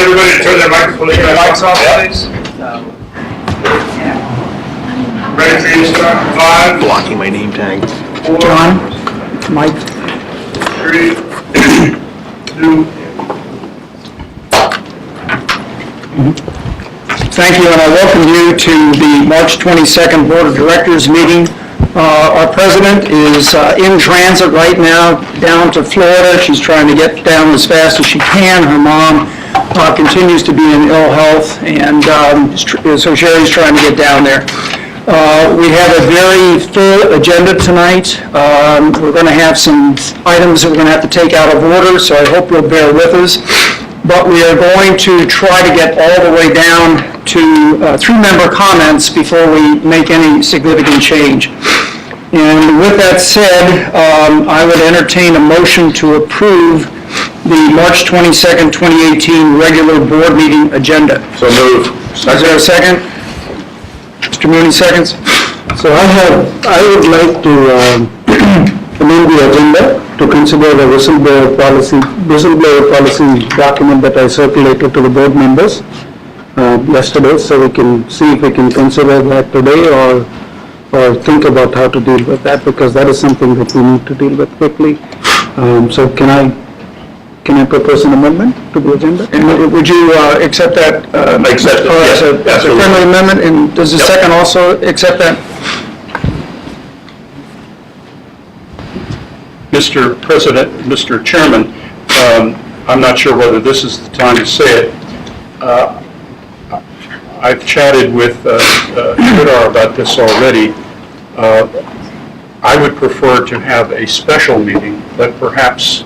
everybody turn their microphone and lights off, please? Ready for you to start? 5, Blocking my name tag. 4, John, Mike. 3, 2. Thank you, and I welcome you to the March 22nd Board of Directors meeting. Our president is in transit right now down to Florida. She's trying to get down as fast as she can. Her mom continues to be in ill health, and so Sherry's trying to get down there. We have a very full agenda tonight. We're going to have some items that we're going to have to take out of order, so I hope you'll bear with us. But we are going to try to get all the way down to 3-member comments before we make any significant change. And with that said, I would entertain a motion to approve the March 22nd, 2018 regular board meeting agenda. So move. Is there a second? Mr. Mooney seconds. So I would like to amend the agenda to consider the whistleblower policy document that I circulated to the board members yesterday, so we can see if we can consider that today or think about how to deal with that, because that is something that we need to deal with quickly. So can I propose an amendment to the agenda? And would you accept that? Accept it, yes, as a friendly amendment, and does the second also accept that? Mr. President, Mr. Chairman, I'm not sure whether this is the time to say it. I've chatted with Twitter about this already. I would prefer to have a special meeting, but perhaps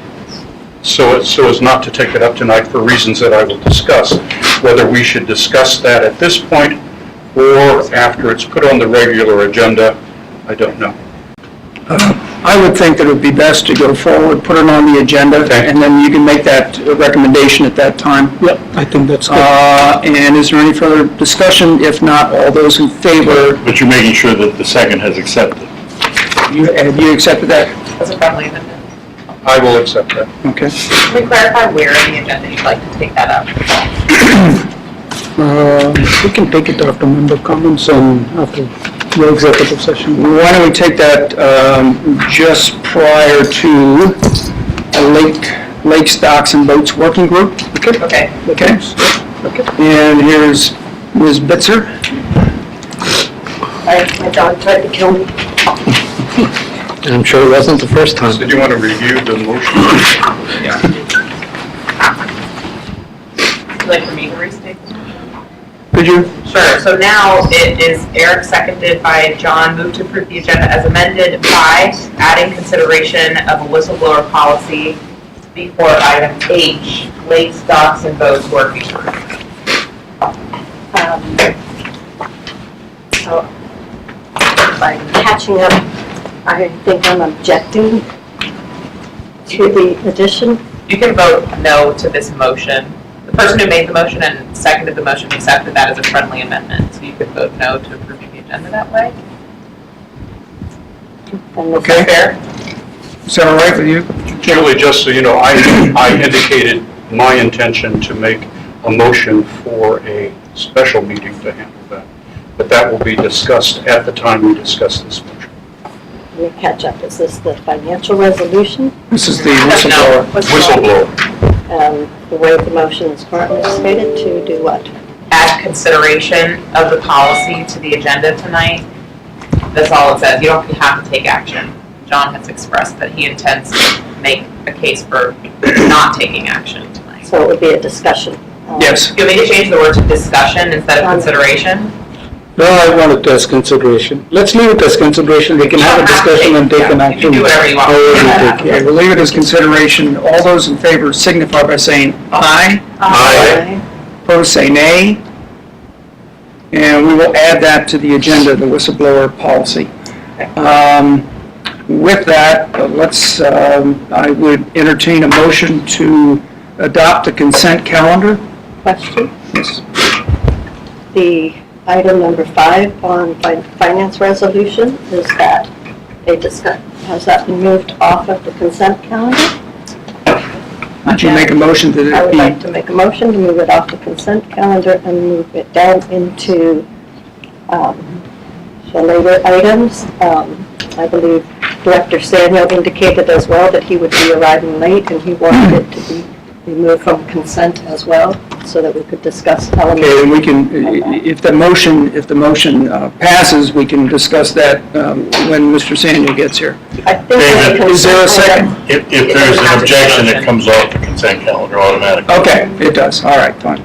so as not to take it up tonight for reasons that I will discuss. Whether we should discuss that at this point or after it's put on the regular agenda, I don't know. I would think that it would be best to go forward, put it on the agenda, and then you can make that recommendation at that time. Yep, I think that's good. And is there any further discussion? If not, all those in favor? But you're making sure that the second has accepted. Have you accepted that? As a friendly amendment. I will accept that. Okay. Can we clarify where in the agenda you'd like to take that up? We can take it after member comments and after the executive session. Why don't we take that just prior to a Lakes, Docks, and Boats Working Group? Okay. Okay. And here's Ms. Bitzer. My dog tried to kill me. I'm sure it wasn't the first time. Did you want to review the motion? Yeah. Would you like for me to restate the motion? Could you? Sure. So now it is Eric seconded by John, moved to approve the agenda as amended by adding consideration of a whistleblower policy before item H, Lakes, Docks, and Boats Working Group. So, by catching up, I think I'm objecting to the addition. You can vote no to this motion. The person who made the motion and seconded the motion accepted that as a friendly amendment. So you could vote no to approving the agenda that way. And Is that fair? Is that all right with you? Julie, just so you know, I indicated my intention to make a motion for a special meeting to handle that. But that will be discussed at the time we discuss this motion. Let me catch up. Is this the financial resolution? This is the No. whistleblower. Whistleblower. The way the motion is currently stated to do what? Add consideration of the policy to the agenda tonight. That's all it says. You don't have to take action. John has expressed that he intends to make a case for not taking action tonight. So it would be a discussion. Yes. Do you want me to change the word to discussion instead of consideration? No, I want it as consideration. Let's leave it as consideration. We can have a discussion and take an You action. can do whatever you want. Okay, we'll leave it as consideration. All those in favor signify by saying aye. Aye. Opposed, say nay. And we will add that to the agenda, the whistleblower policy. With that, I would entertain a motion to adopt the consent calendar. Question? Yes. The item number 5 on finance resolution, is that has that been moved off of the consent calendar? Would you make a motion that I it would be? like to make a motion to move it off the consent calendar and move it down into the later items. I believe Director Samuel indicated as well that he would be arriving late and he wanted it to be removed from consent as well, so that we could discuss elements. Okay, and we can, if the motion passes, we can discuss that when Mr. Samuel gets here. I think that the Is there a consent second? item- If there's an objection, it comes off the consent calendar automatically. Okay, it does, all right, fine.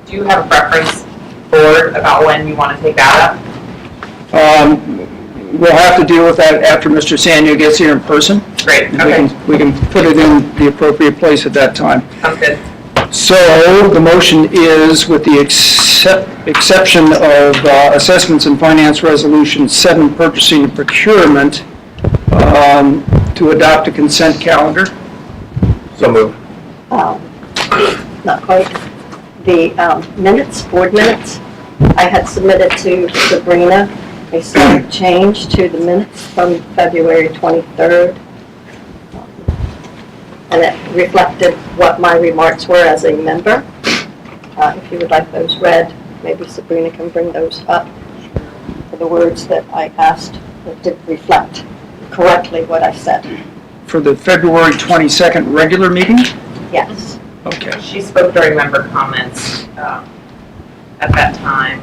Do you have a preference, board, about when you want to take that up? We'll have to deal with that after Mr. Samuel gets here in person. Great, We okay, can put it in the appropriate place at that time. sounds good. So the motion is, with the exception of Assessments and Finance Resolution 7, Purchasing and Procurement, to adopt a consent calendar. So moved. Not quite. The minutes, board minutes, I had submitted to Sabrina a slight change to the minutes from February 23rd. And it reflected what my remarks were as a member. If you would like those read, maybe Sabrina can bring those up for the words that I asked that did reflect correctly what I said. For the February 22nd regular meeting? Yes. Okay. She spoke during member comments at that time.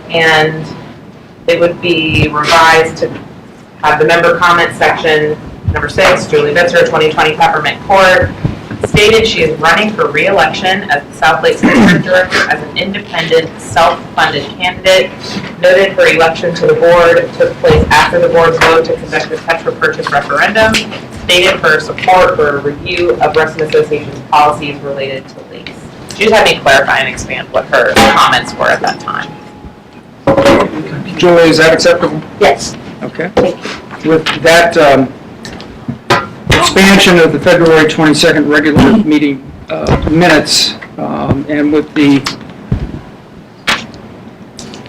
And it would be revised to have the member comment section, number 6, Julie Bitzer, 2020 Peppermint Court, stated she is running for re-election as the South Lake District Director as an independent, self-funded candidate. Noted her election to the board took place after the board's vote to conduct the Tetra purchase referendum. Stated her support for a review of Reston Association's policies related to leaks. She just had me clarify and expand what her comments were at that time. Julie, is that acceptable? Yes. Okay. With that expansion of the February 22nd regular meeting minutes, and with the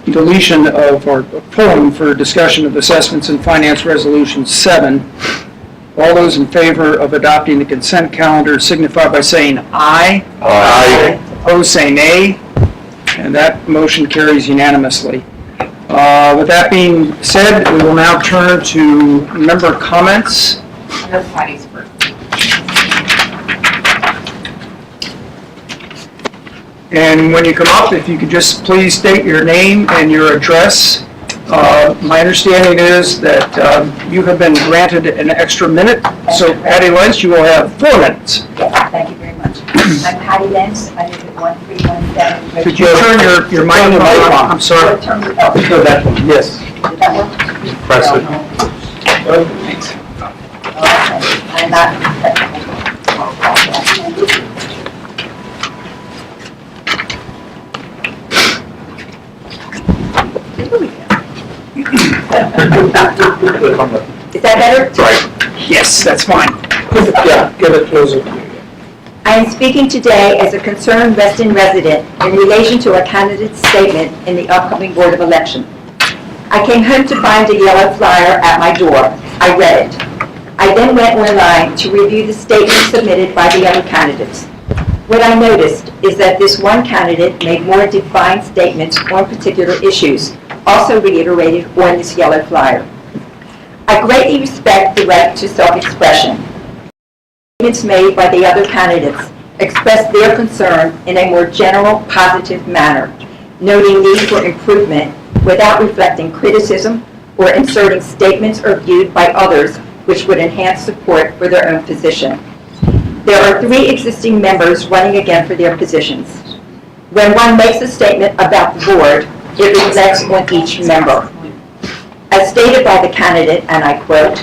deletion of, or pulling for discussion of Assessments and Finance Resolution 7, all those in favor of adopting the consent calendar signify by saying aye. Aye. Opposed, say nay. And that motion carries unanimously. With that being said, we will now turn to member comments. No Patty's first. And when you come up, if you could just please state your name and your address. My understanding is that you have been granted an extra minute, so Patty Lentz, you will have 4 minutes. Yes, thank you very much. I'm Patty Lentz, I live at 1317. Could you turn your microphone on? I'm sorry. Yes. Did that work? Press it. Thanks. Okay, I'm not. Is that better? Yes, that's fine. Yeah, get it closer. I am speaking today as a concerned Reston resident in relation to a candidate's statement in the upcoming Board of Election. I came home to find a yellow flyer at my door. I read it. I then went online to review the statement submitted by the other candidates. What I noticed is that this one candidate made more defined statements on particular issues, also reiterated on this yellow flyer. I greatly respect the right to self-expression. Statements made by the other candidates express their concern in a more general, positive manner, noting need for improvement without reflecting criticism or inserting statements or viewed by others which would enhance support for their own position. There are 3 existing members running again for their positions. When one makes a statement about the board, it reflects on each member. As stated by the candidate, and I quote,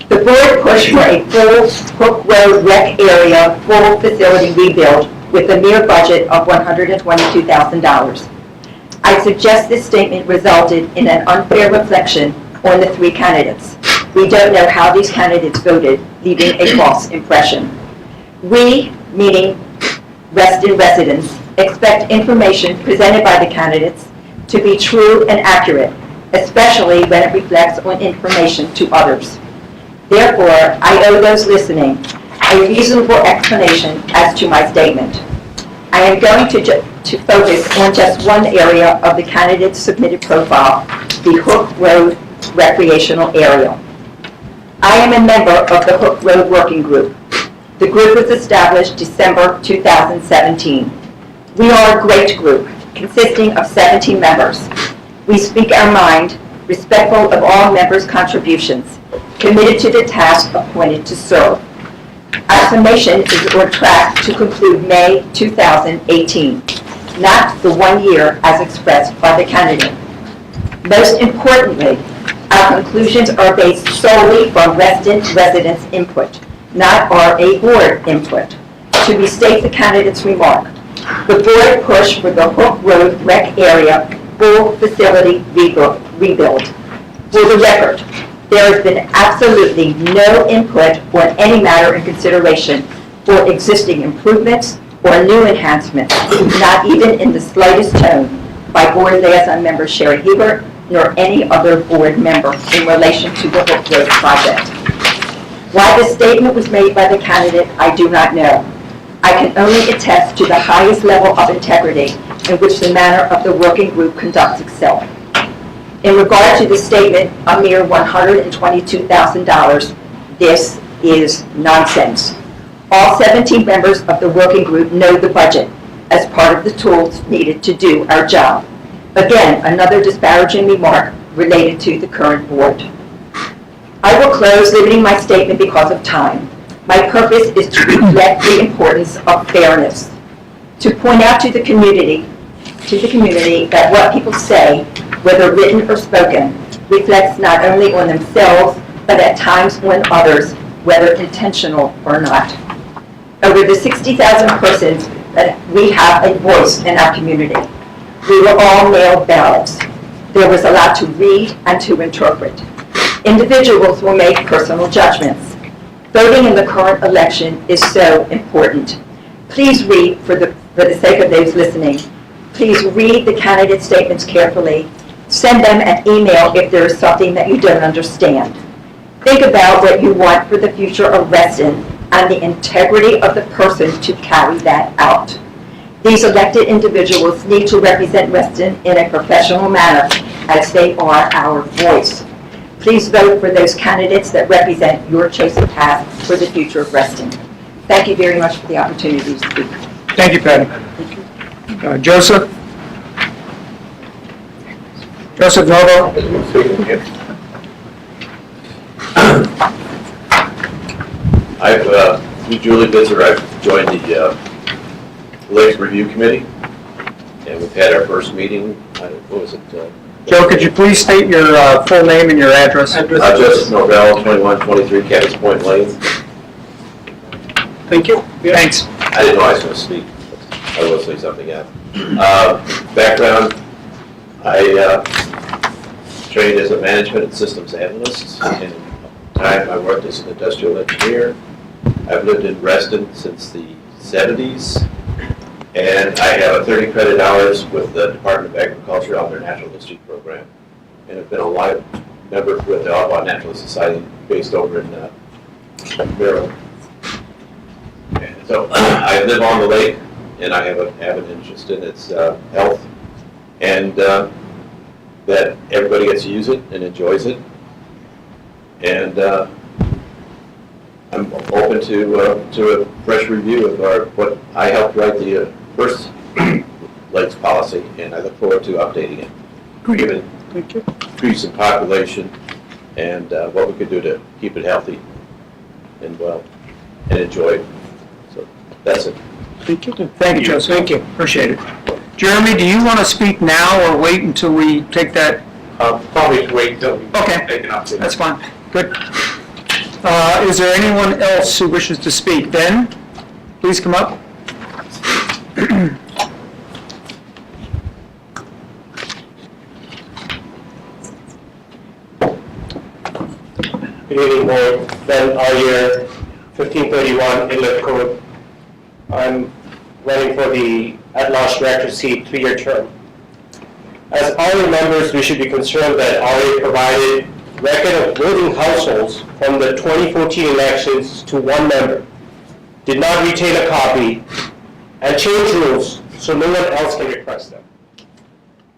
"The board pushed for a full Hook Road rec area full facility rebuild with a mere budget of $122,000. I suggest this statement resulted in an unfair reflection on the 3 candidates. We don't know how these candidates voted, leaving a false impression. We, meaning Reston residents, expect information presented by the candidates to be true and accurate, especially when it reflects on information to others. Therefore, I owe those listening a reasonable explanation as to my statement. I am going to focus on just one area of the candidate's submitted profile, the Hook Road recreational area. I am a member of the Hook Road Working Group. The group was established December 2017. We are a great group consisting of 17 members. We speak our mind, respectful of all members' contributions, committed to the task appointed to serve. Our summation is on track to conclude May 2018, not the 1 year as expressed by the candidate. Most importantly, our conclusions are based solely from Reston residents' input, not RA board input. To restate the candidate's remark, the board pushed for the Hook Road rec area full facility rebuild. For the record, there has been absolutely no input on any matter in consideration for existing improvements or new enhancements, not even in the slightest tone by board liaison member Sherry Hebert nor any other board member in relation to the Hook Road project. Why this statement was made by the candidate, I do not know. I can only attest to the highest level of integrity in which the manner of the working group conducts itself. In regard to the statement, a mere $122,000, this is nonsense. All 17 members of the working group know the budget as part of the tools needed to do our job. Again, another disparaging remark related to the current board. I will close limiting my statement because of time. My purpose is to reflect the importance of fairness, to point out to the community that what people say, whether written or spoken, reflects not only on themselves, but at times on others, whether intentional or not. Over the 60,000 persons that we have a voice in our community, we were all mailed ballots. There was a lot to read and to interpret. Individuals will make personal judgments. Voting in the current election is so important. Please read, for the sake of those listening, please read the candidate statements carefully. Send them an email if there is something that you don't understand. Think about what you want for the future of Reston and the integrity of the person to carry that out. These elected individuals need to represent Reston in a professional manner as they are our voice. Please vote for those candidates that represent your chosen path for the future of Reston. Thank you very much for the opportunity to speak. Thank you, Patty. Joseph? Joseph Novo? I'm Julie Bitzer. I've joined the Lake Review Committee, and we've had our first meeting. What was it? Joe, could you please state your full name and your address? Justice Norvell, 2123 Caddis Point Lane. Thank you. Thanks. I didn't know I was going to speak. I will say something else. Background, I trained as a management and systems analyst. In time, I worked as an industrial engineer. I've lived in Reston since the 70s. And I have 30 credit hours with the Department of Agriculture on their Natural History program. And I've been a live member with the Ottawa Naturalist Society based over in Maryland. And so I live on the lake, and I have an interest in its health, and that everybody gets to use it and enjoys it. And I'm open to a fresh review of what I helped write the first lakes policy, and I look forward to updating it, given increase in population and what we could do to keep it healthy and well and enjoy it. So that's it. Thank you. Thank you, Joseph. Thank you. Appreciate it. Jeremy, do you want to speak now or wait until we take that? Probably wait until we Okay. take an update. That's fine. Good. Is there anyone else who wishes to speak? Ben, please come up. Good evening, Board. Ben Aryer, 1531 Inlet Code. I'm running for the at-large director seat, 3-year term. As RA members, we should be concerned that RA provided record of voting households from the 2014 elections to one member. did not retain a copy, and changed rules so no one else can request them.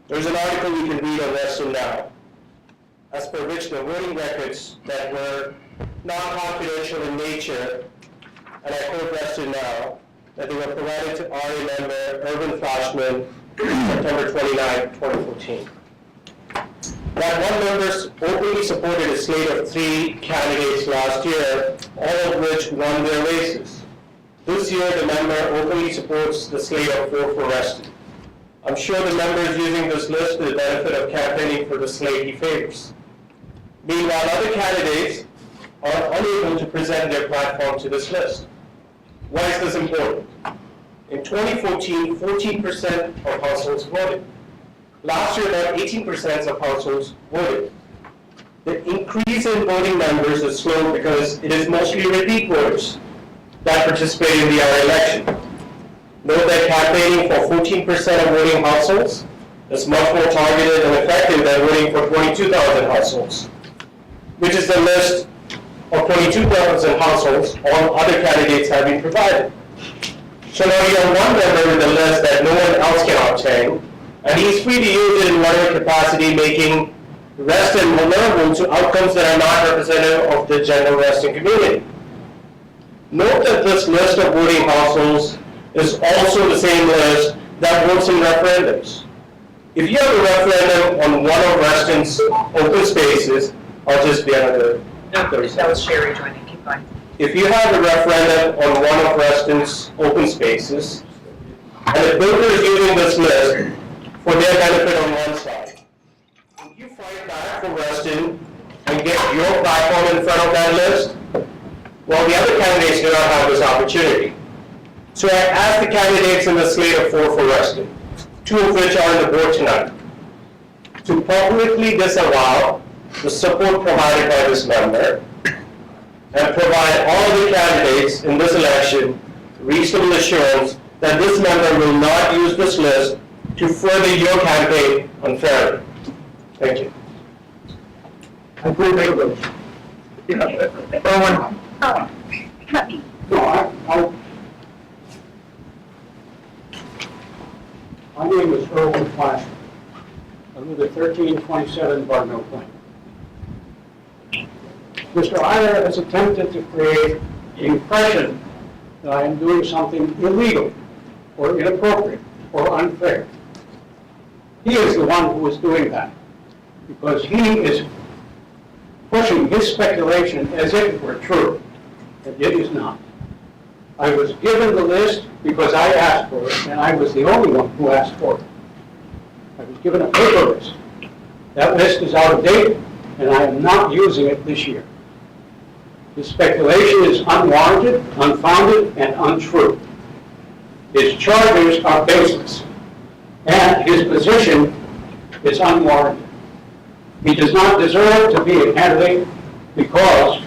There's an article you can read on Reston now, as per which the voting records that were non-confidential in nature, and I quote Reston now, that they were provided to RA member Irvin Flashman September 29, 2014. That one member openly supported a slate of 3 candidates last year, all of which won their races. This year, the member openly supports the slate of 4 for Reston. I'm sure the member is using this list for the benefit of campaigning for the slate he favors. Meanwhile, other candidates are unable to present their platform to this list. Why is this important? In 2014, 14% of households voted. Last year, about 18% of households voted. The increase in voting members is slow because it is mostly repeat voters that participate in the RA election. Note that campaigning for 14% of voting households is much more targeted and effective than voting for 22,000 households, which is the list of 22,000 households all other candidates have been provided. So now you have one member with a list that no one else can obtain, and he's free to use it in whatever capacity, making Reston vulnerable to outcomes that are not representative of the general Reston community. Note that this list of voting households is also the same list that votes in referendums. If you have a referendum on one of Reston's open spaces, I'll just be another. No, that was Sherry joining, keep going. If you have a referendum on one of Reston's open spaces, and the builder is using this list for their benefit on one side, will you fight back for Reston and get your platform in front of that list? Well, the other candidates do not have this opportunity. So I asked the candidates in the slate of 4 for Reston, 2 of which are on the board tonight, to publicly disavow the support provided by this member and provide all the candidates in this election reasonable assurance that this member will not use this list to further your campaign unfairly. Thank you. I agree with you. Erwin? Cut me. No, my name is Irwin Flash. I live at 1327 Barnwell Plain. Mr. Iyer has attempted to create the impression that I am doing something illegal or inappropriate or unfair. He is the one who is doing that because he is pushing his speculation as if it were true, and it is not. I was given the list because I asked for it, and I was the only one who asked for it. I was given a paper list. That list is out of date, and I am not using it this year. His speculation is unwarranted, unfounded, and untrue. His charges are baseless, and his position is unwarranted. He does not deserve to be a candidate because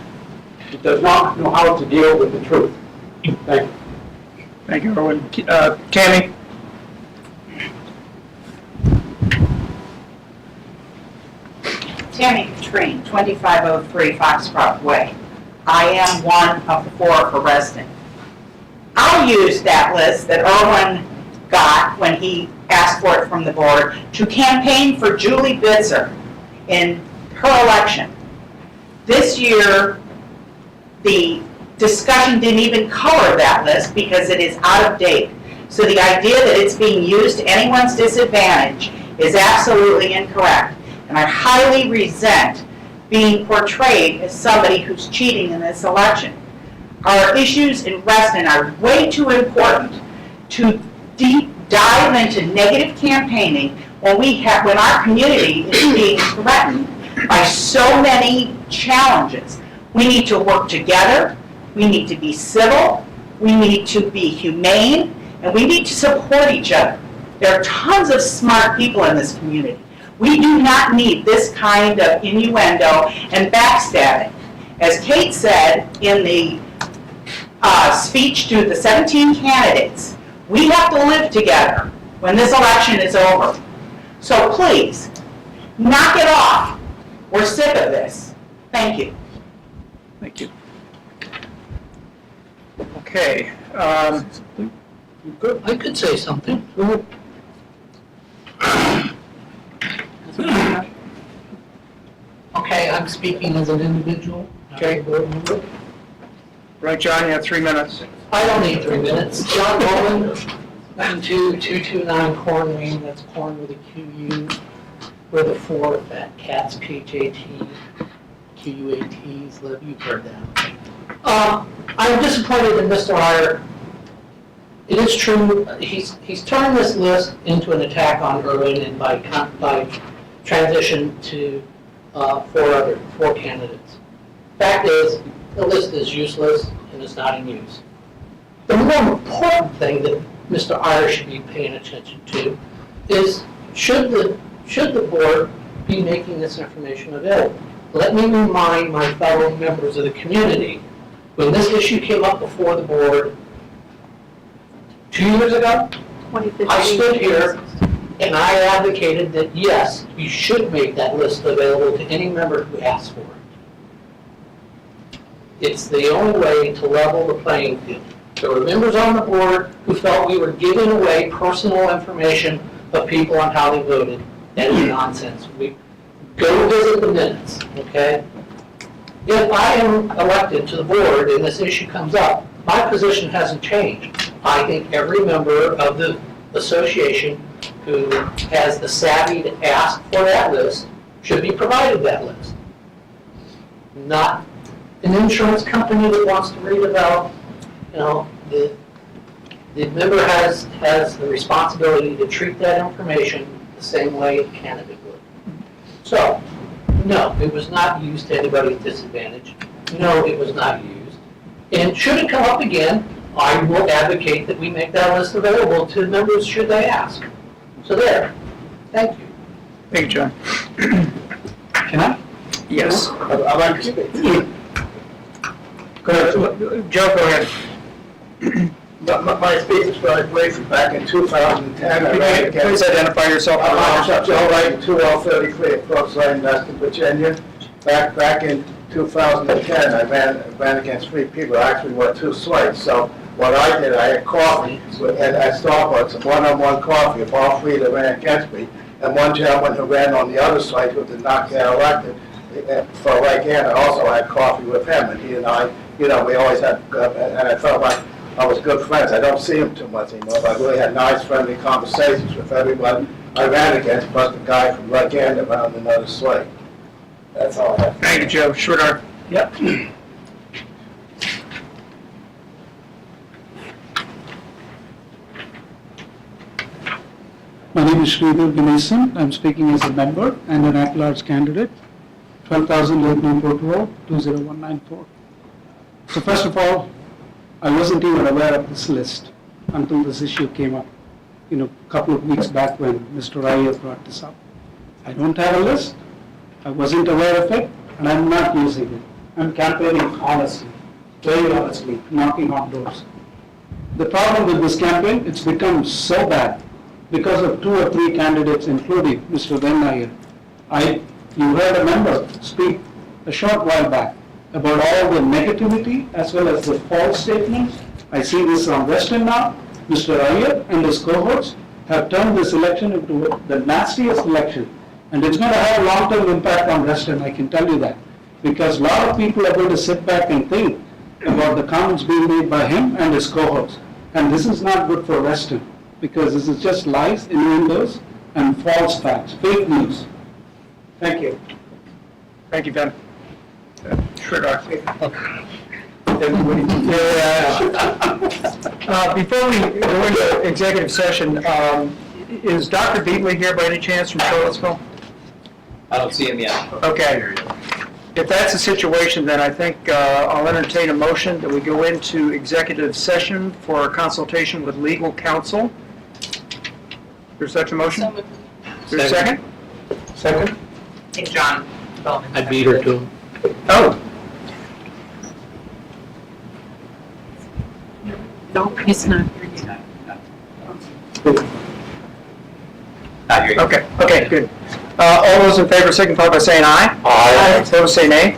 he does not know how to deal with the truth. Thank you. Thank you, Erwin. Tammy? Tammy Katrine, 2503 Foxcroft Way. I am one of the 4 for Reston. I'll use that list that Erwin got when he asked for it from the board to campaign for Julie Bitzer in her election. This year, the discussion didn't even color that list because it is out of date. So the idea that it's being used to anyone's disadvantage is absolutely incorrect. And I highly resent being portrayed as somebody who's cheating in this election. Our issues in Reston are way too important to deep dive into negative campaigning when our community is being threatened by so many challenges. We need to work together, we need to be civil, we need to be humane, and we need to support each other. There are tons of smart people in this community. We do not need this kind of innuendo and backstabbing. As Kate said in the speech to the 17 candidates, we have to live together when this election is over. So please, knock it off. We're sick of this. Thank you. Thank you. Okay. Okay, I could say something. Okay, I'm speaking as an individual. Okay. Board member. right, John, you have 3 minutes. I don't need 3 minutes. John Bowman, 92229 Corn Lane, that's corn with a QU, with a 4th at Cats, PHAT, QUATs, you've heard that. I'm disappointed in Mr. Iyer. It is true, he's turned this list into an attack on Irwin and by transition to 4 candidates. Fact is, the list is useless and is not in use. The more important thing that Mr. Iyer should be paying attention to is, should the board be making this information available? Let me remind my fellow members of the community, when this issue came up before the board 2 years ago, 2015. I stood here and I advocated that, yes, you should make that list available to any member who asks for it. It's the only way to level the playing field. There were members on the board who felt we were giving away personal information of people on how they voted. That is nonsense. We go visit the minutes, okay? If I am elected to the board and this issue comes up, my position hasn't changed. I think every member of the association who has the savvy to ask for that list should be provided that list. Not an insurance company that wants to redevelop. You know, the member has the responsibility to treat that information the same way a candidate would. So, no, it was not used to anybody's disadvantage. No, it was not used. And should it come up again, I will advocate that we make that list available to members should they ask. So there. Thank you. Thank you, John. Can I? Yes. I'd like to speak. Go ahead. Joe, go ahead. My speech is very brief. Back in 2010, I ran against... Please identify yourself. I'm Joe Wright, 2033 Approach Lane, Reston, Virginia. Back in 2010, I ran against 3 people. Actually, were 2 slides. So what I did, I had coffee at Starbucks, a one-on-one coffee of all 3 that ran against me, and one gentleman who ran on the other side who did not get elected. For Lake Ann, I also had coffee with him, and he and I, we always had, and I felt like I was good friends. I don't see him too much anymore, but I really had nice, friendly conversations with everyone I ran against, plus the guy from Lake Ann that ran on another slate. That's all I have. Thank you, Joe. Short. Yep. My name is Sridhar Ganesan. I'm speaking as a member and an at-large candidate. 12,008-20194. So first of all, I wasn't even aware of this list until this issue came up, a couple of weeks back when Mr. Iyer brought this up. I don't have a list. I wasn't aware of it, and I'm not using it. I'm campaigning honestly, very honestly, knocking on doors. The problem with this campaign, it's become so bad because of 2 or 3 candidates, including Mr. Iyer. You heard a member speak a short while back about all the negativity as well as the false statements. I see this on Reston now. Mr. Iyer and his cohorts have turned this election into the nastiest election. And it's going to have a long-term impact on Reston, I can tell you that. Because a lot of people are going to sit back and think about the comments being made by him and his cohorts. And this is not good for Reston, because this is just lies, innuendos, and false facts, fake news. Thank you. Thank you, Ben. Short. Before we go into executive session, is Dr. Beatley here by any chance from Charlottesville? I don't see him yet. Okay. If that's the situation, then I think I'll entertain a motion that we go into executive session for a consultation with legal counsel. Is there such a motion? Is there a second? Second? I think John Bowman. I beat her to him. Oh, No, he's not here yet. okay, good. All those in favor signify by saying aye. Aye. Opposed, say nay.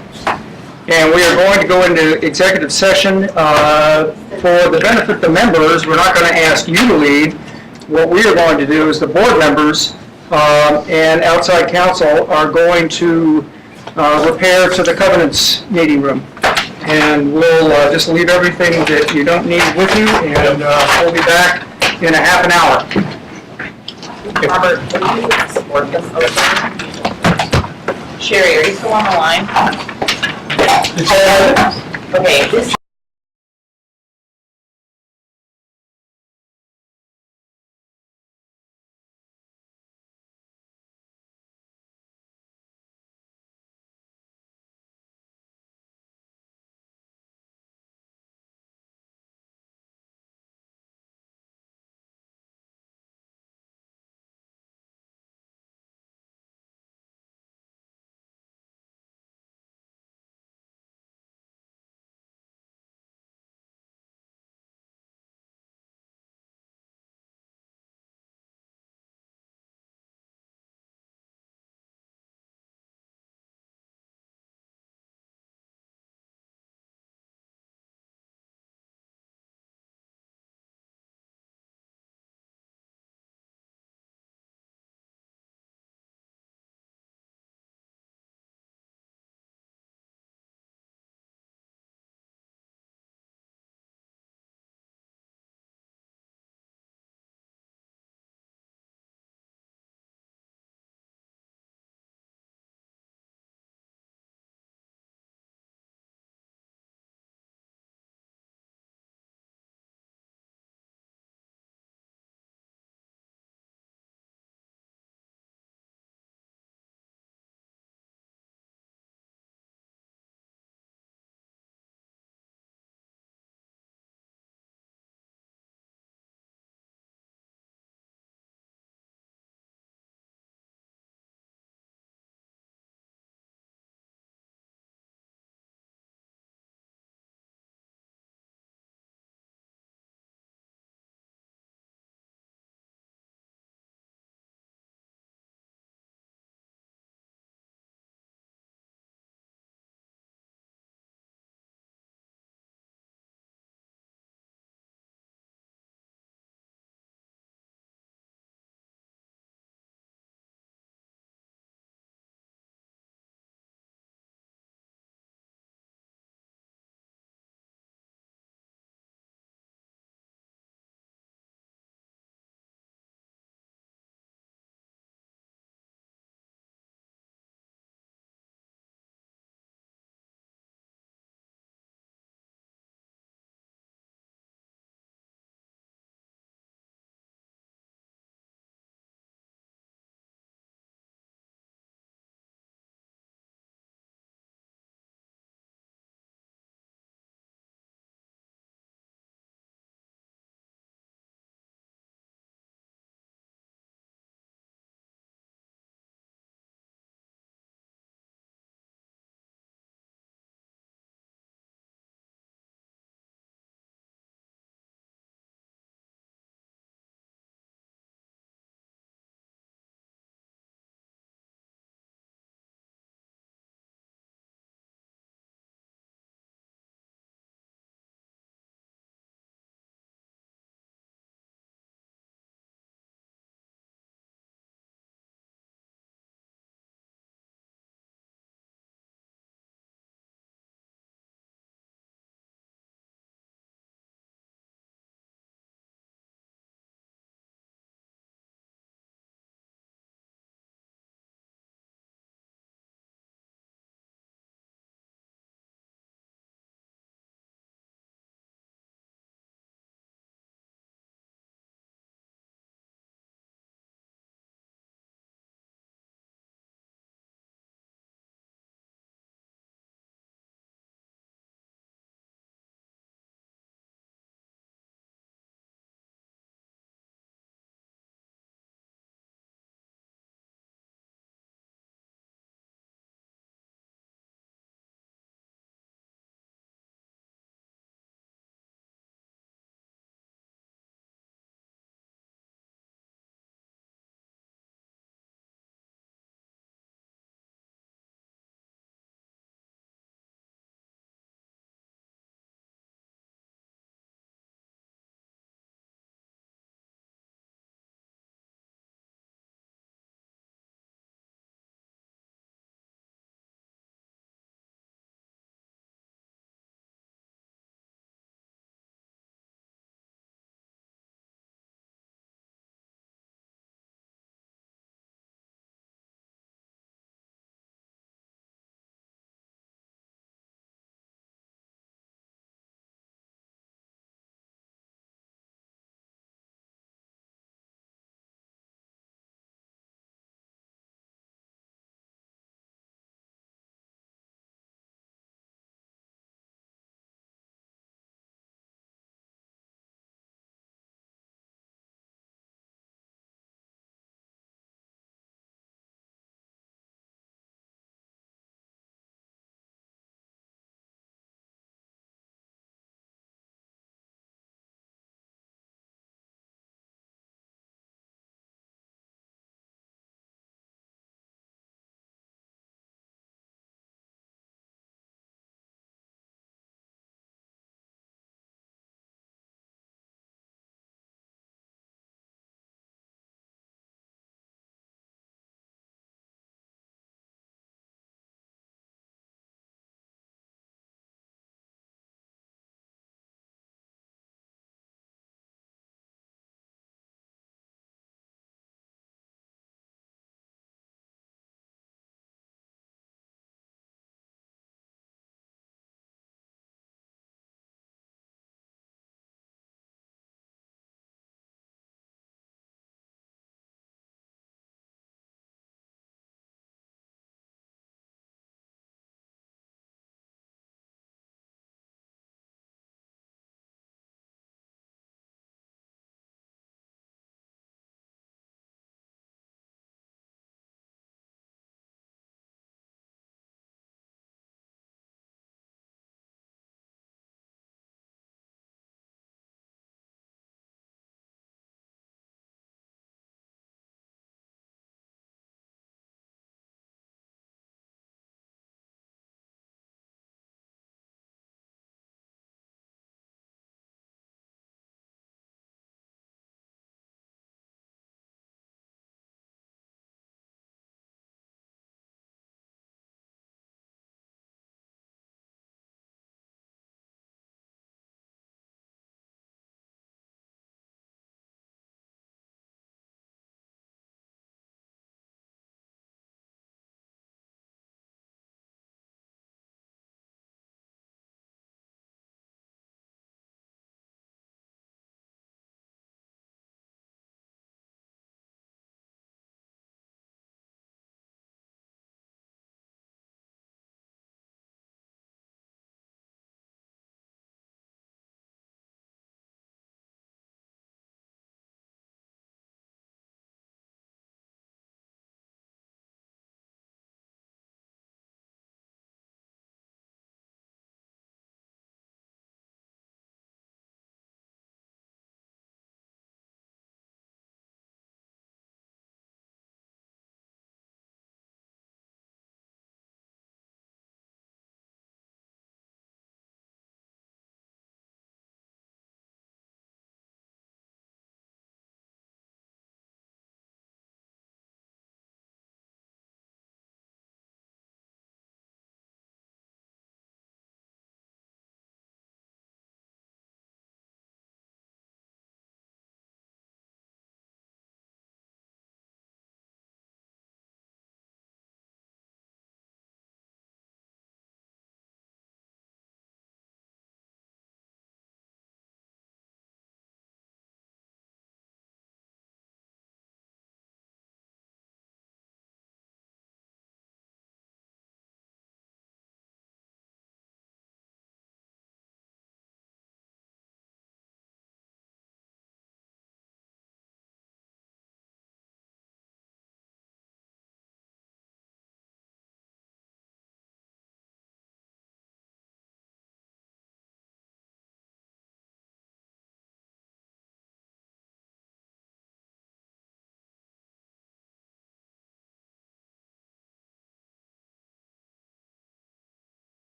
And we are going to go into executive session for for the benefit of the members, we're not going to ask you to leave. What we are going to do is the board members and outside counsel are going to repair to the covenants meeting room. And we'll just leave everything that you don't need with you, and we'll be back in a half an hour. Robert, will you support this motion? Sherry, are you still on the line? Okay, this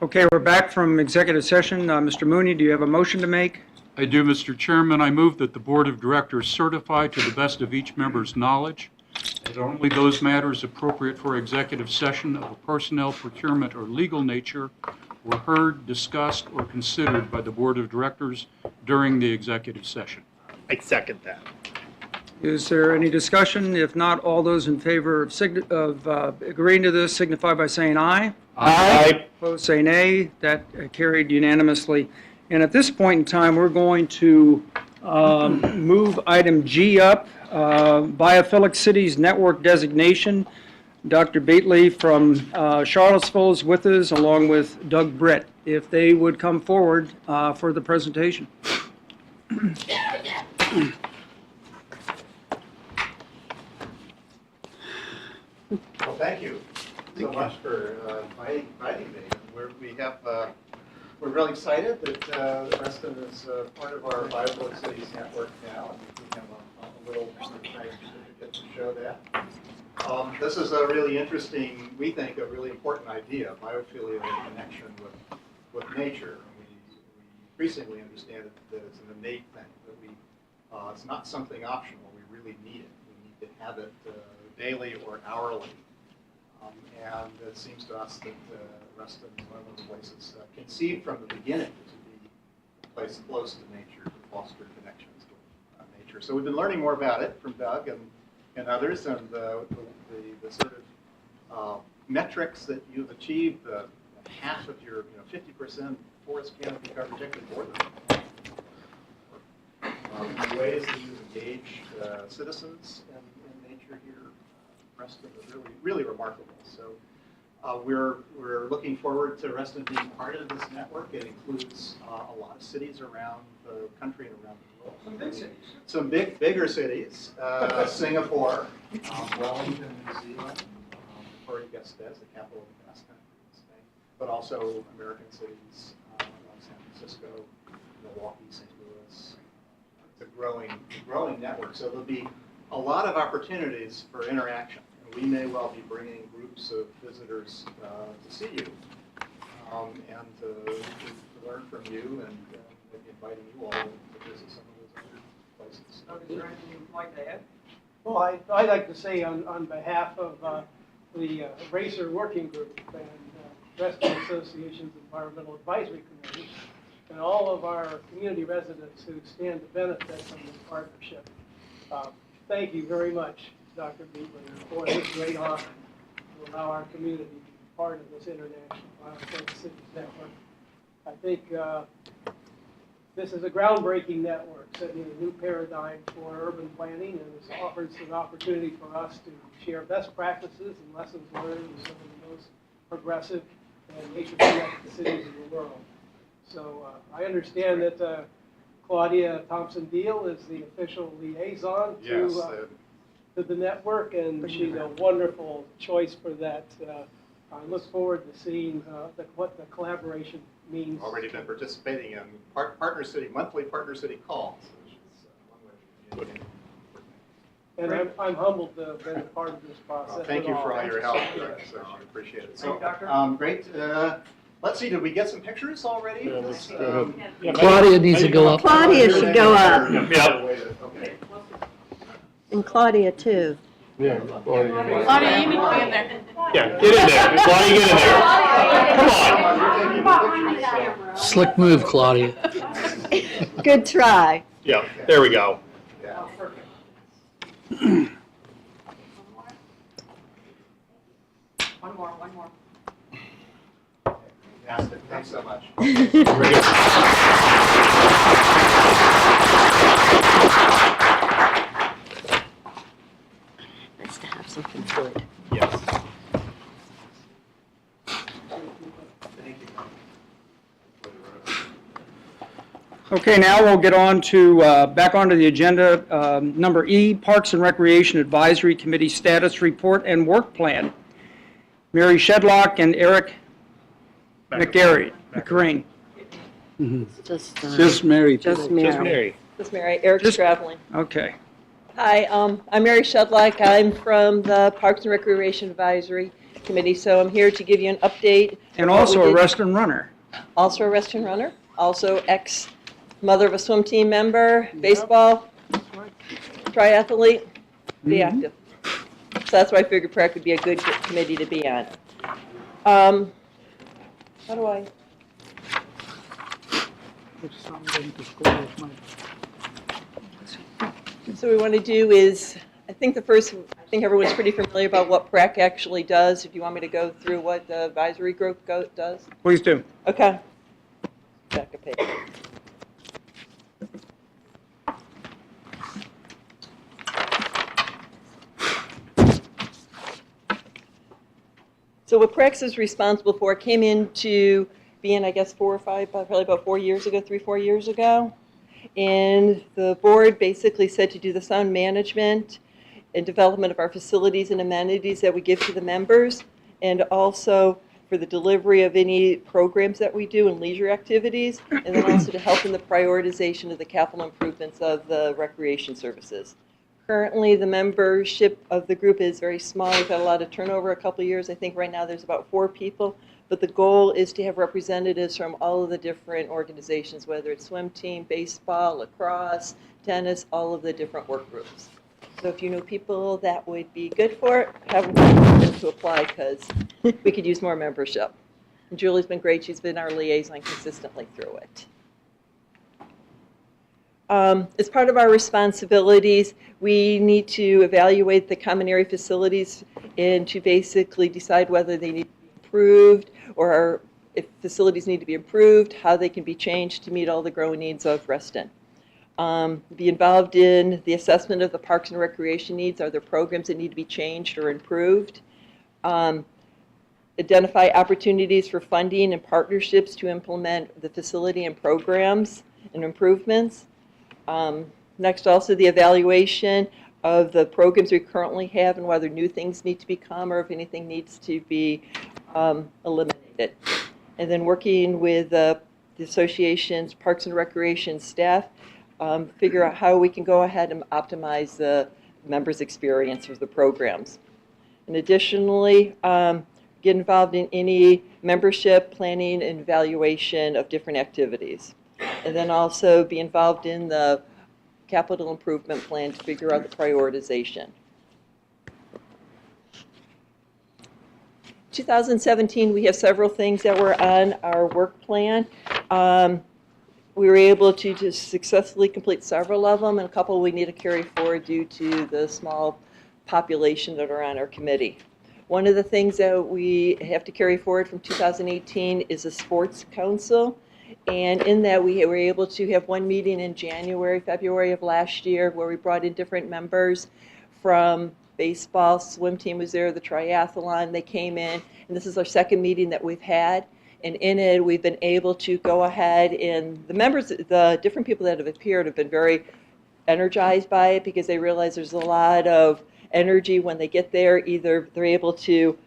Okay, we're back from executive session. Mr. Mooney, do you have a motion to make? I do, Mr. Chairman. I move that the Board of Directors certify to the best of each member's knowledge that only those matters appropriate for executive session of a personnel, procurement, or legal nature were heard, discussed, or considered by the Board of Directors during the executive session. I second that. Is there any discussion? If not, all those in favor of agreeing to this signify by saying aye. Aye. Opposed, say nay. That carried unanimously. And at this point in time, we're going to move item G up, Biophilic Cities Network Designation. Dr. Bately from Charlottesville is with us, along with Doug Britt, if they would come forward for the presentation. Well, thank you so much for inviting me. We're really excited that Reston is part of our Biophilic Cities network now. We have a little certificate to show that. This is a really interesting, we think, a really important idea, biophilia in connection with nature. We increasingly understand that it's an innate thing, that it's not something optional, we really need it. We need to have it daily or hourly. And it seems to us that Reston is one of those places conceived from the beginning to be a place close to nature, to foster connections with nature. So we've been learning more about it from Doug and others, and the sort of metrics that you've achieved, half of your 50% forest canopy coverage, actually more than that. The ways that you've engaged citizens in nature here, Reston is really remarkable. So we're looking forward to Reston being part of this network. It includes a lot of cities around the country and around the world. Some big cities. Some bigger cities. Singapore, Wellington, New Zealand, Victoria-Gasteiz, the capital of the Basque Country in Spain, but also American cities like San Francisco, Milwaukee, St. Louis. It's a growing network. So there'll be a lot of opportunities for interaction. We may well be bringing groups of visitors to see you and to learn from you, and maybe inviting you all to visit some of those other places. Is there anything you'd like to add? Well, I'd like to say on behalf of the Racer Working Group and Reston Association's Environmental Advisory Committee and all of our community residents who stand to benefit from this partnership, thank you very much, Dr. Beatley, for this great honor to allow our community to be part of this international Biophilic Cities network. I think this is a groundbreaking network, setting a new paradigm for urban planning, and this offers an opportunity for us to share best practices and lessons learned with some of the most progressive and nature-connected cities in the world. So I understand that Claudia Thompson-Deal is the official liaison to the network, and she's a wonderful choice for that. I look forward to seeing what the collaboration means. Already been participating in monthly partner city calls, which is one way to communicate. And I'm humbled to have been a part of this process. Thank you for all your help. So I appreciate it. So, great. Let's see, did we get some pictures already? Claudia needs to go up. Claudia should go up, Okay. and Claudia too. Yeah. Claudia, you need to be in there. Yeah, get in there. Claudia, get in there. Come on. Slick move, Claudia. Good try. Yeah, there we go. One more. Fantastic. Thanks so much. Nice to have something good. Yes. Thank you. Okay, now we'll get on to, back onto the agenda, number E, Parks and Recreation Advisory Committee Status Report and Work Plan. Mary Shedlock and Eric McCrane. Just Mary. Just Mary. This is Mary, Eric's traveling. Okay. Hi, I'm Mary Shedlock. I'm from the Parks and Recreation Advisory. committee, so I'm here to give you an update. And of what also we a did. Reston runner. Also a Reston runner, also ex-mother of a swim team member, baseball, triathlete, be active. So that's why I figured PrAC would be a good committee to be on. How do I? So what we want to do is, I think everyone's pretty familiar about what PrAC actually does. If you want me to go through what the advisory group does? Please do. Okay. Back a page. So what PrAC is responsible for came into being, I guess, 4 or 5, probably about 4 years ago, 3, 4 years ago. And the board basically said to do the sound management and development of our facilities and amenities that we give to the members, and also for the delivery of any programs that we do and leisure activities, and then also to help in the prioritization of the capital improvements of the recreation services. Currently, the membership of the group is very small. We've had a lot of turnover a couple of years. I think right now there's about 4 people. But the goal is to have representatives from all of the different organizations, whether it's swim team, baseball, lacrosse, tennis, all of the different work groups. So if you know people that would be good for it, have them to apply because we could use more membership. And Julie's been great. She's been our liaison consistently through it. As part of our responsibilities, we need to evaluate the common area facilities and to basically decide whether they need to be improved or if facilities need to be improved, how they can be changed to meet all the growing needs of Reston. Be involved in the assessment of the parks and recreation needs. Are there programs that need to be changed or improved? Identify opportunities for funding and partnerships to implement the facility and programs and improvements. Next, also the evaluation of the programs we currently have and whether new things need to become or if anything needs to be eliminated. And then working with the association's Parks and Recreation staff, figure out how we can go ahead and optimize the members' experience with the programs. And additionally, get involved in any membership planning and evaluation of different activities. And then also be involved in the capital improvement plan to figure out the prioritization. 2017, we have several things that were on our work plan. We were able to just successfully complete several of them, and a couple we need to carry forward due to the small population that are on our committee. One of the things that we have to carry forward from 2018 is a sports council. And in that, we were able to have one meeting in January, February of last year, where we brought in different members from baseball, swim team was there, the triathlon, they came in, and this is our second meeting that we've had. And in it, we've been able to go ahead, and the members, the different people that have appeared have been very energized by it because they realize there's a lot of energy when they get there. Either they're able to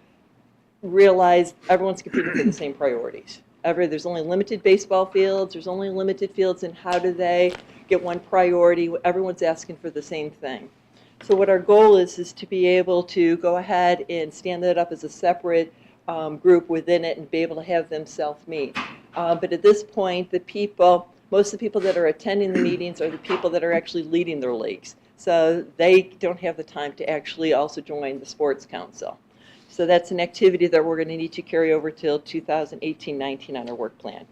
realize everyone's competing for the same priorities. There's only limited baseball fields, there's only limited fields, and how do they get one priority? Everyone's asking for the same thing. So what our goal is to be able to go ahead and stand that up as a separate group within it and be able to have them self-meet. But at this point, most of the people that are attending the meetings are the people that are actually leading their leagues. So they don't have the time to actually also join the sports council. So that's an activity that we're going to need to carry over till 2018-19 on our work plan.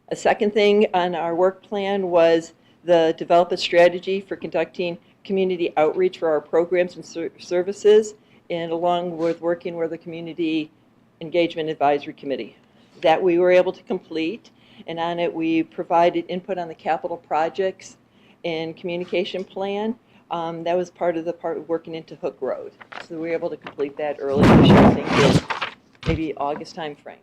A second thing on our work plan was develop a strategy for conducting community outreach for our programs and services, and along with working with the Community Engagement Advisory Committee. That we were able to complete, and on it we provided input on the capital projects and communication plan. That was part of working into Hook Road. So we were able to complete that early this year, I think in maybe August timeframe.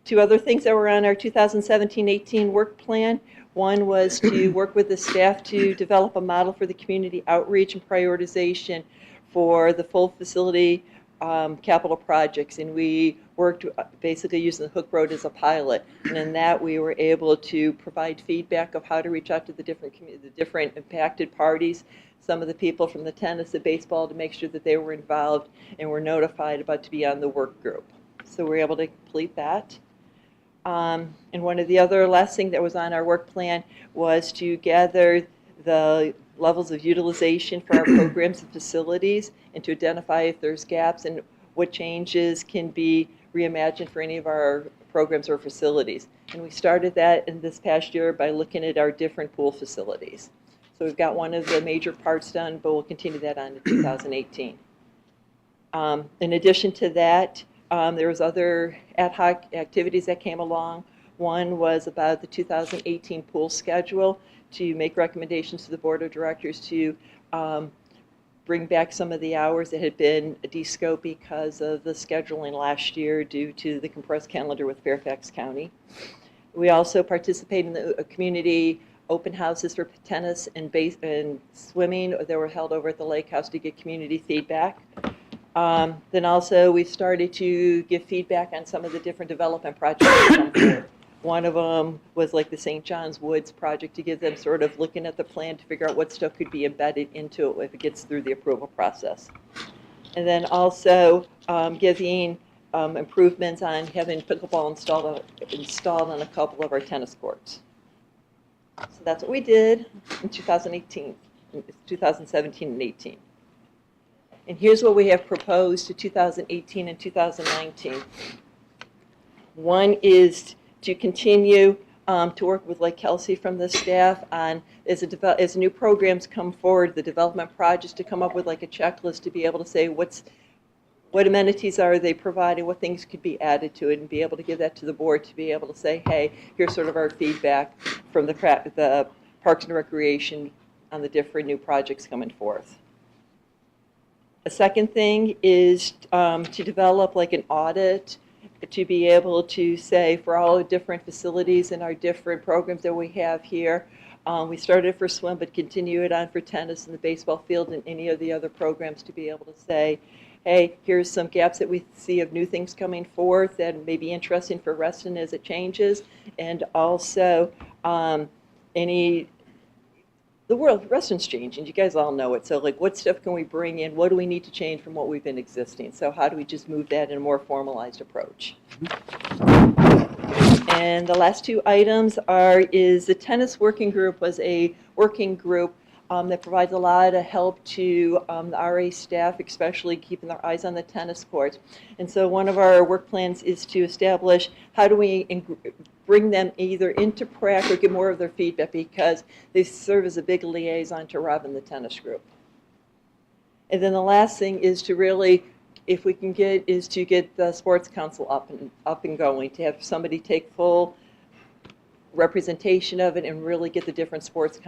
Two other things that were on our 2017-18 work plan. One was to work with the staff to develop a model for the community outreach and prioritization for the full facility capital projects, and we worked basically using the Hook Road as a pilot. And in that, we were able to provide feedback of how to reach out to the different impacted parties, some of the people from the tennis and baseball to make sure that they were involved and were notified about to be on the work group. So we were able to complete that. And one of the other last thing that was on our work plan was to gather the levels of utilization for our programs and facilities and to identify if there's gaps and what changes can be reimagined for any of our programs or facilities. And we started that in this past year by looking at our different pool facilities. So we've got one of the major parts done, but we'll continue that on in 2018. In addition to that, there was other ad hoc activities that came along. One was about the 2018 pool schedule, to make recommendations to the board of directors to bring back some of the hours that had been de-scoped because of the scheduling last year due to the compressed calendar with Fairfax County. We also participated in the community open houses for tennis and swimming that were held over at the lake house to get community feedback. Then also we started to give feedback on some of the different development projects that come forward. One of them was like the St. John's Woods project, to give them sort of looking at the plan to figure out what stuff could be embedded into it if it gets through the approval process. And then also giving improvements on having pickleball installed on a couple of our tennis courts. So that's what we did in 2017 and 18. And here's what we have proposed to 2018 and 2019. One is to continue to work with like Kelsey from the staff on, as new programs come forward, the development projects, to come up with like a checklist to be able to say what amenities are they providing, what things could be added to it, and be able to give that to the board to be able to say, hey, here's sort of our feedback from the Parks and Recreation on the different new projects coming forth. A second thing is to develop like an audit to be able to say for all the different facilities and our different programs that we have here. We started for swim, but continue it on for tennis and the baseball field and any of the other programs, to be able to say, hey, here's some gaps that we see of new things coming forth that may be interesting for Reston as it changes. And also the world, Reston's changing, you guys all know it. So like, what stuff can we bring in? What do we need to change from what we've been existing? So how do we just move that in a more formalized approach? And the last two items is the tennis working group was a working group that provides a lot of help to the RA staff, especially keeping their eyes on the tennis courts. And so one of our work plans is to establish how do we bring them either into prac or get more of their feedback, because they serve as a big liaison to Rob and the tennis group. And then the last thing is to really, if we can get the sports council up and going, to have somebody take full representation of it and really get the different sports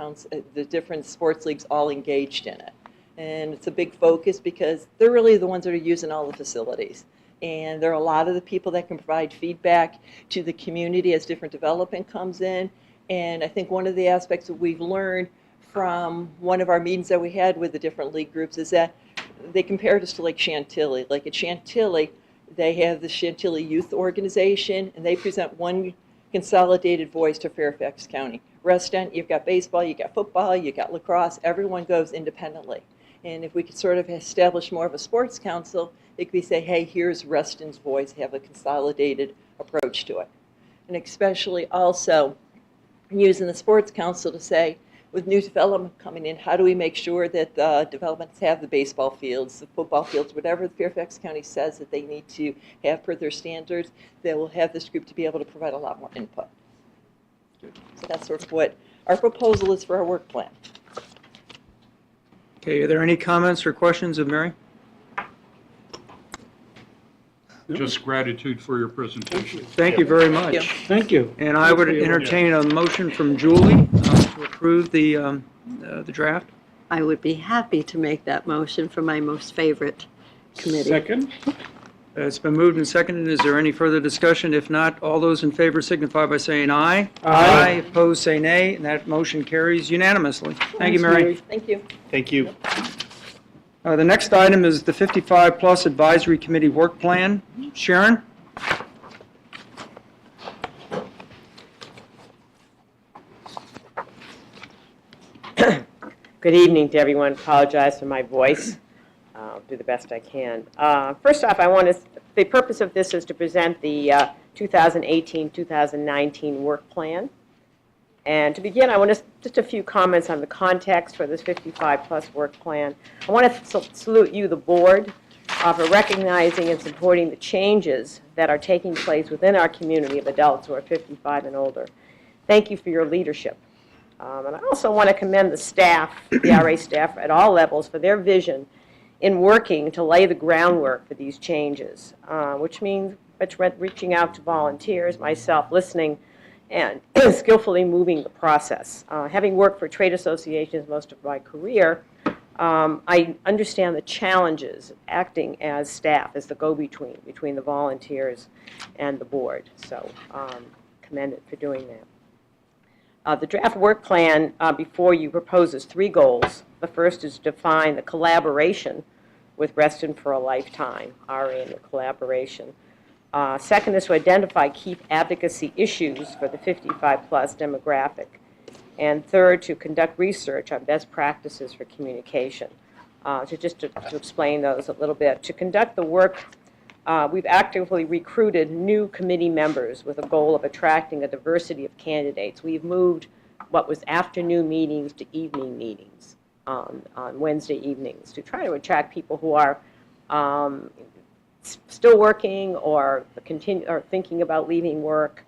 leagues all engaged in it. And it's a big focus because they're really the ones that are using all the facilities. And there are a lot of the people that can provide feedback to the community as different development comes in. And I think one of the aspects that we've learned from one of our meetings that we had with the different league groups is that they compared us to like Chantilly. Like at Chantilly, they have the Chantilly Youth Organization, and they present one consolidated voice to Fairfax County. Reston, you've got baseball, you've got football, you've got lacrosse, everyone goes independently. And if we could sort of establish more of a sports council, it could be say, hey, here's Reston's voice, have a consolidated approach to it. And especially also using the sports council to say, with new development coming in, how do we make sure that the developments have the baseball fields, the football fields, whatever Fairfax County says that they need to have per their standards, they will have this group to be able to provide a lot more input. So that's sort of what our proposal is for our work plan. Okay, are there any comments or questions of Mary? Just gratitude for your presentation. Thank you very much. Thank you. And I would entertain a motion from Julie to approve the draft. I would be happy to make that motion for my most favorite committee. Second? It's been moved and seconded. Is there any further discussion? If not, all those in favor signify by saying aye. Aye. Opposed, say nay, and that motion carries unanimously. Thank you, Mary. Thank you. Thank you. The next item is the 55+ Advisory Committee Work Plan. Sharon? Good Good evening to everyone. Apologize for my voice. I'll do the best I can. First off, the purpose of this is to present the 2018-2019 work plan. And to begin, I want to just a few comments on the context for this 55-plus work plan. I want to salute you, the board, for recognizing and supporting the changes that are taking place within our community of adults who are 55 and older. Thank you for your leadership. And I also want to commend the staff, the RA staff at all levels, for their vision in working to lay the groundwork for these changes, which means reaching out to volunteers, myself, listening, and skillfully moving the process. Having worked for trade associations most of my career, I understand the challenges of acting as staff, as the go-between between the volunteers and the board. So commend it for doing that. The draft work plan before you proposes 3 goals. The first is to define the collaboration with Reston for a Lifetime, RA and the collaboration. Second is to identify key advocacy issues for the 55-plus demographic. And third, to conduct research on best practices for communication. To explain those a little bit. To conduct the work, we've actively recruited new committee members with a goal of attracting a diversity of candidates. We've moved what was afternoon meetings to evening meetings on Wednesday evenings to try to attract people who are still working or thinking about leaving work,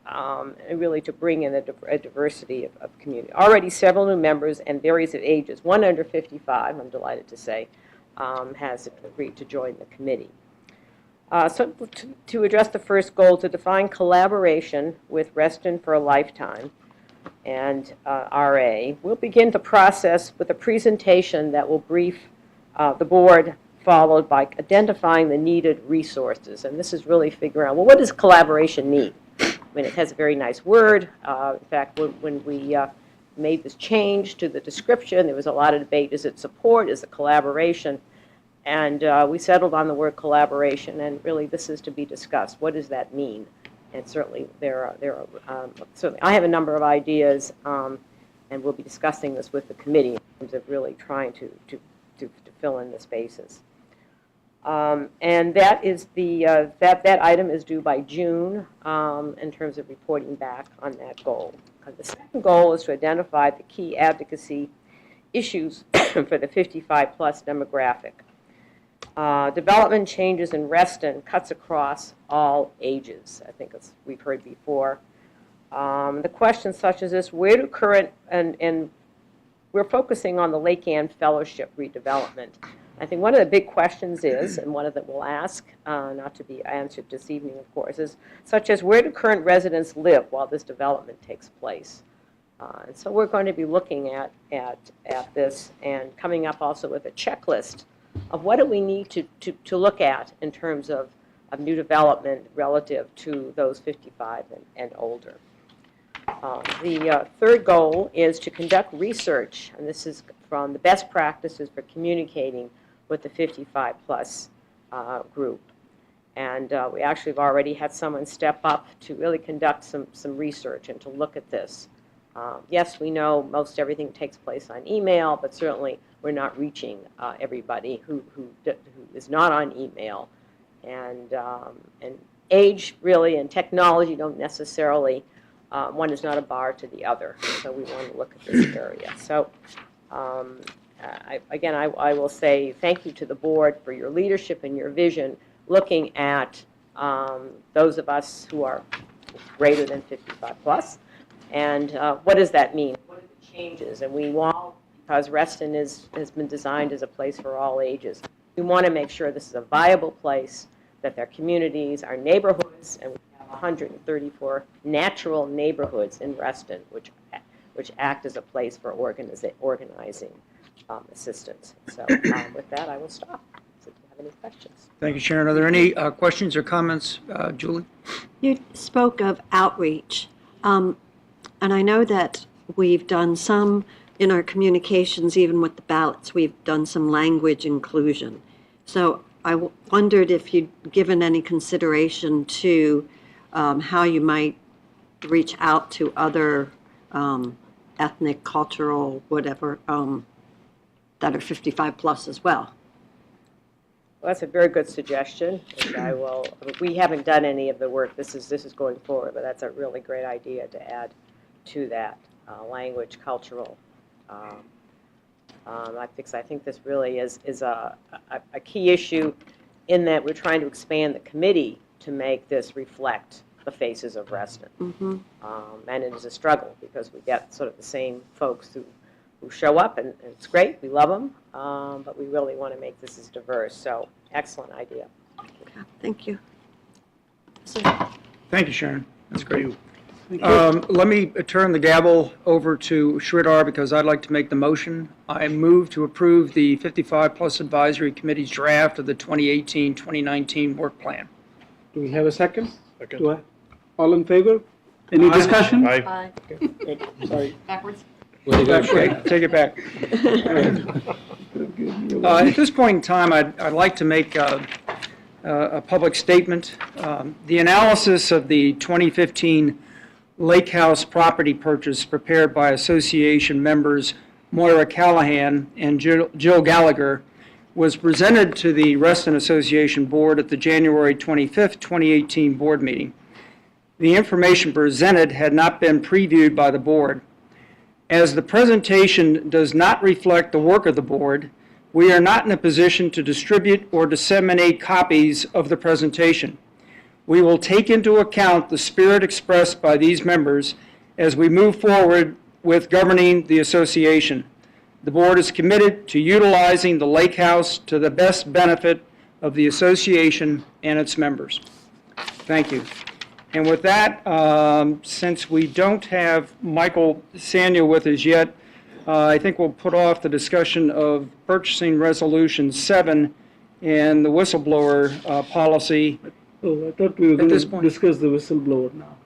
and really to bring in a diversity of community. Already several new members and various ages, one under 55, I'm delighted to say, has agreed to join the committee. So to address the first goal, to define collaboration with Reston for a Lifetime and RA, we'll begin the process with a presentation that will brief the board, followed by identifying the needed resources. And this is really figuring out, well, what does collaboration mean? I mean, it has a very nice word. In fact, when we made this change to the description, there was a lot of debate. Is it support? Is it collaboration? And we settled on the word collaboration, and really this is to be discussed. What does that mean? And certainly certainly I have a number of ideas, and we'll be discussing this with the committee in terms of really trying to fill in the spaces. And that is that item is due by June in terms of reporting back on that goal. The second goal is to identify the key advocacy issues for the 55-plus demographic. Development changes in Reston cuts across all ages, I think as we've heard before. The questions such as this, where do current, and we're focusing on the Lake Ann Fellowship redevelopment. I think one of the big questions is, and one of them we'll ask, not to be answered this evening, of course, is such as where do current residents live while this development takes place? And so we're going to be looking at this and coming up also with a checklist of what do we need to look at in terms of new development relative to those 55 and older. The third goal is to conduct research, and this is from the best practices for communicating with the 55-plus group. And we actually have already had someone step up to really conduct some research and to look at this. Yes, we know most everything takes place on email, but certainly we're not reaching everybody who is not on email. And age, really, and technology don't necessarily, one is not a bar to the other. So we want to look at this area. So again, I will say thank you to the board for your leadership and your vision, looking at those of us who are greater than 55 plus. And what does that mean? What are the changes? And we want, because Reston has been designed as a place for all ages, we want to make sure this is a viable place, that their communities, our neighborhoods, and we have 134 natural neighborhoods in Reston, which act as a place for organizing assistance. So with that, I will stop. So if you have any questions. Thank you, Sharon. Are there any questions or comments, Julie? You spoke of outreach, and I know that we've done some in our communications, even with the ballots, we've done some language inclusion. So I wondered if you'd given any consideration to how you might reach out to other ethnic, cultural, whatever that are 55 plus as well. Well, that's a very good suggestion, and we haven't done any of the work, this is going forward, but that's a really great idea to add to that, language, cultural. I think this really is a key issue in that we're trying to expand the committee to make this reflect the faces of Reston. And it is a struggle because we get sort of the same folks who show up, and it's great, we love them, but we really want to make this as diverse. So, excellent idea. Thank you. Thank you, Sharon. That's great. Let me turn the gavel over to Sridhar because I'd like to make the motion. I move to approve the 55-plus Advisory Committee's draft of the 2018-2019 work plan. Do we have a second? Second. Do I? All in favor? Any discussion? Aye. Sorry. Backwards. Take it back. At this point in time, I'd like to make a public statement. The analysis of the 2015 Lake House property purchase prepared by association members Moira Callahan and Jill Gallagher was presented to the Reston Association Board at the January 25th, 2018 board meeting. The information presented had not been previewed by the board. As the presentation does not reflect the work of the board, we are not in a position to distribute or disseminate copies of the presentation. We will take into account the spirit expressed by these members as we move forward with governing the association. The board is committed to utilizing the Lake House to the best benefit of the association and its members. Thank you. And with that, since we don't have Michael Sanya with us yet, I think we'll put off the discussion of purchasing resolution 7 and the whistleblower policy. Oh, I thought we were going to discuss the whistleblower now.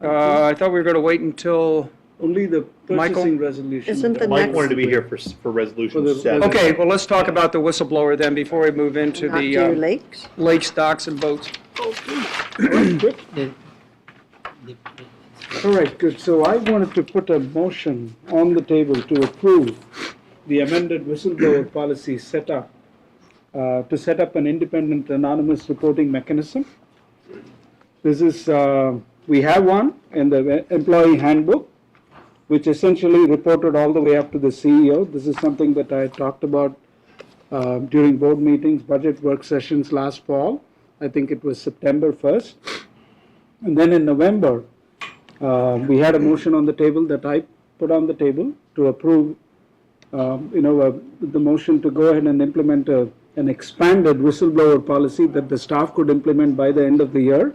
I thought we were going to wait until Only the purchasing resolution. Isn't the Mike next, wanted to be here for resolution For the- 7. Okay, well, let's talk about the whistleblower then before we move into not the do lakes? lakes, docks, and boats. All right, good. So I wanted to put a motion on the table to approve the amended whistleblower policy setup, to set up an independent anonymous reporting mechanism. This is, we have one in the employee handbook, which essentially reported all the way up to the CEO. This is something that I talked about during board meetings, budget work sessions last fall. I think it was September 1st. And then in November, we had a motion on the table that I put on the table to approve, the motion to go ahead and implement an expanded whistleblower policy that the staff could implement by the end of the year.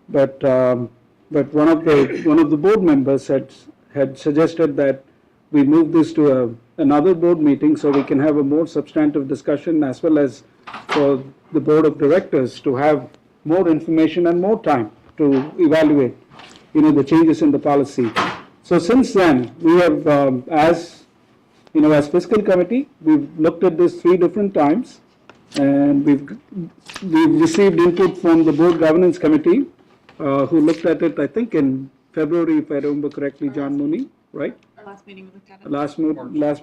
But one of the board members had suggested that we move this to another board meeting so we can have a more substantive discussion, as well as for the board of directors to have more information and more time to evaluate, the changes in the policy. So since then, we have, as fiscal committee, we've looked at this 3 different times, and we've received input from the board governance committee, who looked at it, I think, in February, if I remember correctly, John Mooney, right? Last meeting we looked at it. Last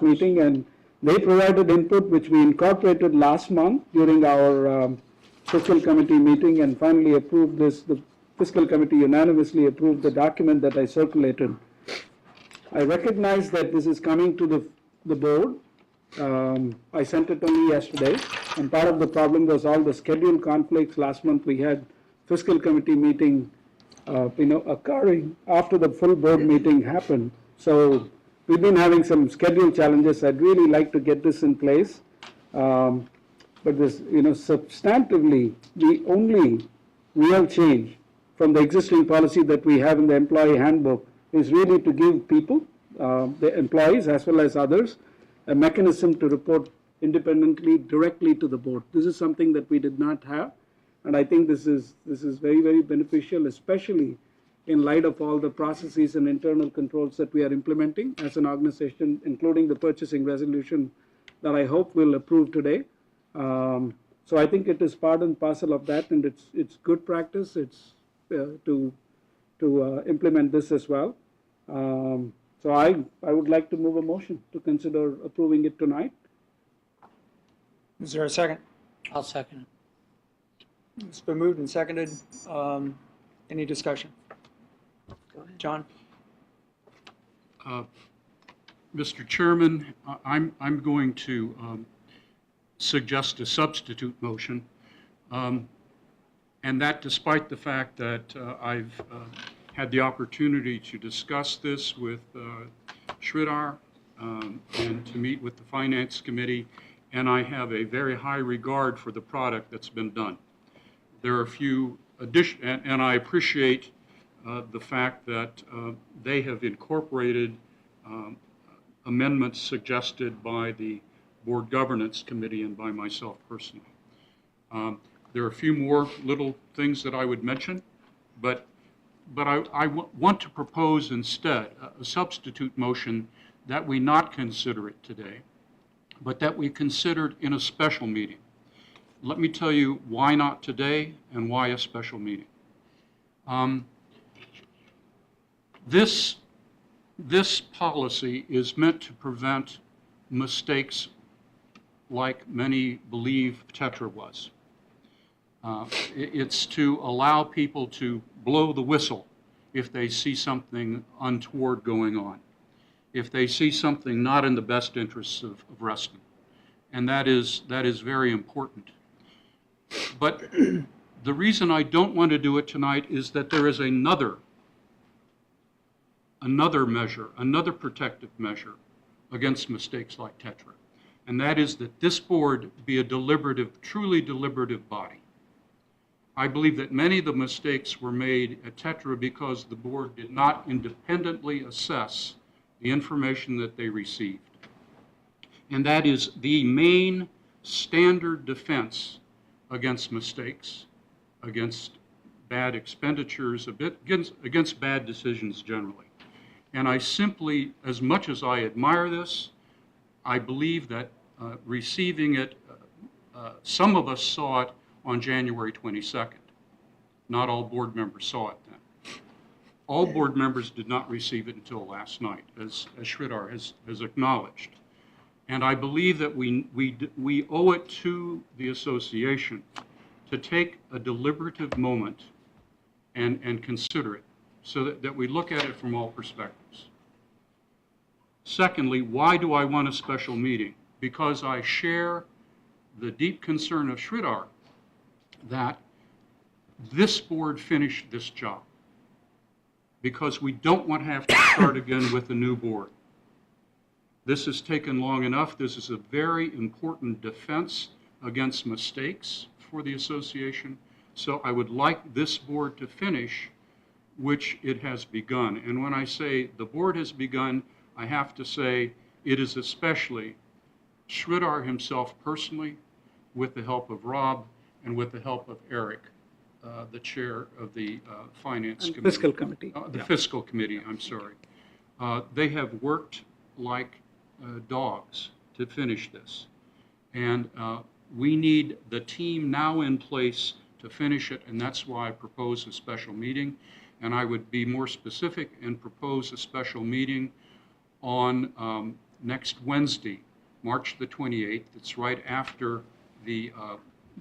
meeting, and they provided input which we incorporated last month during our fiscal committee meeting, and finally approved this. The fiscal committee unanimously approved the document that I circulated. I recognize that this is coming to the board. I sent it only yesterday, and part of the problem was all the schedule conflicts. Last month we had fiscal committee meeting, occurring after the full board meeting happened. So we've been having some schedule challenges. I'd really like to get this in place. But this, substantively, the only real change from the existing policy that we have in the employee handbook is really to give people, the employees as well as others, a mechanism to report independently directly to the board. This is something that we did not have, and I think this is very, very beneficial, especially in light of all the processes and internal controls that we are implementing as an organization, including the purchasing resolution that I hope we'll approve today. So I think it is part and parcel of that, and it's good practice. It's to implement this as well. So I would like to move a motion to consider approving it tonight, Is there a second? I'll second it. It's been moved and seconded. Any discussion? John? Mr. Chairman, I'm going to suggest a substitute motion, and that despite the fact that I've had the opportunity to discuss this with Sridhar and to meet with the Finance Committee, and I have a very high regard for the product that's been done. There are a few additions, and I appreciate the fact that they have incorporated amendments suggested by the Board Governance Committee and by myself personally. There are a few more little things that I would mention, but I want to propose instead a substitute motion that we not consider it today, but that we consider it in a special meeting. Let me tell you why not today and why a special meeting. This policy is meant to prevent mistakes like many believe Tetra was. It's to allow people to blow the whistle if they see something untoward going on, if they see something not in the best interests of Reston. And that is very important. But the reason I don't want to do it tonight is that there is another measure, another protective measure against mistakes like Tetra. And that is that this board be a deliberative, truly deliberative body. I believe that many of the mistakes were made at Tetra because the board did not independently assess the information that they received. And that is the main standard defense against mistakes, against bad expenditures, against bad decisions generally. And I simply, as much as I admire this, I believe that receiving it, some of us saw it on January 22nd. Not all board members saw it then. All board members did not receive it until last night, as Sridhar has acknowledged. And I believe that we owe it to the association to take a deliberative moment and consider it so that we look at it from all perspectives. Secondly, why do I want a special meeting? Because I share the deep concern of Sridhar that this board finish this job, because we don't want to have to start again with a new board. This has taken long enough. This is a very important defense against mistakes for the association. So I would like this board to finish, which it has begun. And when I say the board has begun, I have to say it is especially Sridhar himself personally, with the help of Rob and with the help of Eric, the chair of the Finance Committee. Fiscal Committee. The Fiscal Committee, I'm sorry. They have worked like dogs to finish this. And we need the team now in place to finish it, and that's why I propose a special meeting. And I would be more specific and propose a special meeting on next Wednesday, March the 28th. It's right after the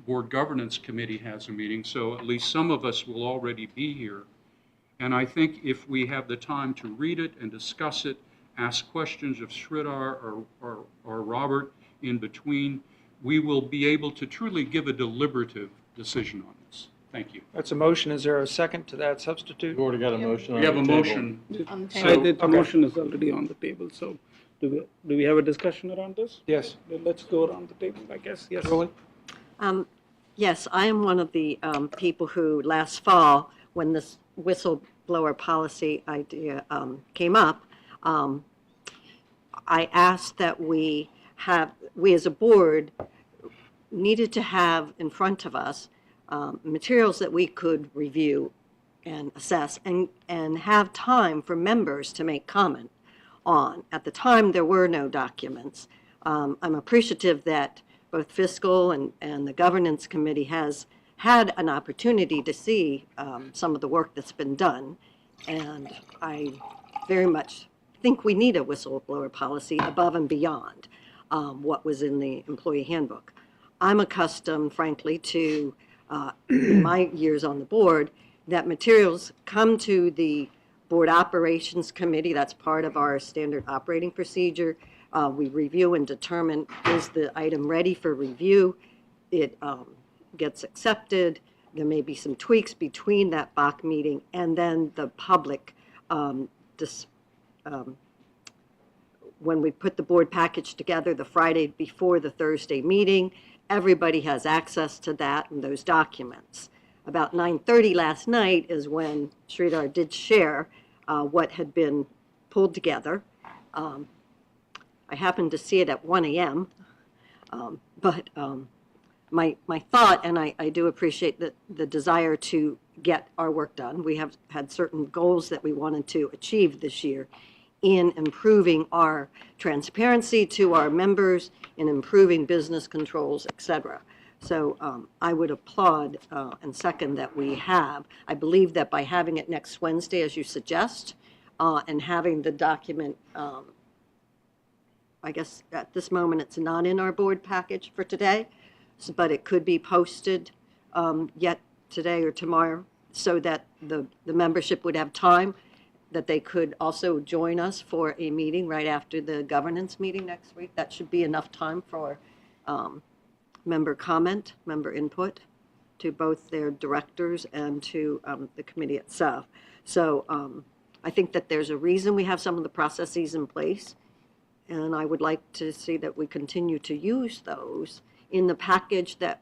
Board Governance Committee has a meeting, so at least some of us will already be here. And I think if we have the time to read it and discuss it, ask questions of Sridhar or Robert in between, we will be able to truly give a deliberative decision on this. Thank you. That's a motion. Is there a second to that substitute? We've already got a motion on We the have a table. motion. The motion is already on the table, so do we have a discussion around this? Yes. Then let's go around the table, I guess. Yes. Roland? Yes, I am one of the people who last fall, when this whistleblower policy idea came up, I asked that we as a board needed to have in front of us materials that we could review and assess and have time for members to make comment on. At the time, there were no documents. I'm appreciative that both Fiscal and the Governance Committee has had an opportunity to see some of the work that's been done, and I very much think we need a whistleblower policy above and beyond what was in the employee handbook. I'm accustomed, frankly, to, in my years on the board, that materials come to the Board Operations Committee. That's part of our standard operating procedure. We review and determine, is the item ready for review? It gets accepted. There may be some tweaks between that BOC meeting and then the public. When we put the board package together the Friday before the Thursday meeting, everybody has access to that and those documents. About 9:30 last night is when Sridhar did share what had been pulled together. I happened to see it at 1 a.m., but my thought, and I do appreciate the desire to get our work done. We have had certain goals that we wanted to achieve this year in improving our transparency to our members, in improving business controls, et cetera. So I would applaud and second that we have. I believe that by having it next Wednesday, as you suggest, and having the document, I guess at this moment it's not in our board package for today, but it could be posted yet today or tomorrow so that the membership would have time, that they could also join us for a meeting right after the governance meeting next week. That should be enough time for member comment, member input to both their directors and to the committee itself. So I think that there's a reason we have some of the processes in place, and I would like to see that we continue to use those. In the package that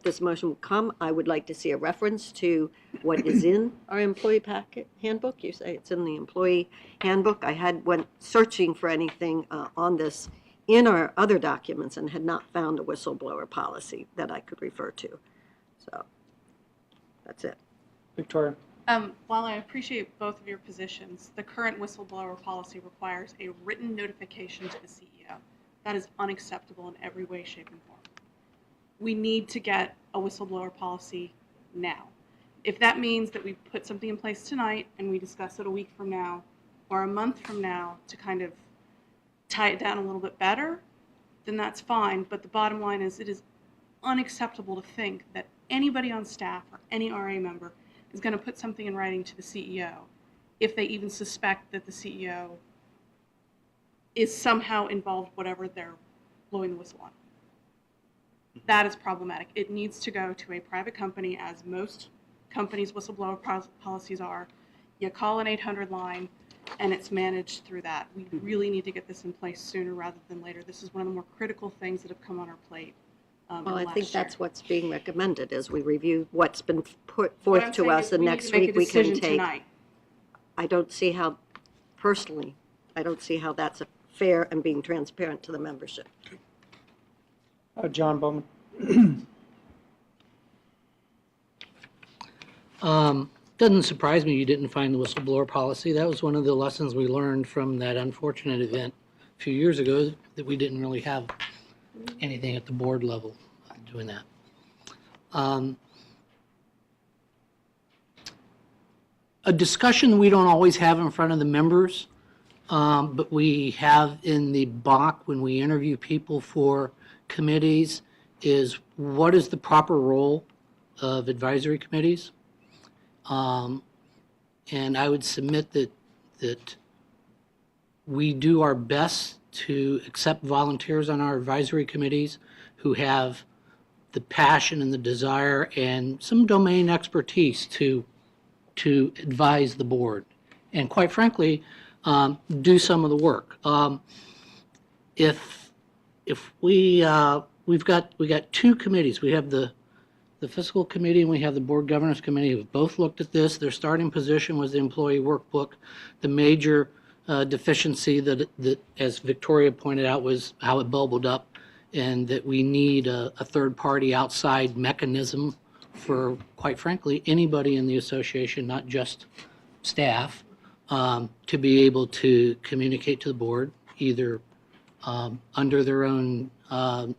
this motion will come, I would like to see a reference to what is in our employee packet handbook. You say it's in the employee handbook. I went searching for anything on this in our other documents and had not found a whistleblower policy that I could refer to. So that's it. Victoria? While I appreciate both of your positions, the current whistleblower policy requires a written notification to the CEO. That is unacceptable in every way, shape, and form. We need to get a whistleblower policy now. If that means that we put something in place tonight and we discuss it a week from now or a month from now to kind of tie it down a little bit better, then that's fine. But the bottom line is it is unacceptable to think that anybody on staff or any RA member is going to put something in writing to the CEO if they even suspect that the CEO is somehow involved, whatever they're blowing the whistle on. That is problematic. It needs to go to a private company, as most companies' whistleblower policies are. You call an 800 line, and it's managed through that. We really need to get this in place sooner rather than later. This is one of the more critical things that have come on our plate. Well, I think that's what's being recommended as we review what's been put forth to us, and next week we can take. I don't see how, personally, I don't see how that's fair and being transparent to the membership. John Bowman. Doesn't surprise me you didn't find the whistleblower policy. That was one of the lessons we learned from that unfortunate event a few years ago, that we didn't really have anything at the board level doing that. A discussion we don't always have in front of the members, but we have in the BOC when we interview people for committees, is what is the proper role of advisory committees? And I would submit that we do our best to accept volunteers on our advisory committees who have the passion and the desire and some domain expertise to advise the board, and quite frankly, do some of the work. If we got two committees. We have the fiscal committee and we have the board governance committee, who both looked at this. Their starting position was the employee workbook. The major deficiency that, as Victoria pointed out, was how it bubbled up, and that we need a third-party outside mechanism for, quite frankly, anybody in the association, not just staff, to be able to communicate to the board, either under their own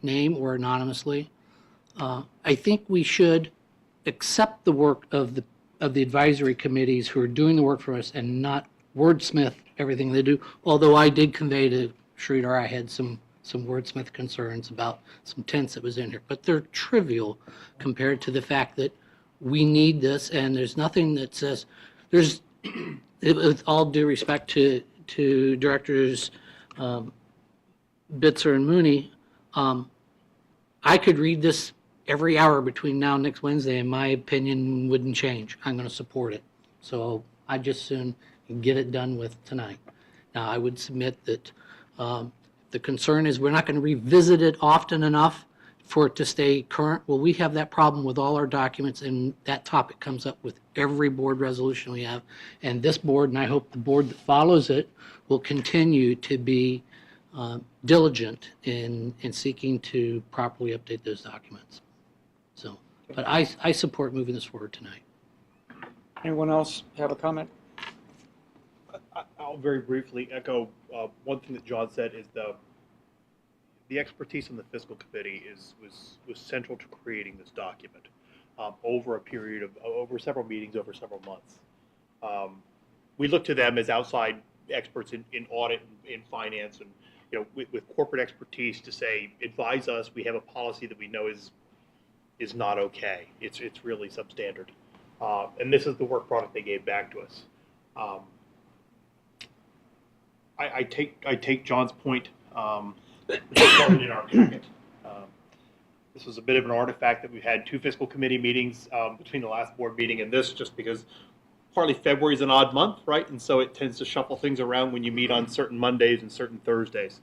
name or anonymously. I think we should accept the work of the advisory committees who are doing the work for us and not wordsmith everything they do, although I did convey to Sridhar I had some some wordsmith concerns about some tense that was in here, but they're trivial compared to the fact that we need this, and there's nothing that says, with all due respect to Directors Bitzer and Mooney, I could read this every hour between now and next Wednesday, and my opinion wouldn't change. I'm going to support it. So I'd just soon get it done with tonight. Now, I would submit that the concern is we're not going to revisit it often enough for it to stay current. Well, we have that problem with all our documents, and that topic comes up with every board resolution we have. And this board, and I hope the board that follows it, will continue to be diligent in seeking to properly update those documents. So, but I support moving this forward tonight. Anyone else have a comment? I'll very briefly echo one thing that John said is the expertise on the fiscal committee was central to creating this document over a period of over several meetings, over several months. We look to them as outside experts in audit and in finance, and with corporate expertise to say, advise us. We have a policy that we know is not okay. It's really substandard, and this is the work product they gave back to us. I take John's point. In our packet. This was a bit of an artifact that we've had 2 fiscal committee meetings between the last board meeting and this, just because partly February is an odd month, right? And so it tends to shuffle things around when you meet on certain Mondays and certain Thursdays.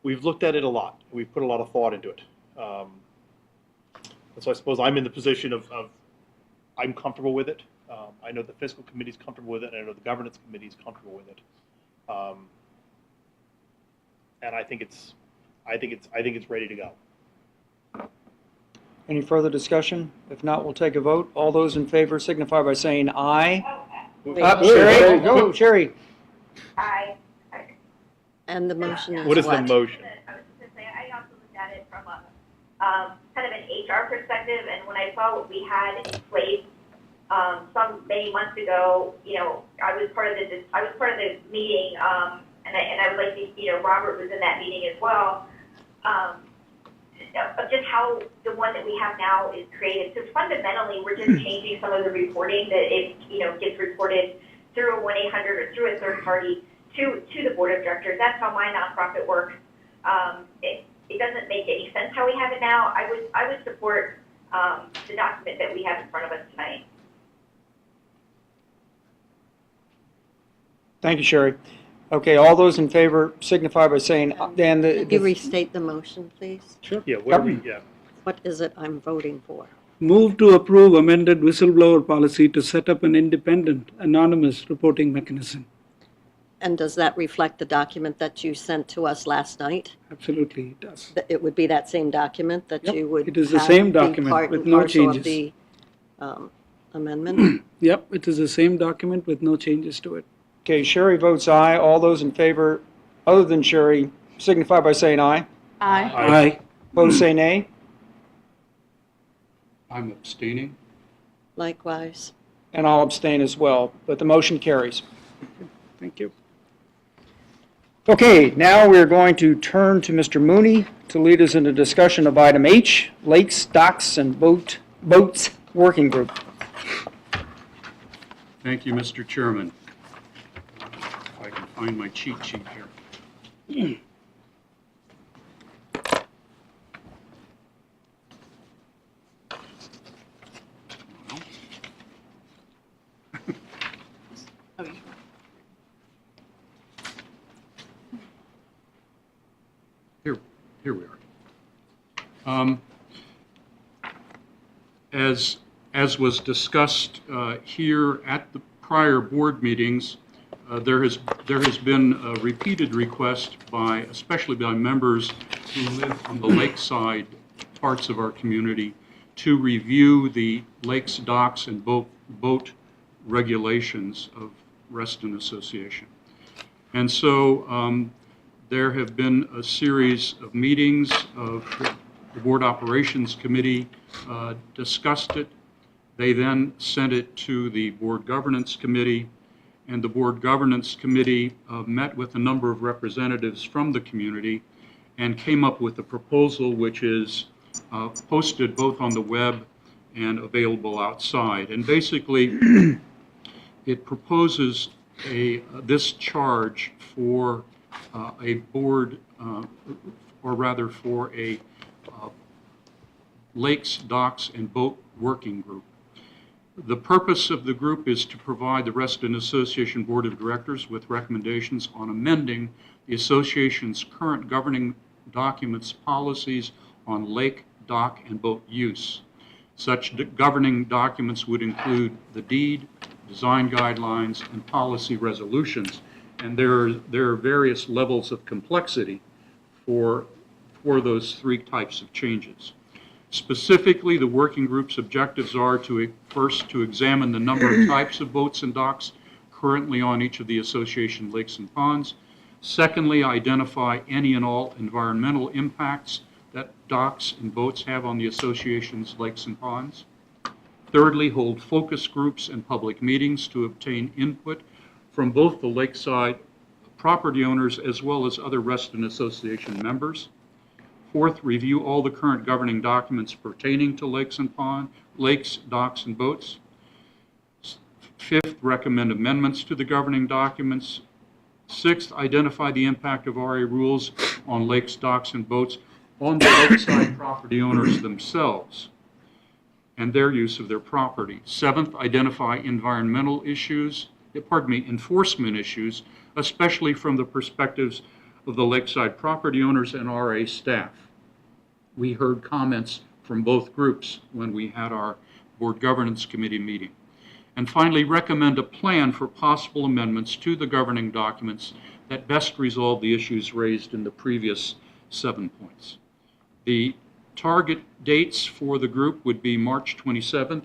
We've looked at it a lot. We've put a lot of thought into it. And so I suppose I'm in the position of I'm comfortable with it. I know the fiscal committee is comfortable with it, and I know the governance committee is comfortable with it. And I think it's ready to go. Any further discussion? If not, we'll take a vote. All those in favor signify by saying aye. Sherry, go, Sherry. Aye. And the motion is What is the motion? I was just going to say, I also looked at it from a kind of an HR perspective, and when I saw what we had in place many months ago, I was part of the meeting, and I would like to, Robert was in that meeting as well, of just how the one that we have now is created. So fundamentally, we're just changing some of the reporting that it, gets reported through a 1-800 or through a third party to the board of directors. That's how my nonprofit works. It doesn't make any sense how we have it now. I would support the document that we have in front of us tonight. Thank you, Sherry. Okay, all those in favor signify by saying, Dan, Could you restate the motion, please? Sure. Yeah, What is it I'm voting for? Move to approve amended whistleblower policy to set up an independent, anonymous reporting mechanism. And does that reflect the document that you sent to us last night? Absolutely, it does. It would be that same document that you would It is the have same be document part with and no parcel of changes. the amendment? Yep, it is the same document with no changes to it. Okay, Sherry votes aye. All those in favor, other than Sherry, signify by saying aye. Aye. Aye. Opposed, say nay. I'm abstaining. Likewise. And I'll abstain as well, but the motion carries. Thank you. Okay, now we're going to turn to Mr. Mooney to lead us in a discussion of item H, Lakes, Docks, and Boats Working Group. Thank you, Mr. Chairman. If I can find my cheat sheet here. Here we are. As was discussed here at the prior board meetings, there has been a repeated request especially by members who live on the lakeside parts of our community, to review the lakes, docks, and boat regulations of Reston Association. And so there have been a series of meetings of the Board Operations Committee discussed it. They then sent it to the Board Governance Committee, and the Board Governance Committee met with a number of representatives from the community and came up with a proposal which is posted both on the web and available outside. And basically, it proposes this charge for a board, or rather for a lakes, docks, and boat working group. The purpose of the group is to provide the Reston Association Board of Directors with recommendations on amending the association's current governing documents policies on lake, dock, and boat use. Such governing documents would include the deed, design guidelines, and policy resolutions. And there are various levels of complexity for those three types of changes. Specifically, the working group's objectives are first to examine the number of types of boats and docks currently on each of the association lakes and ponds. Secondly, identify any and all environmental impacts that docks and boats have on the association's lakes and ponds. Thirdly, hold focus groups and public meetings to obtain input from both the lakeside property owners as well as other Reston Association members. Fourth, review all the current governing documents pertaining to lakes and ponds, lakes, docks, and boats. Fifth, recommend amendments to the governing documents. Sixth, identify the impact of RA rules on lakes, docks, and boats on the lakeside property owners themselves and their use of their property. Seventh, identify environmental issues, enforcement issues, especially from the perspectives of the lakeside property owners and RA staff. We heard comments from both groups when we had our Board Governance Committee meeting. And finally, recommend a plan for possible amendments to the governing documents that best resolve the issues raised in the previous 7 points. The target dates for the group would be March 27th.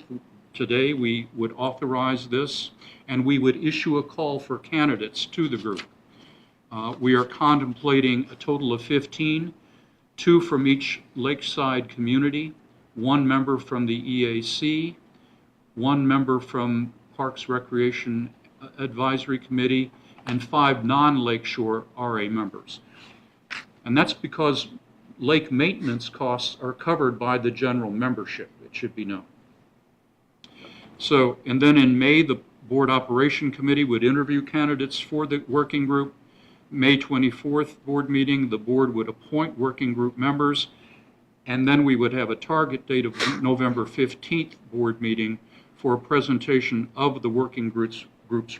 Today we would authorize this, and we would issue a call for candidates to the group. We are contemplating a total of 15, 2 from each lakeside community, 1 member from the EAC, 1 member from Parks Recreation Advisory Committee, and 5 non-lakeshore RA members. And that's because lake maintenance costs are covered by the general membership, it should be known. So, and then in May, the Board Operation Committee would interview candidates for the working group. May 24th board meeting, the board would appoint working group members, and then we would have a target date of November 15th board meeting for a presentation of the working group's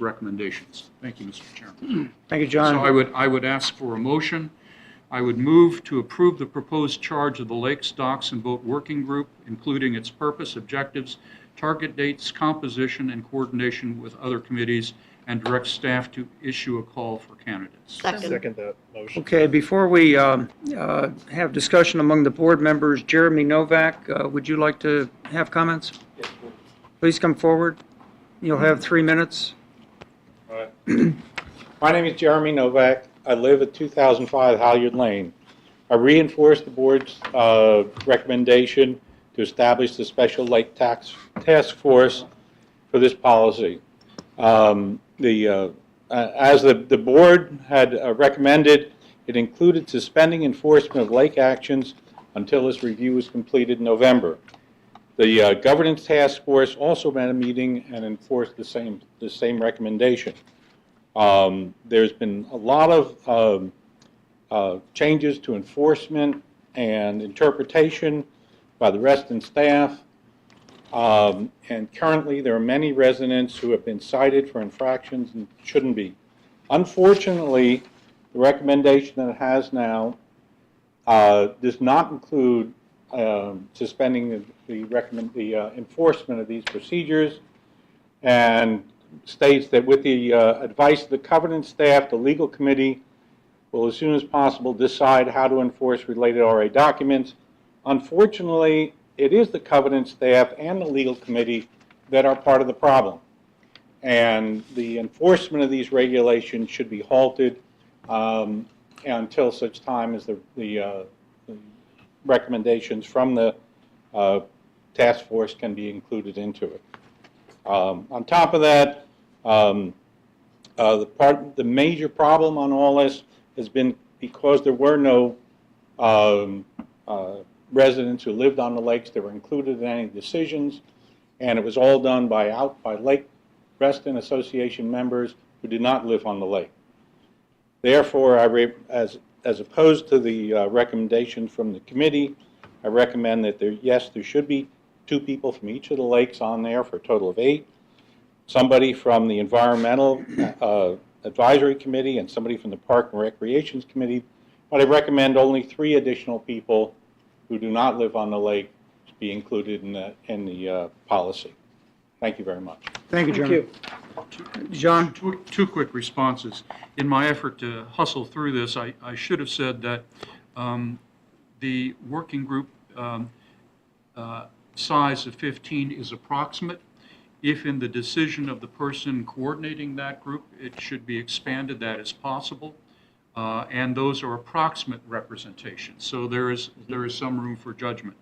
recommendations. Thank you, Mr. Chairman. Thank you, John. So I would ask for a motion. I would move to approve the proposed charge of the Lakes, Docks, and Boat Working Group, including its purpose, objectives, target dates, composition, and coordination with other committees, and direct staff to issue a call for candidates. Second that motion. Okay, before we have discussion among the board members, Jeremy Novak, would you like to have comments? Yes, Please come forward. You'll have 3 minutes. All right. My name is Jeremy Novak. I live at 2005 Halyard Lane. I reinforce the board's recommendation to establish the Special Lake Task Force for this policy. As the board had recommended, it included suspending enforcement of lake actions until this review was completed in November. The Governance Task Force also met a meeting and enforced the same recommendation. There's been a lot of changes to enforcement and interpretation by the Reston staff. And currently, there are many residents who have been cited for infractions and shouldn't be. Unfortunately, the recommendation that it has now does not include suspending the enforcement of these procedures, and states that with the advice of the covenant staff, the legal committee will, as soon as possible, decide how to enforce related RA documents. Unfortunately, it is the covenant staff and the legal committee that are part of the problem. And the enforcement of these regulations should be halted until such time as the recommendations from the task force can be included into it. On top of that, The major problem on all this has been because there were no residents who lived on the lakes that were included in any decisions, and it was all done by Lake Reston Association members who did not live on the lake. Therefore, as opposed to the recommendation from the committee, I recommend that there should be 2 people from each of the lakes on there for a total of 8. Somebody from the Environmental Advisory Committee and somebody from the Park and Recreations Committee. But I recommend only 3 additional people who do not live on the lake to be included in the policy. Thank you very much. Thank you, John. John? Two quick responses. In my effort to hustle through this, I should have said that the working group size of 15 is approximate. If in the decision of the person coordinating that group, it should be expanded, that is possible. And those are approximate representations. So there is some room for judgment.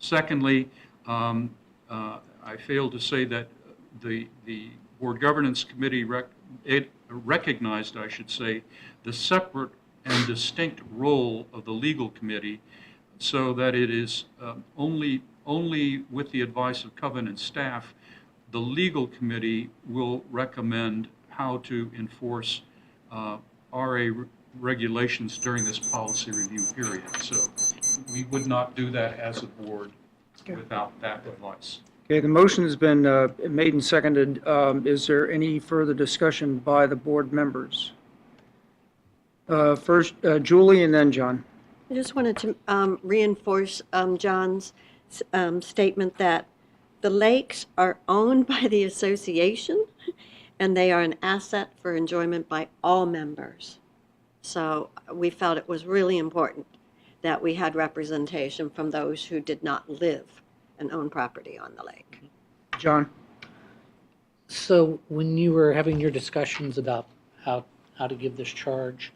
Secondly, I failed to say that the Board Governance Committee recognized, I should say, the separate and distinct role of the Legal Committee, so that it is only with the advice of Covenant staff, the Legal Committee will recommend how to enforce RA regulations during this policy review period. So we would not do that as a board without that advice. Okay, the motion has been made and seconded. Is there any further discussion by the board members? First, Julie and then John. I just wanted to reinforce John's statement that the lakes are owned by the association and they are an asset for enjoyment by all members. So we felt it was really important that we had representation from those who did not live and own property on the lake. John? So when you were having your discussions about how to give this charge,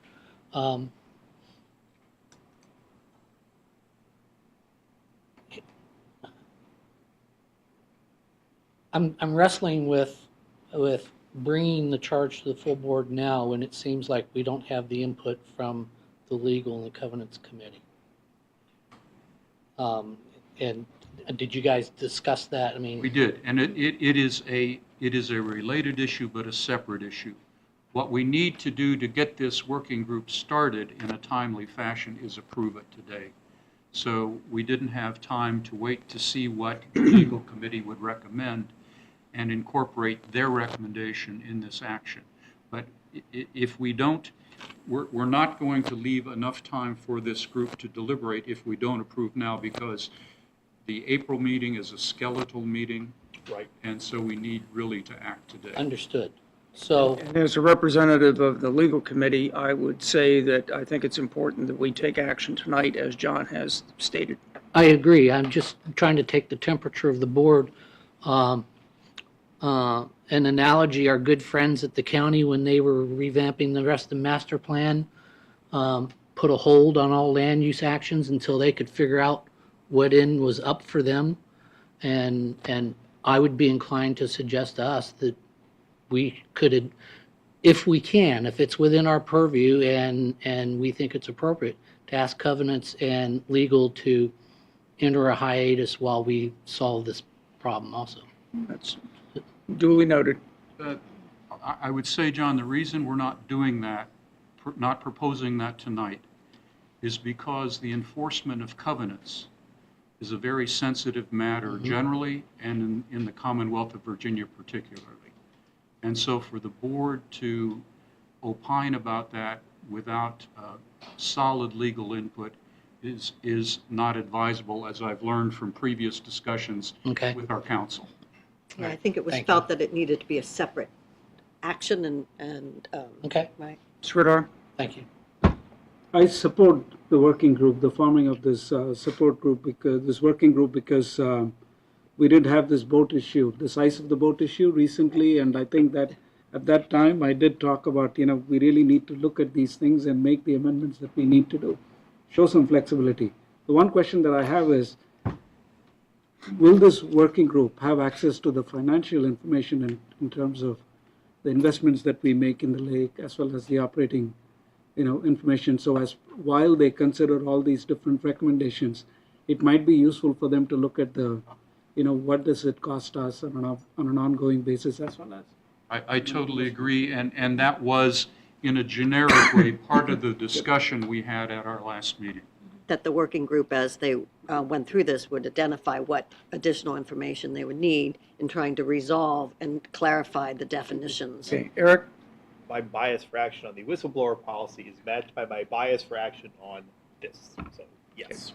I'm wrestling with bringing the charge to the full board now when it seems like we don't have the input from the Legal and the Covenants Committee. And did you guys discuss that? I mean, We did, and it is a related issue, but a separate issue. What we need to do to get this working group started in a timely fashion is approve it today. So we didn't have time to wait to see what the Legal Committee would recommend and incorporate their recommendation in this action. But if we don't, we're not going to leave enough time for this group to deliberate if we don't approve now, because the April meeting is a skeletal meeting. Right. And so we need really to act today. Understood. So, And as a representative of the Legal Committee, I would say that I think it's important that we take action tonight, as John has stated. I agree. I'm just trying to take the temperature of the board. An analogy, our good friends at the county, when they were revamping the Reston master plan, put a hold on all land use actions until they could figure out what end was up for them. And I would be inclined to suggest to us that we could, if we can, if it's within our purview and we think it's appropriate, to ask Covenants and Legal to enter a hiatus while we solve this problem also. That's duly noted. I would say, John, the reason we're not doing that, not proposing that tonight, is because the enforcement of covenants is a very sensitive matter generally, and in the Commonwealth of Virginia particularly. And so for the board to opine about that without solid legal input is not advisable, as I've learned from previous discussions with our counsel. Yeah, I think it was felt that it needed to be a separate action and okay. Right. Sridhar? Thank you. I support the working group, the forming of this support group, because this working group, because we did have this boat issue, the size of the boat issue recently, and I think that at that time I did talk about, we really need to look at these things and make the amendments that we need to do, show some flexibility. The one question that I have is, will this working group have access to the financial information in terms of the investments that we make in the lake, as well as the operating, information. So while they consider all these different recommendations, it might be useful for them to look at the, what does it cost us on an ongoing basis as well as. I totally agree, and that was, in a generic way, part of the discussion we had at our last meeting. That the working group, as they went through this, would identify what additional information they would need in trying to resolve and clarify the definitions. Okay, Eric? My bias for action on the whistleblower policy is matched by my bias for action on this, so yes.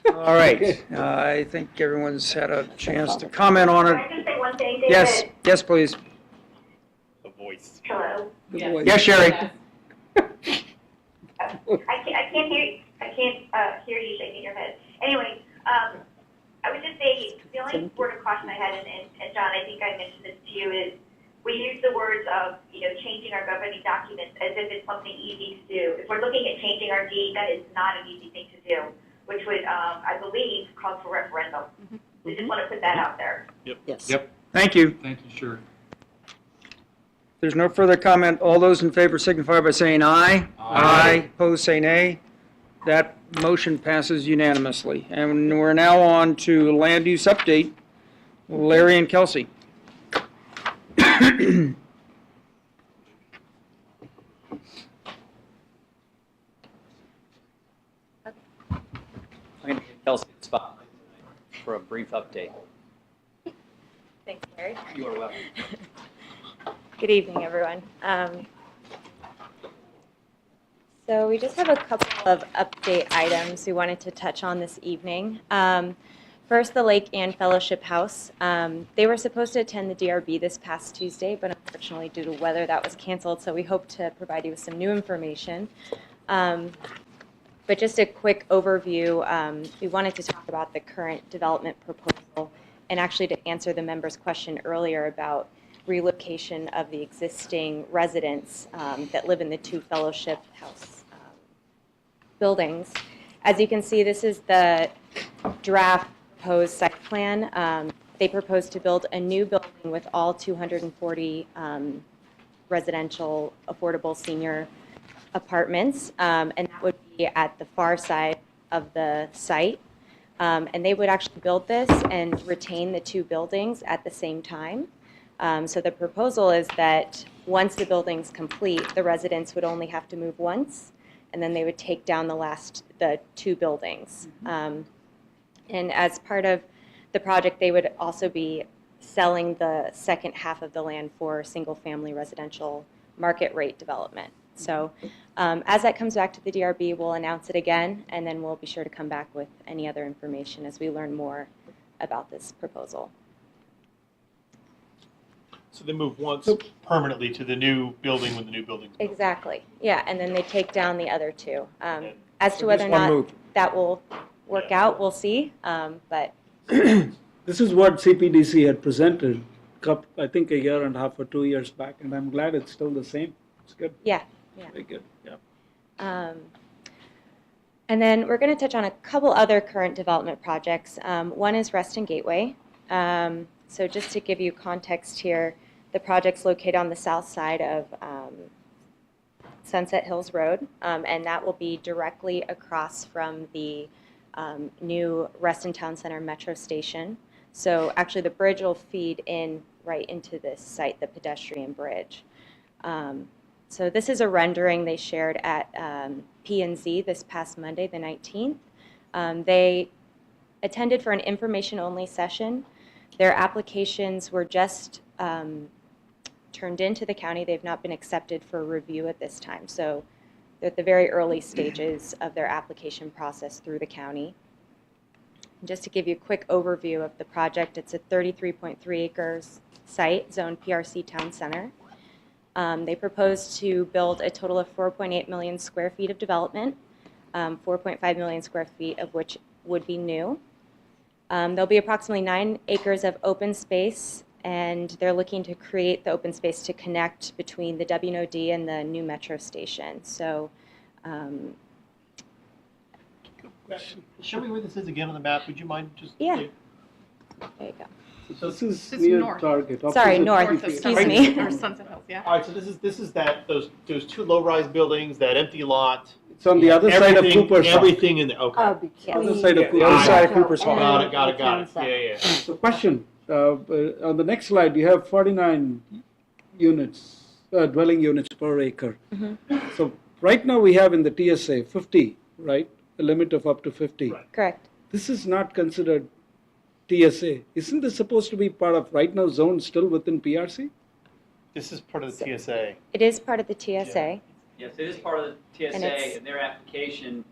All right, I think everyone's had a chance to comment on Can it. I just say one thing, David? Yes, please. The voice. Hello? Yes, Sherry? I can't hear you shaking your head. Anyway, I would just say, the only word of caution I had, and John, I think I mentioned this to you, is we use the words of, changing our governing documents as if it's something easy to do. If we're looking at changing our deed, that is not an easy thing to do, which would, I believe, cause for referendum. We just want to put that out there. Yep. Yes. Yep. Thank you. Thank you, Sherry. There's no further comment. All those in favor signify by saying aye. Aye. Opposed, say nay. That motion passes unanimously. And we're now on to land use update. Larry and Kelsey. I'm going to give Kelsey the spotlight tonight for a brief update. Thanks, Larry. You are welcome. Good evening, everyone. So we just have a couple of update items we wanted to touch on this evening. First, the Lake Ann Fellowship House. They were supposed to attend the DRB this past Tuesday, but unfortunately due to weather that was canceled, so we hope to provide you with some new information. But just a quick overview, we wanted to talk about the current development proposal and actually to answer the member's question earlier about relocation of the existing residents that live in the two Fellowship House buildings. As you can see, this is the draft proposed site plan. They propose to build a new building with all 240 residential affordable senior apartments, and that would be at the far side of the site. And they would actually build this and retain the two buildings at the same time. So the proposal is that once the building's complete, the residents would only have to move once, and then they would take down the two buildings. And as part of the project, they would also be selling the second half of the land for single-family residential market rate development. So as that comes back to the DRB, we'll announce it again, and then we'll be sure to come back with any other information as we learn more about this proposal. So they move once permanently to the new building when the new building's built. Exactly, yeah, and then they take down the other two. As to whether or not that will work out, we'll see, but. This is what CPDC had presented, I think a year and a half or 2 years back, and I'm glad it's still the same. It's good. Yeah. Very good, yeah. And then we're going to touch on a couple other current development projects. One is Reston Gateway. So just to give you context here, the project's located on the south side of Sunset Hills Road, and that will be directly across from the new Reston Town Center Metro Station. So actually the bridge will feed in right into this site, the pedestrian bridge. So this is a rendering they shared at P&Z this past Monday, the 19th. They attended for an information-only session. Their applications were just turned into the county. They've not been accepted for review at this time. So they're at the very early stages of their application process through the county. And just to give you a quick overview of the project, it's a 33.3 acres site, zoned PRC Town Center. They propose to build a total of 4.8 million square feet of development, 4.5 million square feet of which would be new. There'll be approximately 9 acres of open space, and they're looking to create the open space to connect between the WNOD and the new metro station. So, Show me where this is again on the map. Would you mind just? Yeah. There you go. This is It's near north. Target. Sorry, opposite north, Fifi. excuse me. Or Sunset Hills, yeah. All right, so this is that, those two low-rise buildings, that empty lot. It's on the other side of Everything- Cooper's Hawk. Everything in there, okay. Other side of Yeah, Cooper's the Hawk. other side of Cooper's Hawk. Got Got it. Yeah. So question, on the next slide, you have 49 units, dwelling units per acre. So right now we have in the TSA 50, right? A limit of up to 50. Correct. This is not considered TSA. Isn't this supposed to be part of right now zone still within PRC? This is part of the TSA. It is part of the TSA. Yes, it is part of the And TSA, it's- and their application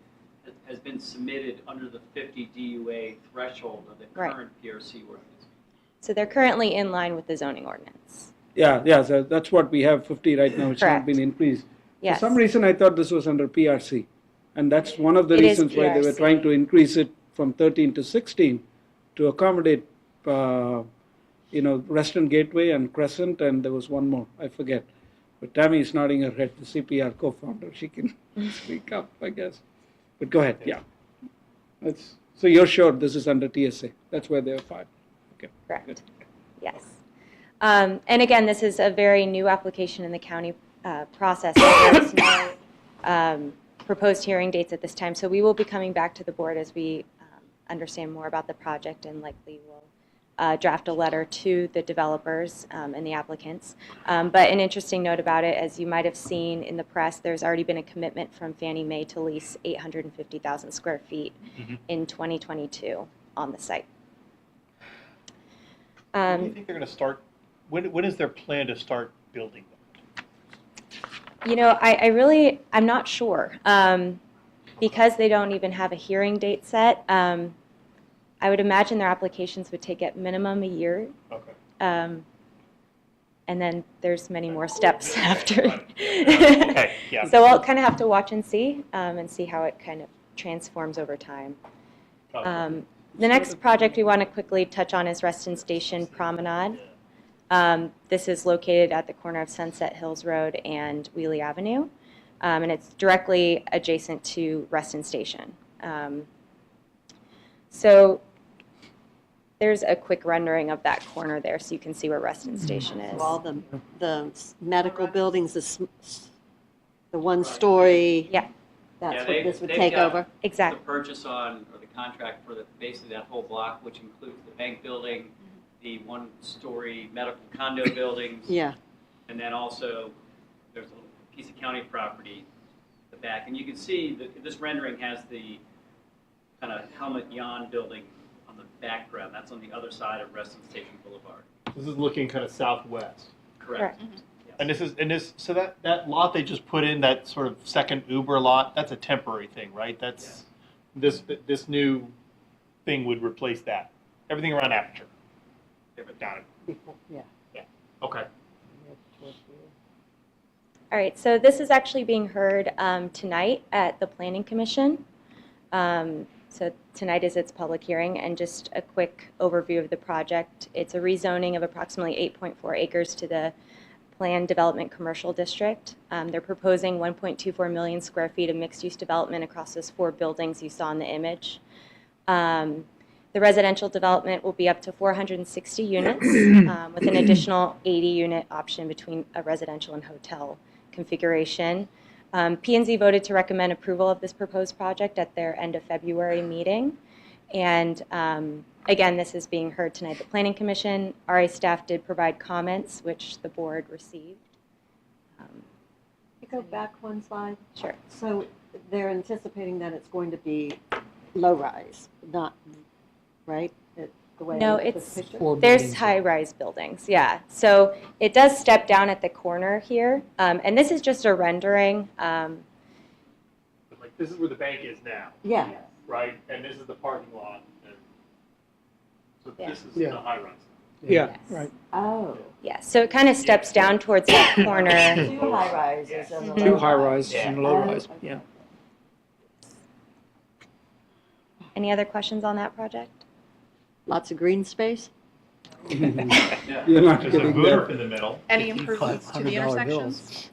has been submitted under the 50 DUA threshold of the Right. current PRC ordinance. So they're currently in line with the zoning ordinance. Yeah, so that's what we have 50 right now. It's not Correct. been increased. Yes. For some reason, I thought this was under PRC. And that's one of the It is reasons why they were PRC. trying to increase it from 13 to 16 to accommodate, Reston Gateway and Crescent, and there was one more, I forget. But Tammy is nodding her head, the CPR co-founder. She can speak up, I guess. But go ahead, yeah. So you're sure this is under TSA? That's where they were filed? Okay. Correct. Yes. And again, this is a very new application in the county process. There is no proposed hearing dates at this time, so we will be coming back to the board as we understand more about the project, and likely will draft a letter to the developers and the applicants. But an interesting note about it, as you might have seen in the press, there's already been a commitment from Fannie Mae to lease 850,000 square feet in 2022 on the site. When do you think they're going to start, when is their plan to start building them? I'm not sure. Because they don't even have a hearing date set, I would imagine their applications would take at minimum a year. Okay. And then there's many more steps after. Okay, yeah. So we'll kind of have to watch and see how it kind of transforms over time. The next project we want to quickly touch on is Reston Station Promenade. This is located at the corner of Sunset Hills Road and Wheelie Avenue, and it's directly adjacent to Reston Station. So there's a quick rendering of that corner there, so you can see where Reston Station is. All the medical buildings, the one-story. Yeah. That's Yeah, what they- this would they've take got over. Exactly. The purchase on, or the contract for basically that whole block, which includes the bank building, the one-story medical condo buildings. Yeah. And then also, there's a little piece of county property at the back. And you can see that this rendering has the kind of Helmut Jan building on the background. That's on the other side of Reston Station Boulevard. This is looking kind of southwest. Correct. And so that lot they just put in, that sort of second Uber lot, that's a temporary thing, right? That's, this new thing would replace that. Everything around Aperture. Got it. Yeah. Okay. All right, so this is actually being heard tonight at the Planning Commission. So tonight is its public hearing, and just a quick overview of the project. It's a rezoning of approximately 8.4 acres to the Planned Development Commercial District. They're proposing 1.24 million square feet of mixed-use development across those 4 buildings you saw in the image. The residential development will be up to 460 units with an additional 80-unit option between a residential and hotel configuration. P&Z voted to recommend approval of this proposed project at their end of February meeting. And again, this is being heard tonight at the Planning Commission. RA staff did provide comments, which the board received. You go back one slide? Sure. So they're anticipating that it's going to be low-rise, not, right? The way No, this it's, picture? there's high-rise buildings, yeah. So it does step down at the corner here, and this is just a rendering. Like, this is where the bank is now. Yeah. Right? And this is the parking lot. And so this is Yeah. the high rise. Yeah, right. Oh. Yeah, so it kind of steps down towards that corner. 2 high-rises and a 2 low-rise. high-rise and a low-rise, yeah. Any other questions on that project? Lots of green space? You're not There's a getting roof that. in the middle. Any improvements to the $500 intersections?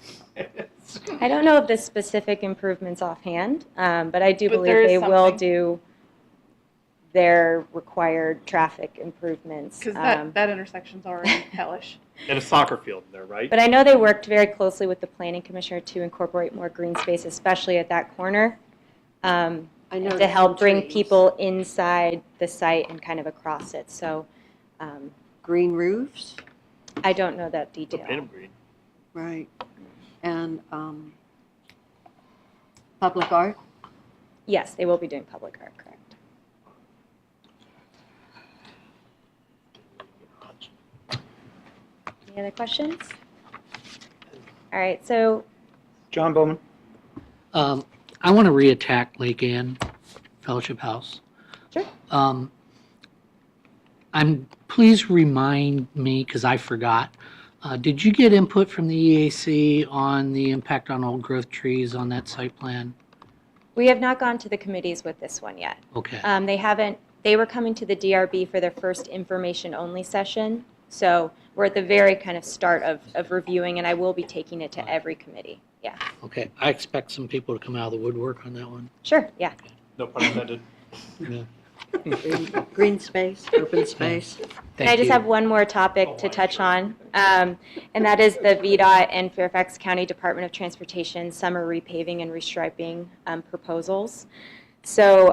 I don't know of the specific improvements offhand, but I do But believe there is they will something. do their required traffic improvements. Because that intersection's already hellish. And a soccer field in there, right? But I know they worked very closely with the planning commissioner to incorporate more green space, especially at that corner, I know to help bring trees. people inside the site and kind of across it. So Green roofs? I don't know that detail. Paint them green. Right. And public art? Yes, they will be doing public art, correct. Any other questions? All right, so John Bowman. I want to reattack Lake Ann Fellowship House. Sure. Please remind me, because I forgot, did you get input from the EAC on the impact on old growth trees on that site plan? we have not gone to the committees with this one yet. Okay. They were coming to the DRB for their first information-only session. So we're at the very kind of start of reviewing, and I will be taking it to every committee. Yeah. Okay. I expect some people to come out of the woodwork on that one. Sure, yeah. No pun intended. Yeah. Green space, open space. And I just have one more topic to touch on, and that is the VDOT and Fairfax County Department of Transportation summer repaving and restriping proposals. So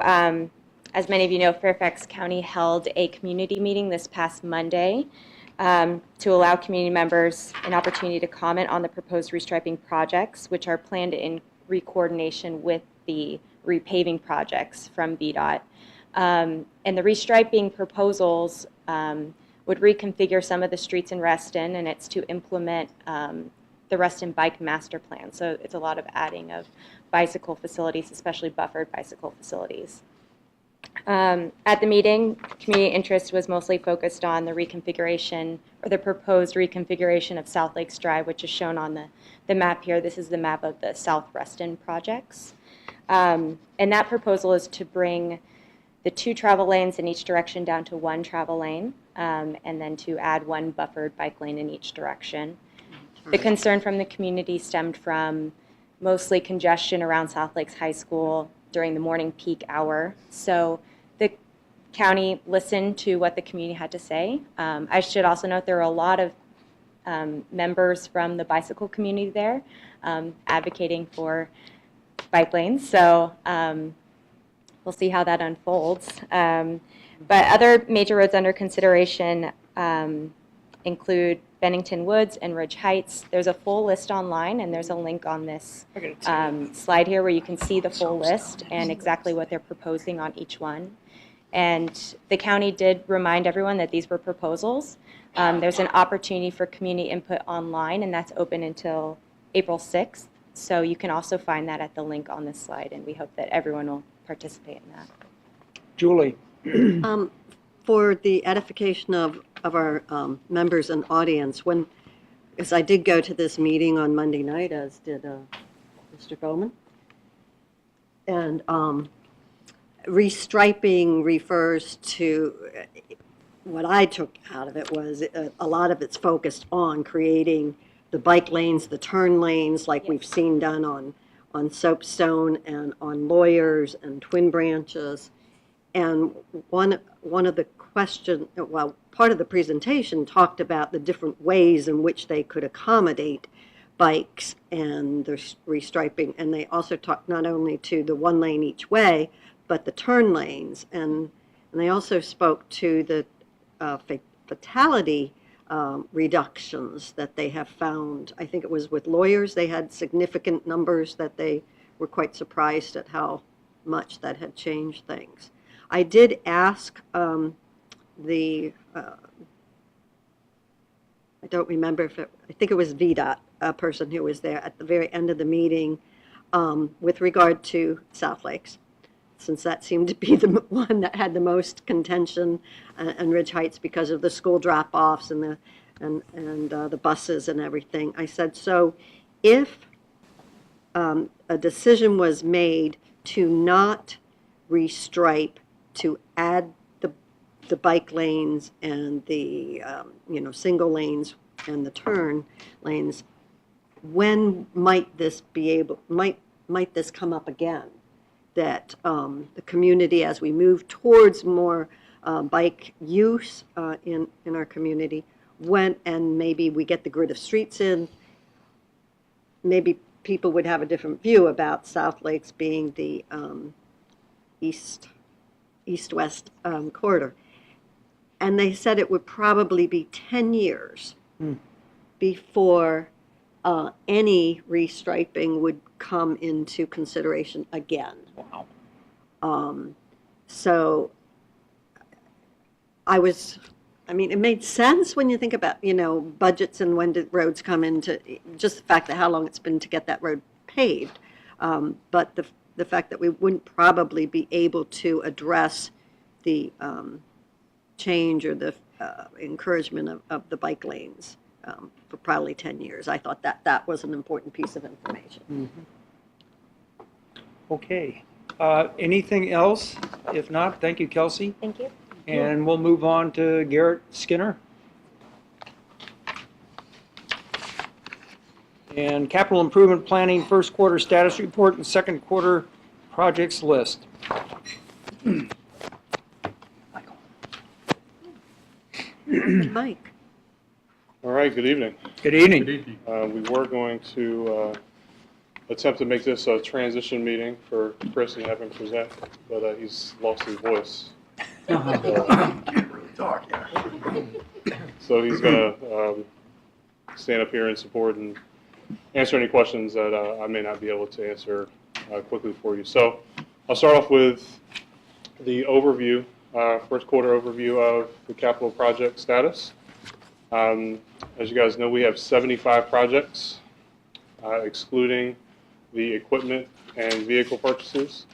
as many of you know, Fairfax County held a community meeting this past Monday to allow community members an opportunity to comment on the proposed restriping projects, which are planned in coordination with the repaving projects from VDOT. And the restriping proposals would reconfigure some of the streets in Reston, and it's to implement the Reston Bike Master Plan. So it's a lot of adding of bicycle facilities, especially buffered bicycle facilities. At the meeting, community interest was mostly focused on the reconfiguration or the proposed reconfiguration of South Lakes Drive, which is shown on the map here. This is the map of the South Reston projects. And that proposal is to bring the 2 travel lanes in each direction down to 1 travel lane, and then to add 1 buffered bike lane in each direction. The concern from the community stemmed from mostly congestion around South Lakes High School during the morning peak hour. So the county listened to what the community had to say. I should also note there are a lot of members from the bicycle community there advocating for bike lanes. So we'll see how that unfolds. But other major roads under consideration include Bennington Woods and Ridge Heights. There's a full list online, and there's a link on this slide here where you can see the full list and exactly what they're proposing on each one. And the county did remind everyone that these were proposals. There's an opportunity for community input online, and that's open until April 6th. So you can also find that at the link on this slide, and we hope that everyone will participate in that. Julie. For the edification of our members and audience, because I did go to this meeting on Monday night, as did Mr. Bowman, and restriping refers to, what I took out of it was a lot of it's focused on creating the bike lanes, the turn lanes, like we've seen done on Soapstone and on Lawyers and Twin Branches. And one of the part of the presentation talked about the different ways in which they could accommodate bikes and the restriping. And they also talked not only to the 1 lane each way, but the turn lanes. And they also spoke to the fatality reductions that they have found. I think it was with Lawyers, they had significant numbers that they were quite surprised at how much that had changed things. I did ask I don't remember I think it was VDOT, a person who was there at the very end of the meeting with regard to South Lakes, since that seemed to be the one that had the most contention, and Ridge Heights because of the school drop-offs and the buses and everything. I said, so if a decision was made to not restripe, to add the bike lanes and the single lanes and the turn lanes, when might this come up again? that the community, as we move towards more bike use in our community, went and maybe we get the grid of streets in, maybe people would have a different view about South Lakes being the east-west corridor. And they said it would probably be 10 years before any restriping would come into consideration again. Wow. So I mean, it made sense when you think about, budgets and when did roads come into, just the fact that how long it's been to get that road paved. But the fact that we wouldn't probably be able to address the change or the encouragement of the bike lanes for probably 10 years. I thought that was an important piece of information. Okay. Anything else? If not, thank you, Kelsey. Thank you. And we'll move on to Garrett Skinner. And capital improvement planning, first quarter status report and second quarter projects list. Mike. All right, good evening. Good evening. We were going to attempt to make this a transition meeting for Chris and have him present, but he's lost his voice. So he's going to stand up here and support and answer any questions that I may not be able to answer quickly for you. So I'll start off with the overview, first quarter overview of the capital project status. As you guys know, we have 75 projects, excluding the equipment and vehicle purchases.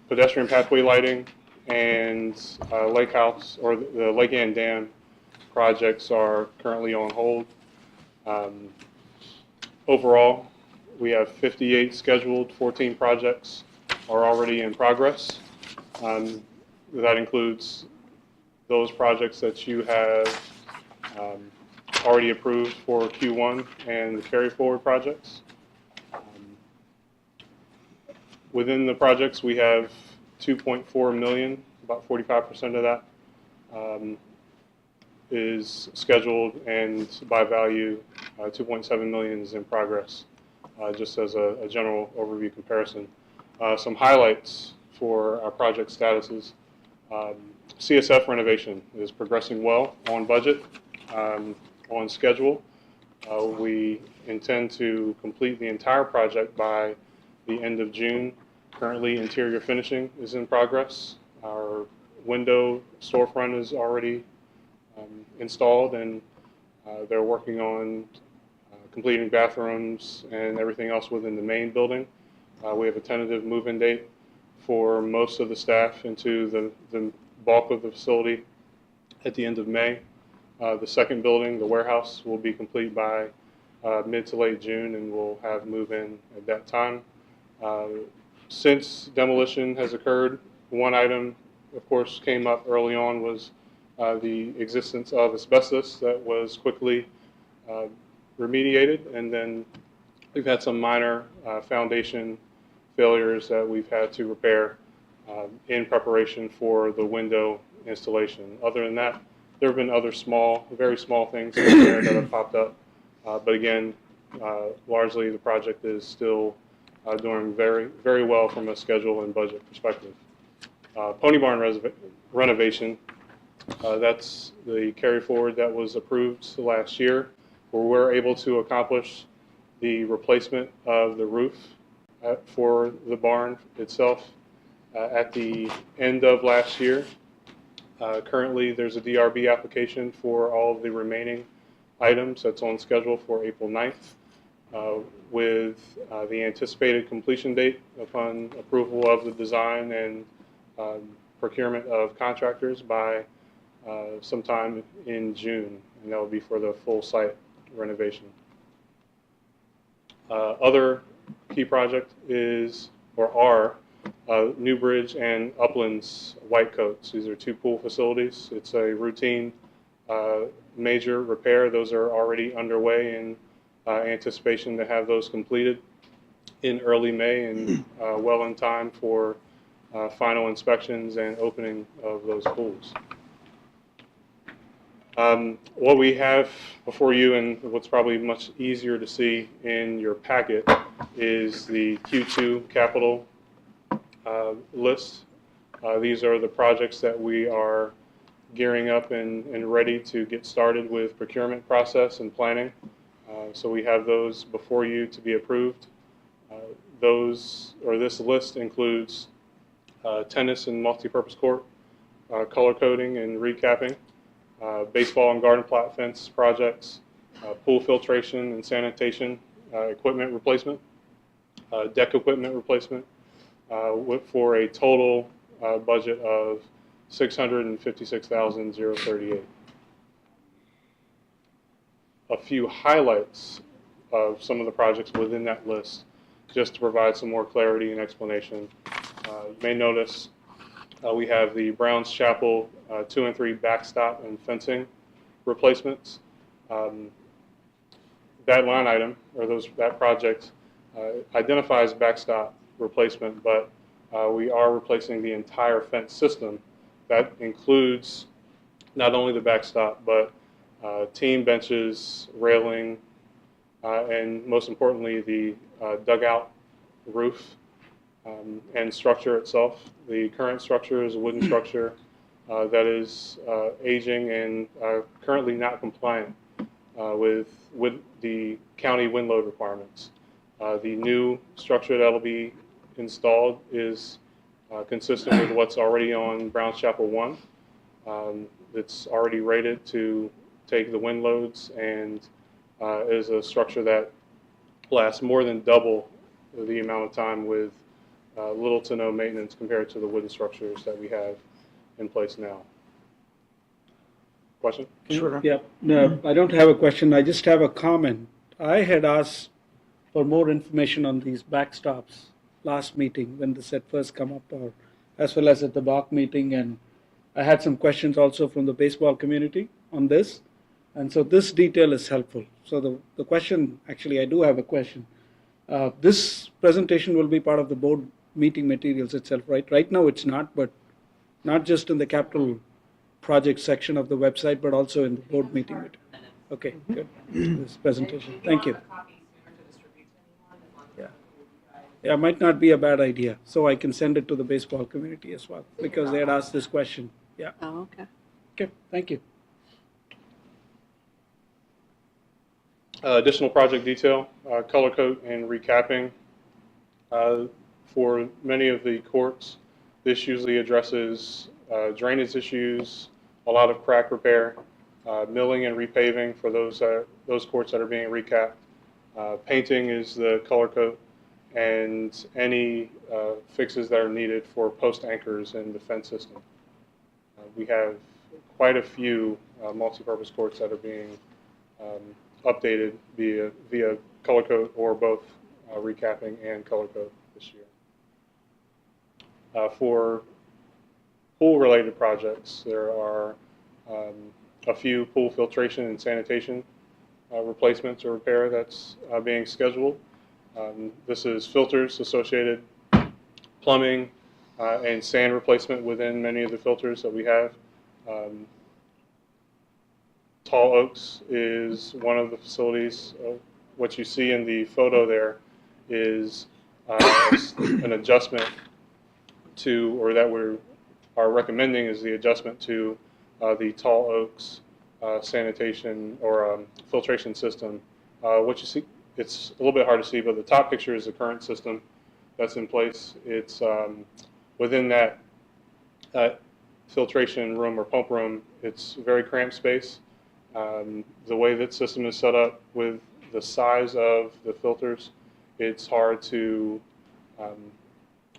Pedestrian pathway lighting and lake house, or the Lake Ann Dam projects are currently on hold. Overall, we have 58 scheduled, 14 projects are already in progress. That includes those projects that you have already approved for Q1 and the carry forward projects. Within the projects, we have 2.4 million, about 45% of that is scheduled, and by value, 2.7 million is in progress, just as a general overview comparison. Some highlights for our project statuses. CSF renovation is progressing well, on budget, on schedule. We intend to complete the entire project by the end of June. Currently, interior finishing is in progress. Our window storefront is already installed, and they're working on completing bathrooms and everything else within the main building. We have a tentative move-in date for most of the staff into the bulk of the facility at the end of May. The second building, the warehouse, will be complete by mid to late June, and we'll have move-in at that time. Since demolition has occurred, one item, of course, came up early on was the existence of asbestos that was quickly remediated, and then we've had some minor foundation failures that we've had to repair in preparation for the window installation. Other than that, there have been other small, very small things there that have popped up, but again, largely the project is still doing very, very well from a schedule and budget perspective. Pony Barn renovation, that's the carry forward that was approved last year, where we're able to accomplish the replacement of the roof for the barn itself at the end of last year. Currently, there's a DRB application for all of the remaining items that's on schedule for April 9th, with the anticipated completion date upon approval of the design and procurement of contractors by sometime in June, and that will be for the full site renovation. Other key project is, or are, Newbridge and Uplands White Coats. These are two pool facilities. It's a routine major repair. Those are already underway in anticipation to have those completed. in early May and well in time for final inspections and opening of those pools. What we have before you, and what's probably much easier to see in your packet, is the Q2 capital list. These are the projects that we are gearing up and ready to get started with procurement process and planning. So we have those before you to be approved. This list includes tennis and multipurpose court, color coding and recapping, baseball and garden plot fence projects, pool filtration and sanitation equipment replacement, deck equipment replacement, for a total budget of $656,038. A few highlights of some of the projects within that list, just to provide some more clarity and explanation. You may notice we have the Browns Chapel 2 and 3 backstop and fencing replacements. That line item, or that project, identifies backstop replacement, but we are replacing the entire fence system. That includes not only the backstop, but team benches, railing, and most importantly, the dugout roof and structure itself. The current structure is a wooden structure that is aging and currently not compliant with the county wind load requirements. The new structure that will be installed is consistent with what's already on Browns Chapel 1. It's already rated to take the wind loads and is a structure that lasts more than double the amount of time with little to no maintenance compared to the wooden structures that we have in place now. Question? Sure. Yeah, no, I don't have a question, I just have a comment. I had asked for more information on these backstops last meeting when this had first come up, or as well as at the BOC meeting, and I had some questions also from the baseball community on this, and so this detail is helpful. So the question, actually I do have a question. This presentation will be part of the board meeting materials itself, right? Right now it's not, but not just in the capital project section of the website, but also in the board meeting material. Okay, good. This presentation, thank you. Yeah, might not be a bad idea, so I can send it to the baseball community as well, because they had asked this question. Yeah. Oh, okay. Okay, thank you. Additional project detail, color coat and recapping. For many of the courts, this usually addresses drainage issues, a lot of crack repair, milling and repaving for those courts that are being recapped. Painting is the color coat, and any fixes that are needed for post anchors in the fence system. We have quite a few multi-purpose courts that are being updated via color coat or both recapping and color coat this year. For pool-related projects, there are a few pool filtration and sanitation replacements or repair that's being scheduled. This is filters associated, plumbing, and sand replacement within many of the filters that we have. Tall Oaks is one of the facilities. What you see in the photo there is an adjustment to, or that we are recommending is the adjustment to the Tall Oaks sanitation or filtration system. What you see, it's a little bit hard to see, but the top picture is the current system that's in place. It's within that filtration room or pump room, it's very cramped space. The way that system is set up with the size of the filters, it's hard to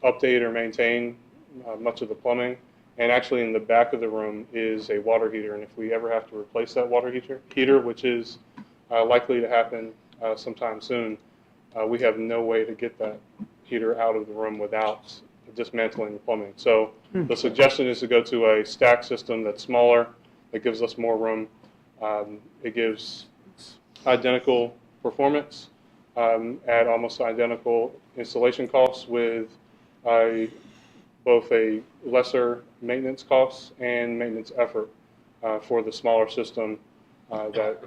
update or maintain much of the plumbing. And actually in the back of the room is a water heater, and if we ever have to replace that water heater, which is likely to happen sometime soon, we have no way to get that heater out of the room without dismantling the plumbing. So the suggestion is to go to a stack system that's smaller, that gives us more room. It gives identical performance, at almost identical installation costs with both a lesser maintenance costs and maintenance effort for the smaller system that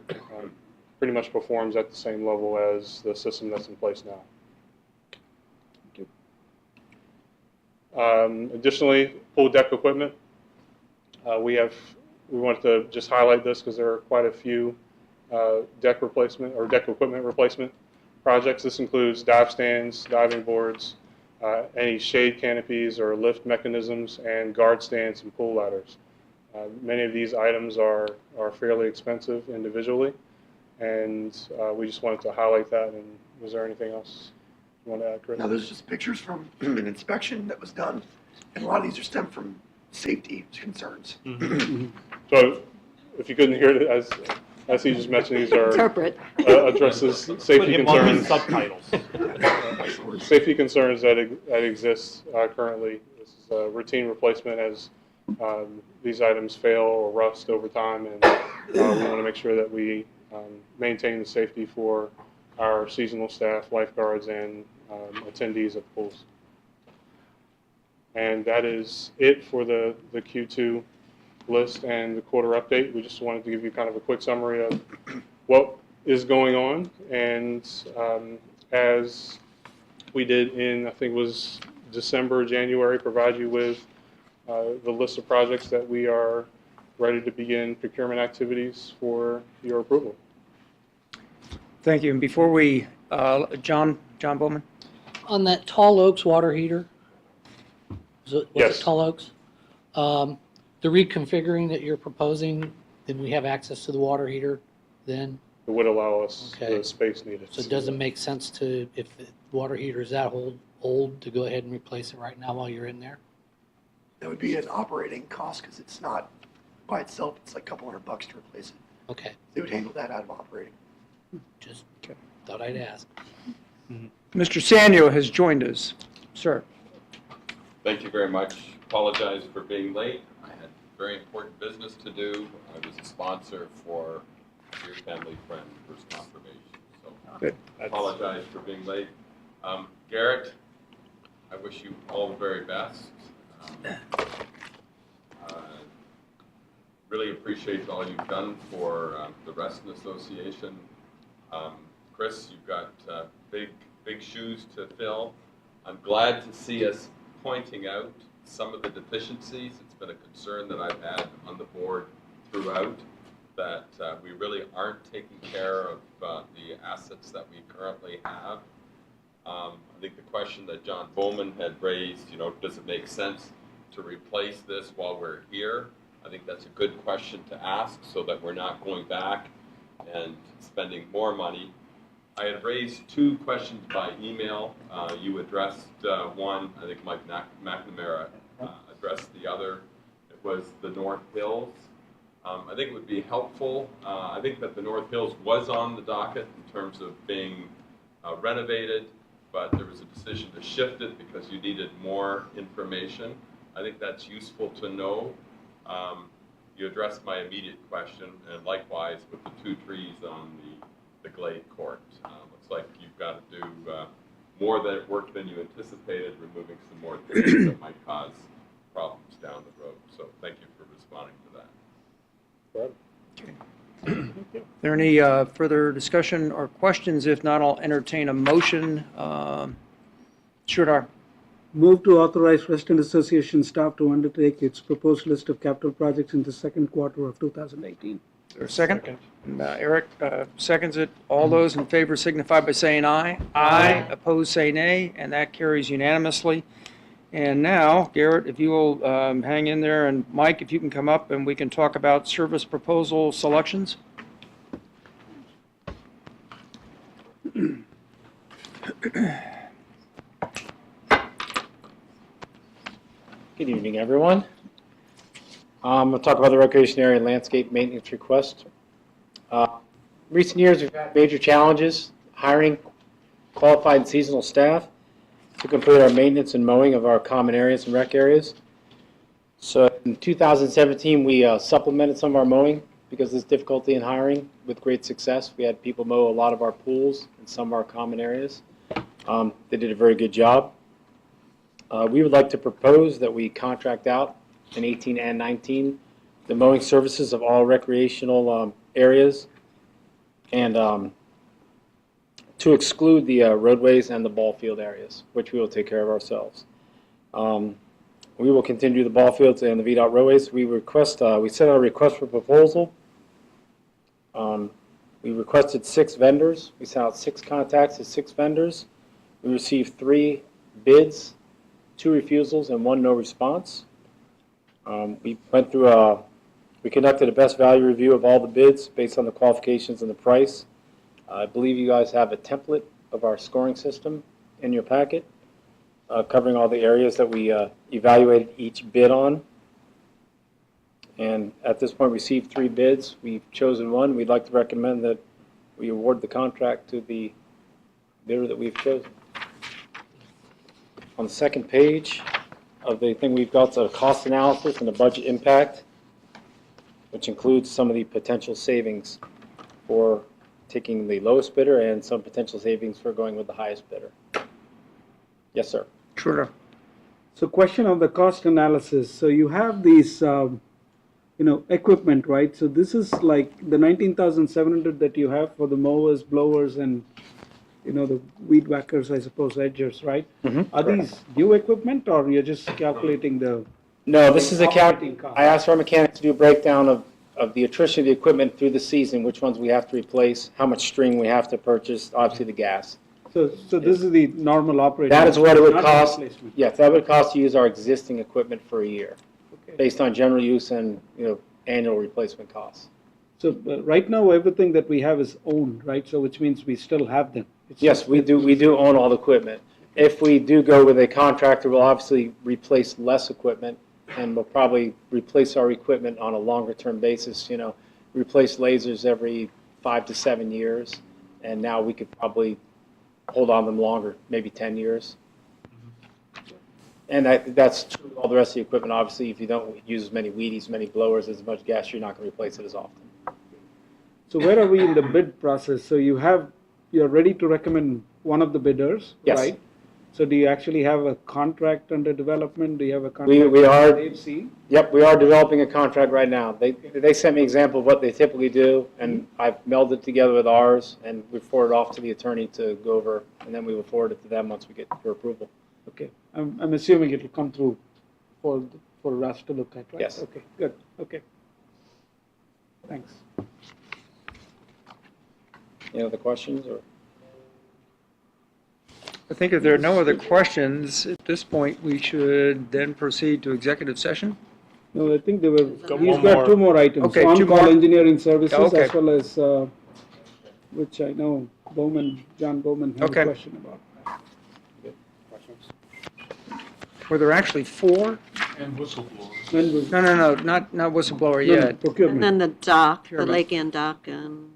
pretty much performs at the same level as the system that's in place now. Additionally, pool deck equipment. We want to just highlight this because there are quite a few deck replacement or deck equipment replacement projects. This includes dive stands, diving boards, any shade canopies or lift mechanisms, and guard stands and pool ladders. Many of these items are fairly expensive individually, and we just wanted to highlight that. And was there anything else you want to add, Chris? No, those are just pictures from an inspection that was done, and a lot of these are stemmed from safety concerns. So, if you couldn't hear it, as he just mentioned, these are addresses safety concerns. Subtitles. Safety concerns that exist currently. This is a routine replacement as these items fail or rust over time, and we want to make sure that we maintain the safety for our seasonal staff, lifeguards, and attendees at the pools. And that is it for the Q2 list and the quarter update. We just wanted to give you kind of a quick summary of what is going on, and as we did in, I think it was December, January, provide you with the list of projects that we are ready to begin procurement activities for your approval. Thank you. And before we, John Bowman? On that Tall Oaks water heater, was Yes. it Tall Oaks? The reconfiguring that you're proposing, then we have access to the water heater then? It would allow us Okay. the space needed. So it doesn't make sense to, if the water heater is that old, to go ahead and replace it right now while you're in there? That would be an operating cost because it's not by itself, it's like a couple $100 to replace it. Okay, They would handle that out of operating. just thought I'd ask. Mr. Sanyo has joined us. Sir. Thank you very much. Apologize for being late. I had very important business to do. I was a sponsor for your family friend first confirmation. So Good. I apologize for being late. Garrett, I wish you all the very best. Really appreciate all you've done for the Reston Association. Chris, you've got big shoes to fill. I'm glad to see us pointing out some of the deficiencies. It's been a concern that I've had on the board throughout, that we really aren't taking care of the assets that we currently have. I think the question that John Bowman had raised, does it make sense to replace this while we're here? I think that's a good question to ask so that we're not going back and spending more money. I had raised two questions by email. You addressed one. I think Mike McNamara addressed the other. It was the North Hills. I think it would be helpful. I think that the North Hills was on the docket in terms of being renovated, but there was a decision to shift it because you needed more information. I think that's useful to know. You addressed my immediate question, and likewise with the two trees on the Glade Court. Looks like you've got to do more work than you anticipated, removing some more trees that might cause problems down the road. So thank you for responding to that. Okay. Is there any further discussion or questions? If not, I'll entertain a motion. Sridhar. Move to authorize Reston Association staff to undertake its proposed list of capital projects in the second quarter of 2018. Is there a second? And, Eric seconds it. All those in favor signify by saying aye. Aye. Opposed, say nay, and that carries unanimously. And now, Garrett, if you will hang in there, and Mike, if you can come up and we can talk about service proposal selections. Good evening, everyone. We'll talk about the recreation area and landscape maintenance request. In recent years, we've had major challenges hiring qualified seasonal staff to complete our maintenance and mowing of our common areas and rec areas. So in 2017, we supplemented some of our mowing because there's difficulty in hiring with great success. We had people mow a lot of our pools and some of our common areas. They did a very good job. We would like to propose that we contract out in 18 and 19 the mowing services of all recreational areas, and to exclude the roadways and the ball field areas, which we will take care of ourselves. We will continue the ball fields and the VDOT roadways. We sent out a request for proposal. We requested 6 vendors. We sent out 6 contacts to 6 vendors. We received 3 bids, 2 refusals, and 1 no response. We went through we conducted a best value review of all the bids based on the qualifications and the price. I believe you guys have a template of our scoring system in your packet, covering all the areas that we evaluated each bid on. And at this point, we received 3 bids. We've chosen one. We'd like to recommend that we award the contract to the bidder that we've chosen. On the second page of the thing we've got a cost analysis and a budget impact, which includes some of the potential savings for taking the lowest bidder and some potential savings for going with the highest bidder. Yes, sir. Sure. So question on the cost analysis. So you have these, equipment, right? So this is like the 19,700 that you have for the mowers, blowers, and, the weed whackers, I suppose, edgers, right? Are these new equipment, or you're just calculating the? No, this is a operating cost? I asked our mechanics to do a breakdown of the attrition of the equipment through the season, which ones we have to replace, how much string we have to purchase, obviously the gas. So this is the normal operating? That is what it would not cost. replacement. Yes, that would cost to use our existing equipment for a year, based on general use and, annual replacement costs. So right now, everything that we have is owned, right? So which means we still have them. It's Yes, just we do own all the equipment. If we do go with a contractor, we'll obviously replace less equipment, and we'll probably replace our equipment on a longer-term basis, replace lasers every 5 to 7 years, and now we could probably hold on them longer, maybe 10 years. And that's true with all the rest of the equipment. Obviously, if you don't use as many weed eaters, many blowers, as much gas, you're not going to replace it as often. So where are we in the bid process? So you're ready to recommend one of the bidders, Yes. right? So do you actually have a contract under development? Do you have a contract? We are. They've seen? Yep, we are developing a contract right now. They sent me an example of what they typically do, and I've melded together with ours, and we forward it off to the attorney to go over, and then we will forward it to them once we get for approval. Okay, I'm assuming it'll come through for us to look at, right? Yes. Okay, good, okay. Thanks. Any other questions, or? I think if there are no other questions, at this point, we should then proceed to executive session. No, I think there were, Got he's one got more. 2 more items. Okay, 2 On-call more. engineering services, Okay. as well as, which I know John Bowman had Okay. a question about. Were there actually 4? And whistleblowers. No, not whistleblower No, yet. procurement. And then the dock, the Procurement. Lake End dock, and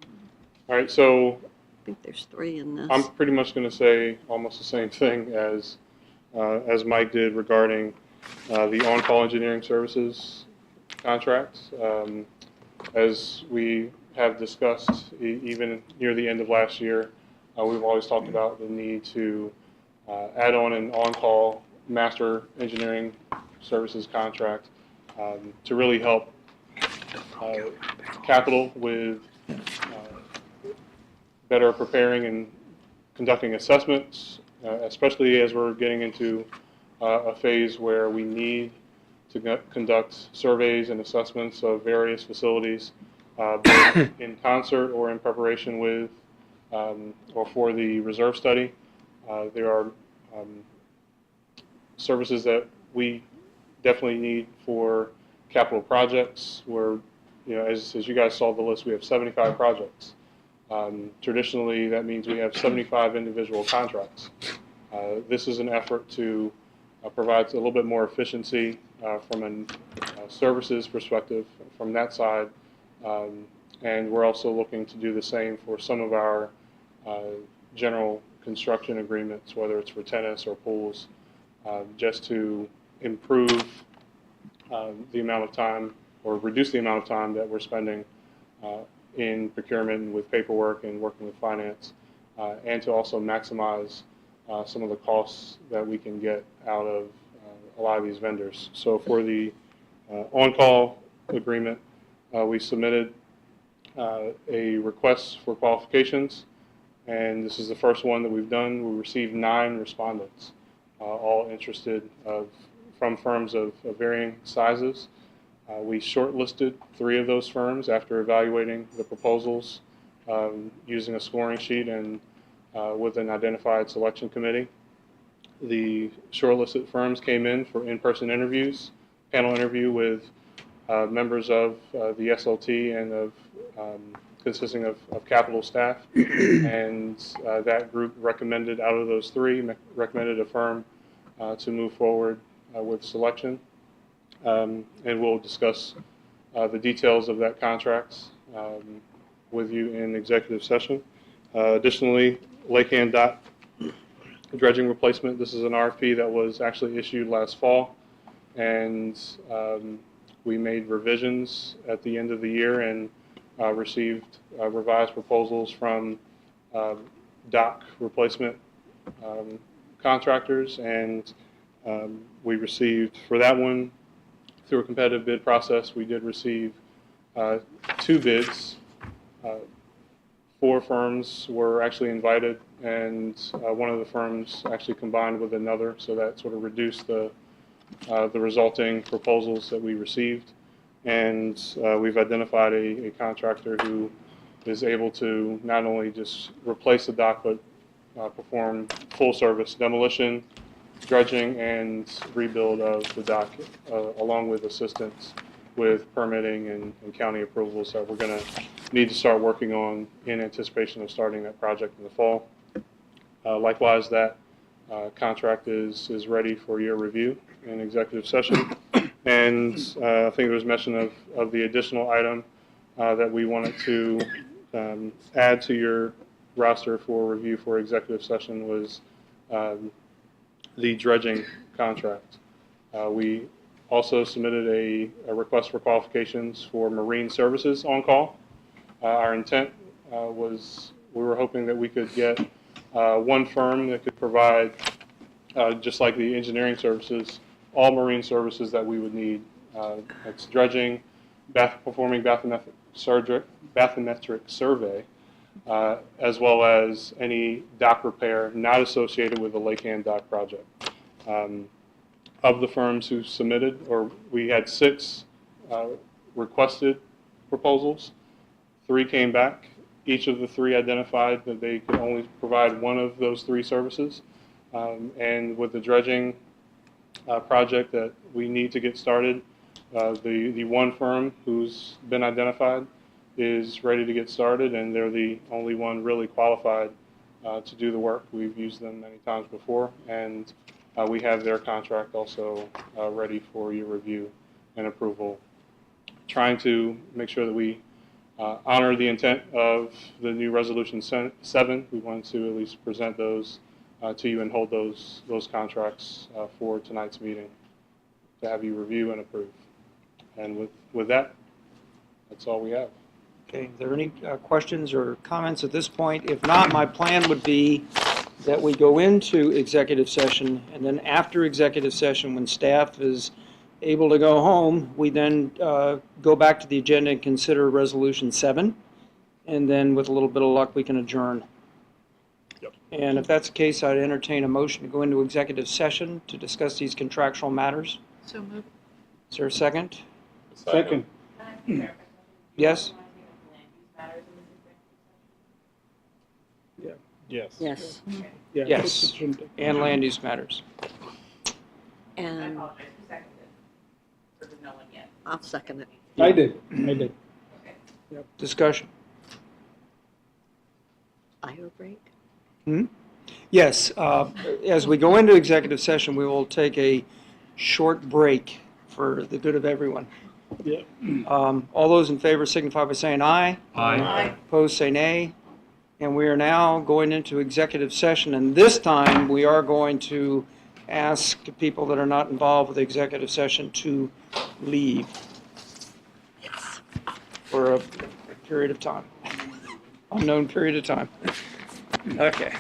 All right, so I think there's 3 in this. I'm pretty much going to say almost the same thing as Mike did regarding the on-call engineering services contracts. As we have discussed, even near the end of last year, we've always talked about the need to add on an on-call master engineering services contract to really help capital with better preparing and conducting assessments, especially as we're getting into a phase where we need to conduct surveys and assessments of various facilities, both in concert or in preparation with or for the reserve study. There are services that we definitely need for capital projects where, as you guys saw the list, we have 75 projects. Traditionally, that means we have 75 individual contracts. This is an effort to provide a little bit more efficiency from a services perspective from that side. And we're also looking to do the same for some of our general construction agreements, whether it's for tennis or pools, just to improve the amount of time or reduce the amount of time that we're spending in procurement with paperwork and working with finance, and to also maximize some of the costs that we can get out of a lot of these vendors. So for the on-call agreement, we submitted a request for qualifications, and this is the first one that we've done. We received 9 respondents, all interested from firms of varying sizes. We shortlisted 3 of those firms after evaluating the proposals using a scoring sheet and with an identified selection committee. The shortlisted firms came in-person interviews, panel interview with members of the SLT and of consisting of capital staff, and that group recommended, out of those 3, recommended a firm to move forward with selection. And we'll discuss the details of that contract with you in executive session. Additionally, Lake and Dock dredging replacement. This is an RFP that was actually issued last fall, and we made revisions at the end of the year and received revised proposals from dock replacement contractors, and we received, for that one, through a competitive bid process, we did receive 2 bids. 4 firms were actually invited, and one of the firms actually combined with another, so that sort of reduced the resulting proposals that we received. And we've identified a contractor who is able to not only just replace the dock, but perform full service demolition, dredging, and rebuild of the dock, along with assistance with permitting and county approvals that we're going to need to start working on in anticipation of starting that project in the fall. Likewise, that contract is ready for your review in executive session. And I think there was mention of the additional item that we wanted to add to your roster for review for executive session was the dredging contract. We also submitted a request for qualifications for marine services on call. Our intent was, we were hoping that we could get one firm that could provide, just like the engineering services, all marine services that we would need. That's dredging, performing bathymetric survey, as well as any dock repair not associated with the Lake and Dock project. Of the firms who submitted, or we had 6 requested proposals, 3 came back. Each of the 3 identified that they could only provide one of those 3 services. And with the dredging project that we need to get started, the one firm who's been identified is ready to get started, and they're the only one really qualified to do the work. We've used them many times before, and we have their contract also ready for your review and approval. Trying to make sure that we honor the intent of the new Resolution 7. We wanted to at least present those to you and hold those contracts for tonight's meeting to have you review and approve. And with that, that's all we have. Okay, are there any questions or comments at this point? If not, my plan would be that we go into executive session, and then after executive session, when staff is able to go home, we then go back to the agenda and consider Resolution 7, and then with a little bit of luck, we can adjourn. Yep. And if that's the case, I'd entertain a motion to go into executive session to discuss these contractual matters. So moved. Is there a second? Second. Yes? Yes. Yes. Yes, and land use matters. I And apologize, who seconded it? Or did no one yet? I'll second it. I did. Okay. Discussion. Bio break? Yes, as we go into executive session, we will take a short break for the good of everyone. Yeah. All those in favor signify by saying aye. Aye. Opposed, say nay. And we are now going into executive session, and this time we are going to ask people that are not involved with the executive session to leave for a period of time. Unknown period of time. Okay.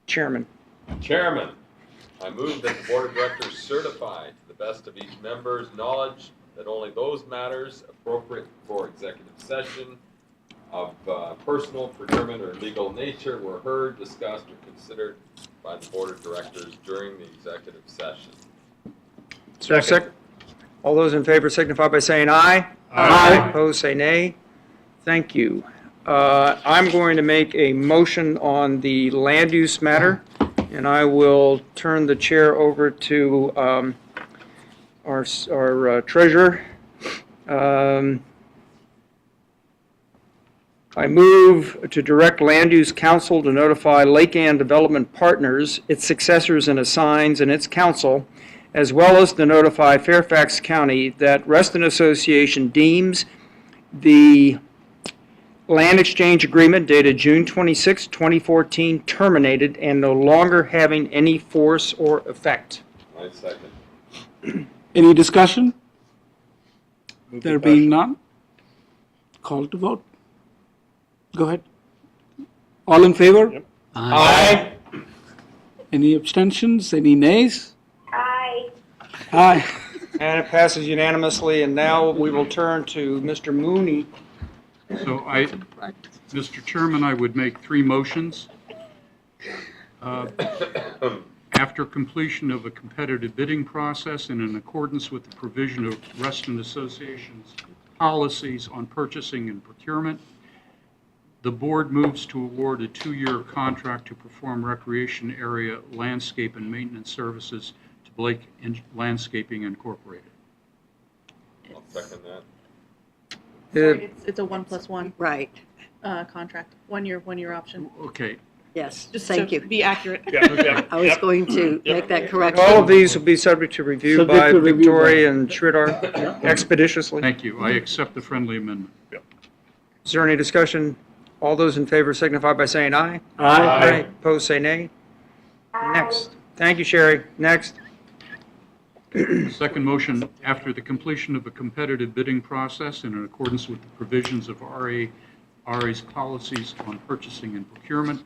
Chairman. Chairman, I move that the Board of Directors certify to the best of each member's knowledge that only those matters appropriate for executive session of personal, procurement, or legal nature were heard, discussed, or considered by the Board of Directors during the executive session. Is there a second? All those in favor signify by saying aye. Aye. Opposed, say nay. Thank you. I'm going to make a motion on the land use matter, and I will turn the chair over to our treasurer. I move to direct Land Use Council to notify Lake Ann Development Partners, its successors and assigns, and its council, as well as to notify Fairfax County that Reston Association deems the land exchange agreement dated June 26, 2014 terminated and no longer having any force or effect. I second. Any discussion? There being none? Call to vote. Go ahead. All in favor? Yep. Aye. Any abstentions? Any nays? Aye. Aye. And it passes unanimously, and now we will turn to Mr. Mooney. So Mr. Chairman, I would make three motions. After completion of a competitive bidding process and in accordance with the provision of Reston Association's policies on purchasing and procurement, the board moves to award a 2-year contract to perform recreation area landscape and maintenance services to Blake Landscaping Incorporated. I'll second that. Sorry, it's a 1+1 Right, contract, 1 year option. Okay. yes, Just thank to you. be accurate. I was going to make that correction. All of these will be subject to review Subject by to review Victoria and Sridhar expeditiously. Thank you. I accept the friendly amendment. Is there any discussion? All those in favor signify by saying aye. Aye. Opposed, say nay. Next. Thank you, Sherry. Next. Second motion, after the completion of a competitive bidding process and in accordance with the provisions of RA's policies on purchasing and procurement,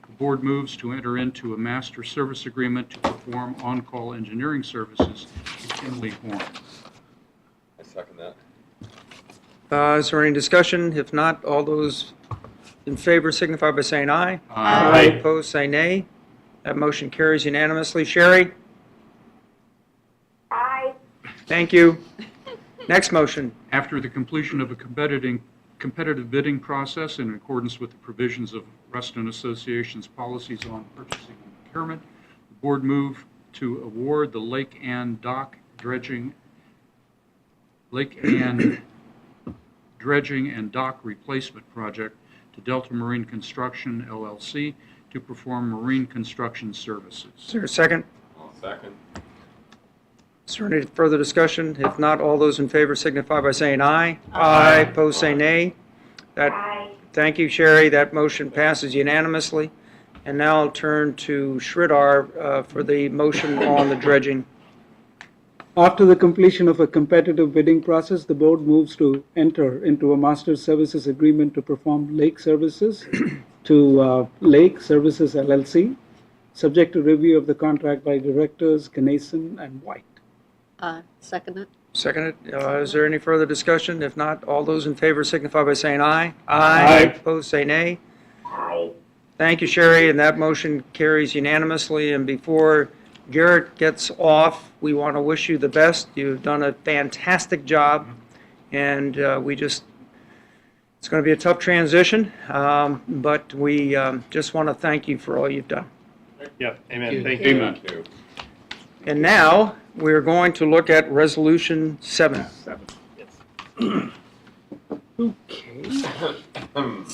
the board moves to enter into a master service agreement to perform on-call engineering services to Kinley Horn. I second that. Is there any discussion? If not, all those in favor signify by saying aye. Aye. Opposed, say nay. That motion carries unanimously. Sherry? Aye. Thank you. Next motion. After the completion of a competitive bidding process in accordance with the provisions of Reston Association's policies on purchasing and procurement, the board moved to award the Lake Ann dredging and dock replacement project to Delta Marine Construction, LLC, to perform marine construction services. Is there a second? I'll second. Is there any further discussion? If not, all those in favor signify by saying aye. Aye. Opposed, say nay. Aye. Thank you, Sherry. That motion passes unanimously. And now I'll turn to Sridhar for the motion on the dredging. After the completion of a competitive bidding process, the board moves to enter into a master services agreement to perform lake services to Lake Services LLC, subject to review of the contract by directors Ganesan and White. Second it? Seconded. Is there any further discussion? If not, all those in favor signify by saying aye. Aye. Opposed, say nay. Aye. Thank you, Sherry, and that motion carries unanimously. And before Garrett gets off, we want to wish you the best. You've done a fantastic job, and it's going to be a tough transition, but we just want to thank you for all you've done. Yeah, amen. Thank you. Thank you. And now, we're going to look at Resolution 7. Okay. One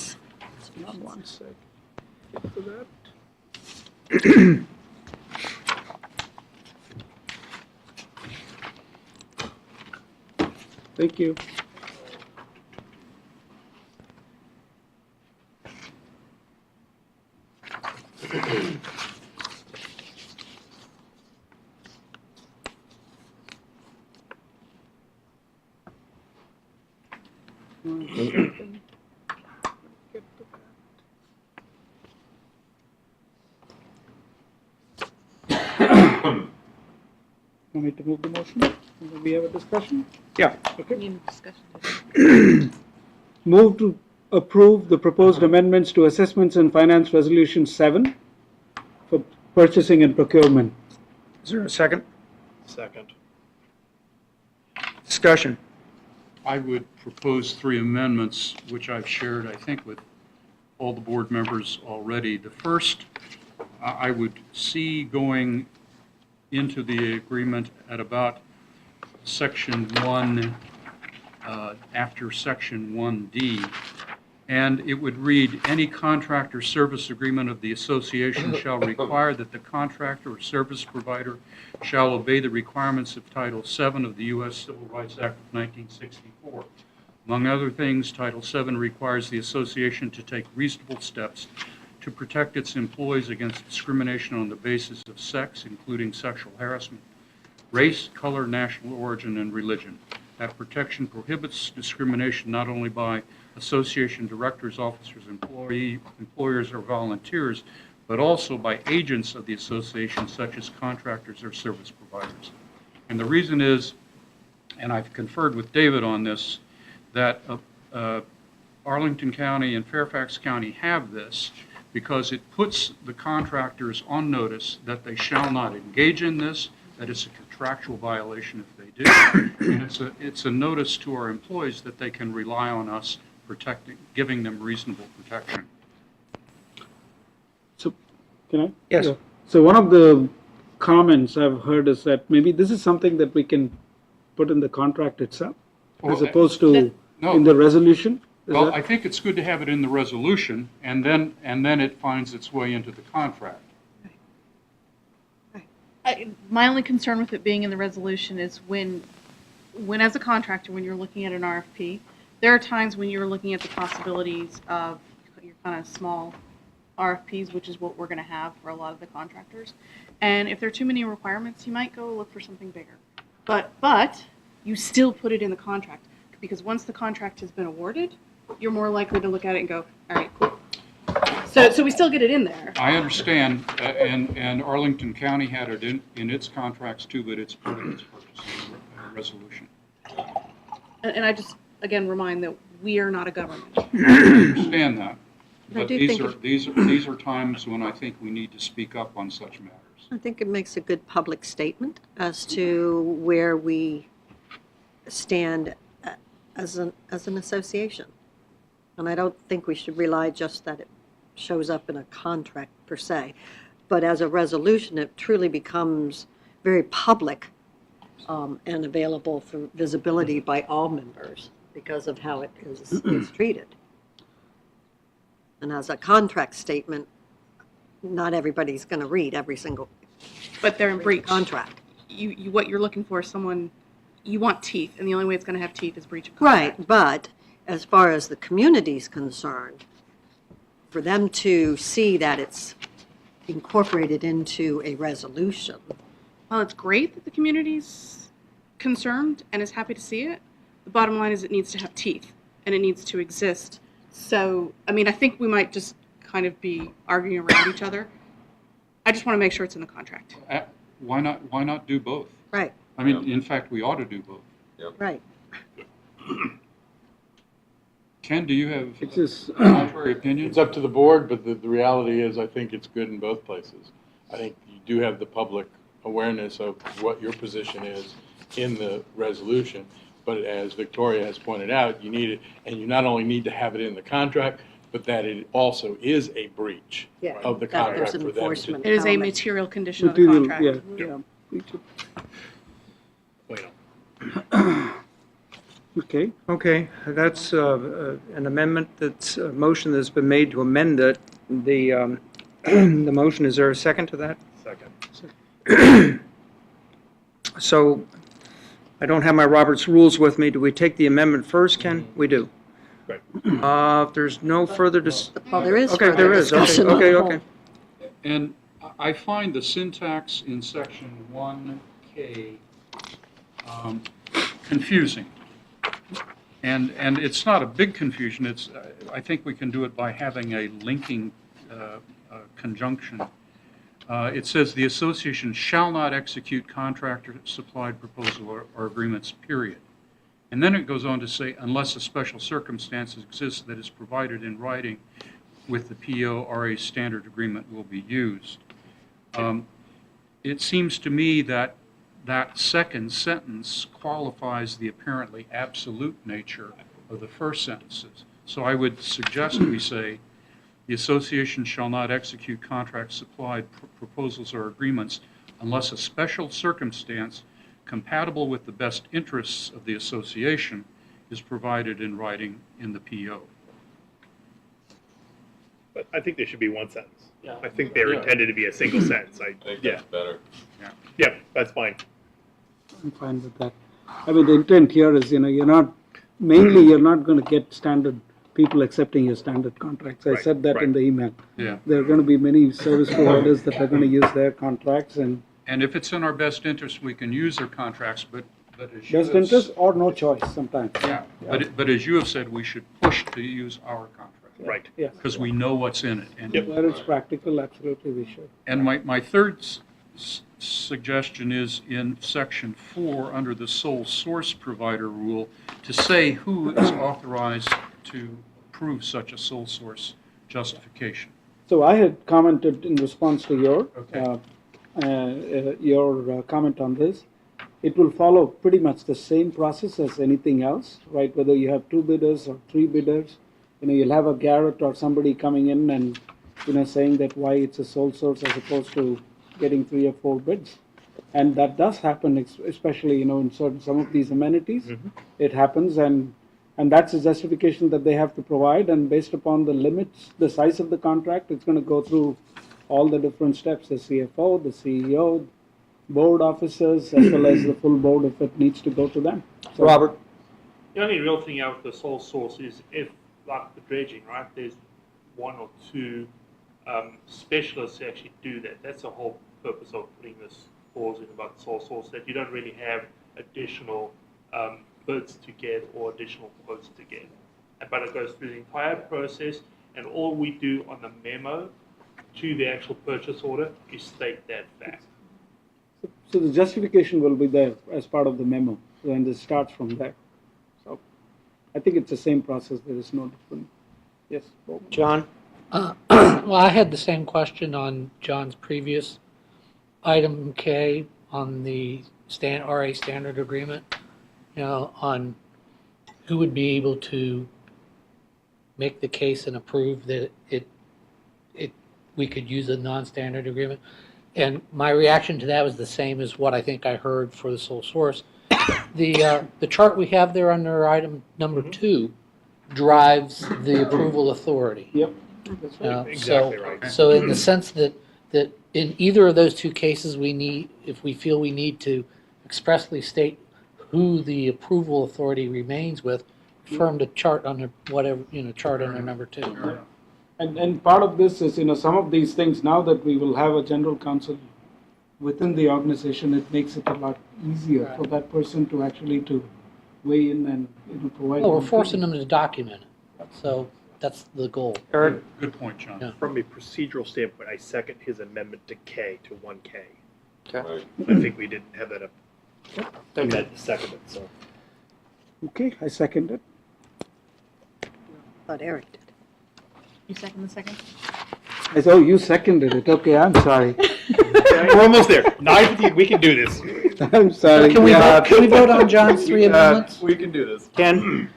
sec. For that. Thank you. Want me to move the motion? And then we have a discussion? Yeah, okay. Move to approve the proposed amendments to Assessments and Finance Resolution 7 for purchasing and procurement. Is there a second? Second. Discussion. I would propose 3 amendments, which I've shared, I think, with all the board members already. The first, I would see going into the agreement at about Section 1, after Section 1D, and it would read, any contract or service agreement of the association shall require that the contractor or service provider shall obey the requirements of Title VII of the U.S. Civil Rights Act of 1964. Among other things, Title VII requires the association to take reasonable steps to protect its employees against discrimination on the basis of sex, including sexual harassment, race, color, national origin, and religion. That protection prohibits discrimination not only by association directors, officers, employers, or volunteers, but also by agents of the association, such as contractors or service providers. And the reason is, and I've conferred with David on this, that Arlington County and Fairfax County have this because it puts the contractors on notice that they shall not engage in this, that it's a contractual violation if they do, and it's a notice to our employees that they can rely on us protecting, giving them reasonable protection. So, can I? Yes. Yeah. So one of the comments I've heard is that maybe this is something that we can put in the contract itself, as opposed to in the resolution? Well, I think it's good to have it in the resolution, and then it finds its way into the contract. My only concern with it being in the resolution is when as a contractor, when you're looking at an RFP, there are times when you're looking at the possibilities of your kind of small RFPs, which is what we're going to have for a lot of the contractors. And if there are too many requirements, you might go look for something bigger. But you still put it in the contract, because once the contract has been awarded, you're more likely to look at it and go, all right, cool. So we still get it in there. I understand, and Arlington County had it in its contracts too, but it's part of its purchasing resolution. And I just, again, remind that we are not a government. I understand that, I but do think these are times when I think we need to speak up on such matters. I think it makes a good public statement as to where we stand as an association. And I don't think we should rely just that it shows up in a contract per se, but as a resolution, it truly becomes very public and available for visibility by all members because of how it is treated. And as a contract statement, not everybody's going to read every single But they're in breach. contract. You what you're looking for is someone, you want teeth, and the only way it's going to have teeth is breach of contract. Right, but as far as the community's concerned, for them to see that it's incorporated into a resolution. Well, it's great that the community's concerned and is happy to see it. The bottom line is it needs to have teeth, and it needs to exist. So, I mean, I think we might just kind of be arguing around each other. I just want to make sure it's in the contract. Why not do both? Right. I mean, in fact, we ought to do both. Right. Ken, do you have contrary opinion? It's up to the board, but the reality is I think it's good in both places. I think you do have the public awareness of what your position is in the resolution, but as Victoria has pointed out, you need it, and you not only need to have it in the contract, but that it also is a breach of the contract for them to. It is a material condition of the contract. Okay, that's an amendment, that's a motion that's been made to amend it. The motion, is there a second to that? Second. So, I don't have my Robert's rules with me. Do we take the amendment first, Ken? We do. Right. If there's no further Well, there is Okay, further there is. discussion. Okay. And I find the syntax in section 1K confusing. And it's not a big confusion. It's, I think we can do it by having a linking conjunction. It says the association shall not execute contractor-supplied proposal or agreements, period. And then it goes on to say, unless a special circumstance exists that is provided in writing with the PO-RA standard agreement will be used. It seems to me that that second sentence qualifies the apparently absolute nature of the first sentences. So I would suggest we say, the association shall not execute contract-supplied proposals or agreements unless a special circumstance compatible with the best interests of the association is provided in writing in the PO. But I think there should be one sentence. I think they're intended to be a single sentence. I think that's better. Yeah, that's fine. I'm fine with that. I mean, the intent here is, you're not going to get standard people accepting your standard contracts. I said that in the email. Yeah. There are going to be many service providers that are going to use their contracts, and if it's in our best interest, we can use their contracts, but as you best have interest or no choice sometimes. Yeah, but as you have said, we should push to use our contract. Right. Yes. Because we know what's in it. And where it's practical, absolutely we should. And my third suggestion is in section 4, under the sole source provider rule, to say who is authorized to approve such a sole source justification. So I had commented in response to your comment on this. It will follow pretty much the same process as anything else, right? Whether you have 2 bidders or 3 bidders, you'll have a Garrett or somebody coming in and, saying that why it's a sole source as opposed to getting 3 or 4 bids. And that does happen, especially, in some of these amenities. It happens, and that's a justification that they have to provide, and based upon the limits, the size of the contract, it's going to go through all the different steps, the CFO, the CEO, board officers, as well as the full board if it needs to go to them. So, Robert? The only real thing out with the sole source is if, like the dredging, right, there's 1 or 2 specialists who actually do that. That's the whole purpose of putting this clause in about sole source, that you don't really have additional bids to get or additional quotes to get. But it goes through the entire process, and all we do on the memo to the actual purchase order is state that fact. So the justification will be there as part of the memo, and it starts from there. So I think it's the same process. There is no different. Yes, Bob. John? Well, I had the same question on John's previous item K on the RA standard agreement, on who would be able to make the case and approve that we could use a non-standard agreement. And my reaction to that was the same as what I think I heard for the sole source. The chart we have there under item number 2 drives the approval authority. Yep. Exactly right. So in the sense that in either of those 2 cases, if we feel we need to expressly state who the approval authority remains with, refer to chart under whatever, chart under number 2. And part of this is, some of these things, now that we will have a general counsel within the organization, it makes it a lot easier for that person to actually to weigh in and provide. Well, we're forcing them to document it. So that's the goal. Eric? Good point, John. Yeah. From a procedural standpoint, I second his amendment to K, to 1K. Okay. I think we didn't have that up. Thank you. Seconded, so. Okay, I second it. But Eric did. You second the second? I said, oh, you seconded it. Okay, I'm sorry. We're almost there. 9:15, we can do this. I'm sorry. Can we vote on John's 3 amendments? We can do this. Ken?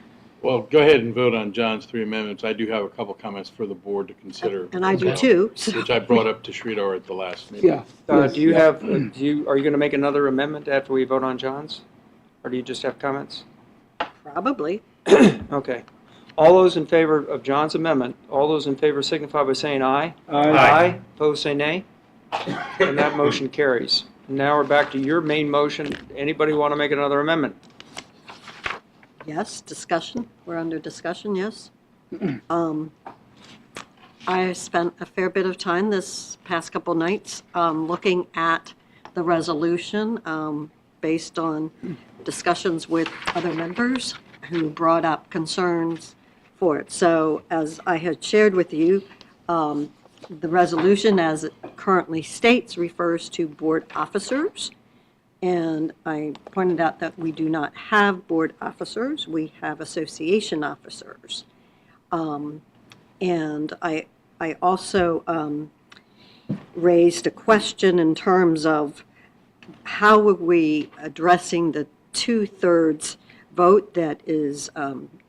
Well, go ahead and vote on John's 3 amendments. I do have a couple comments for the board to consider. And I do too. so- Which I brought up to Sridhar at the last meeting. Yeah. Do you have, are you going to make another amendment after we vote on John's? Or do you just have comments? Probably. Okay. All those in favor of John's amendment, all those in favor signify by saying aye. Aye. Opposed, say nay. And that motion carries. Now we're back to your main motion. Anybody want to make another amendment? Yes, discussion. We're under discussion, yes. I spent a fair bit of time this past couple nights looking at the resolution based on discussions with other members who brought up concerns for it. So as I had shared with you, The resolution, as it currently states, refers to board officers. And I pointed out that we do not have board officers, we have association officers. And I also raised a question in terms of how are we addressing the 2/3 vote that is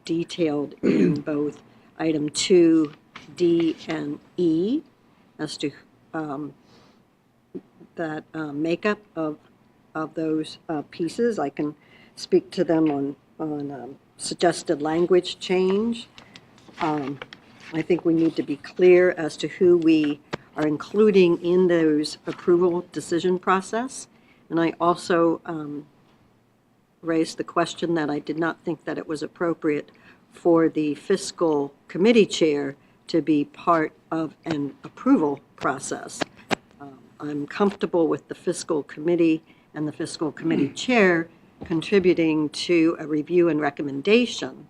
detailed in both item 2D and E as to that makeup of those pieces. I can speak to them on suggested language change. I think we need to be clear as to who we are including in those approval decision process. And I also raised the question that I did not think that it was appropriate for the fiscal committee chair to be part of an approval process. I'm comfortable with the fiscal committee and the fiscal committee chair contributing to a review and recommendation,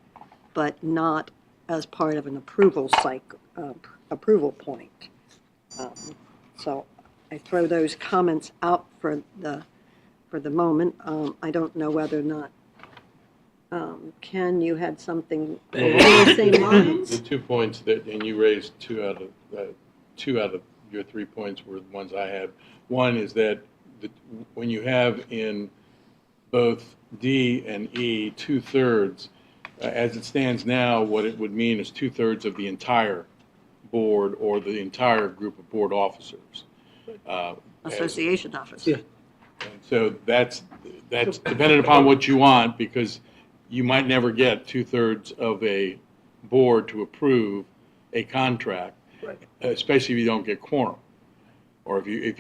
but not as part of an approval cycle, approval point. So I throw those comments out for the moment. I don't know whether or not, Ken, you had something along the same lines? The 2 points that, and you raised two out of your 3 points were the ones I had. One is that when you have in both D and E 2/3, as it stands now, what it would mean is 2/3 of the entire board or the entire group of board officers. Association officers. And so that's dependent upon what you want, because you might never get 2/3 of a board to approve a contract, especially if you don't get quorum, or if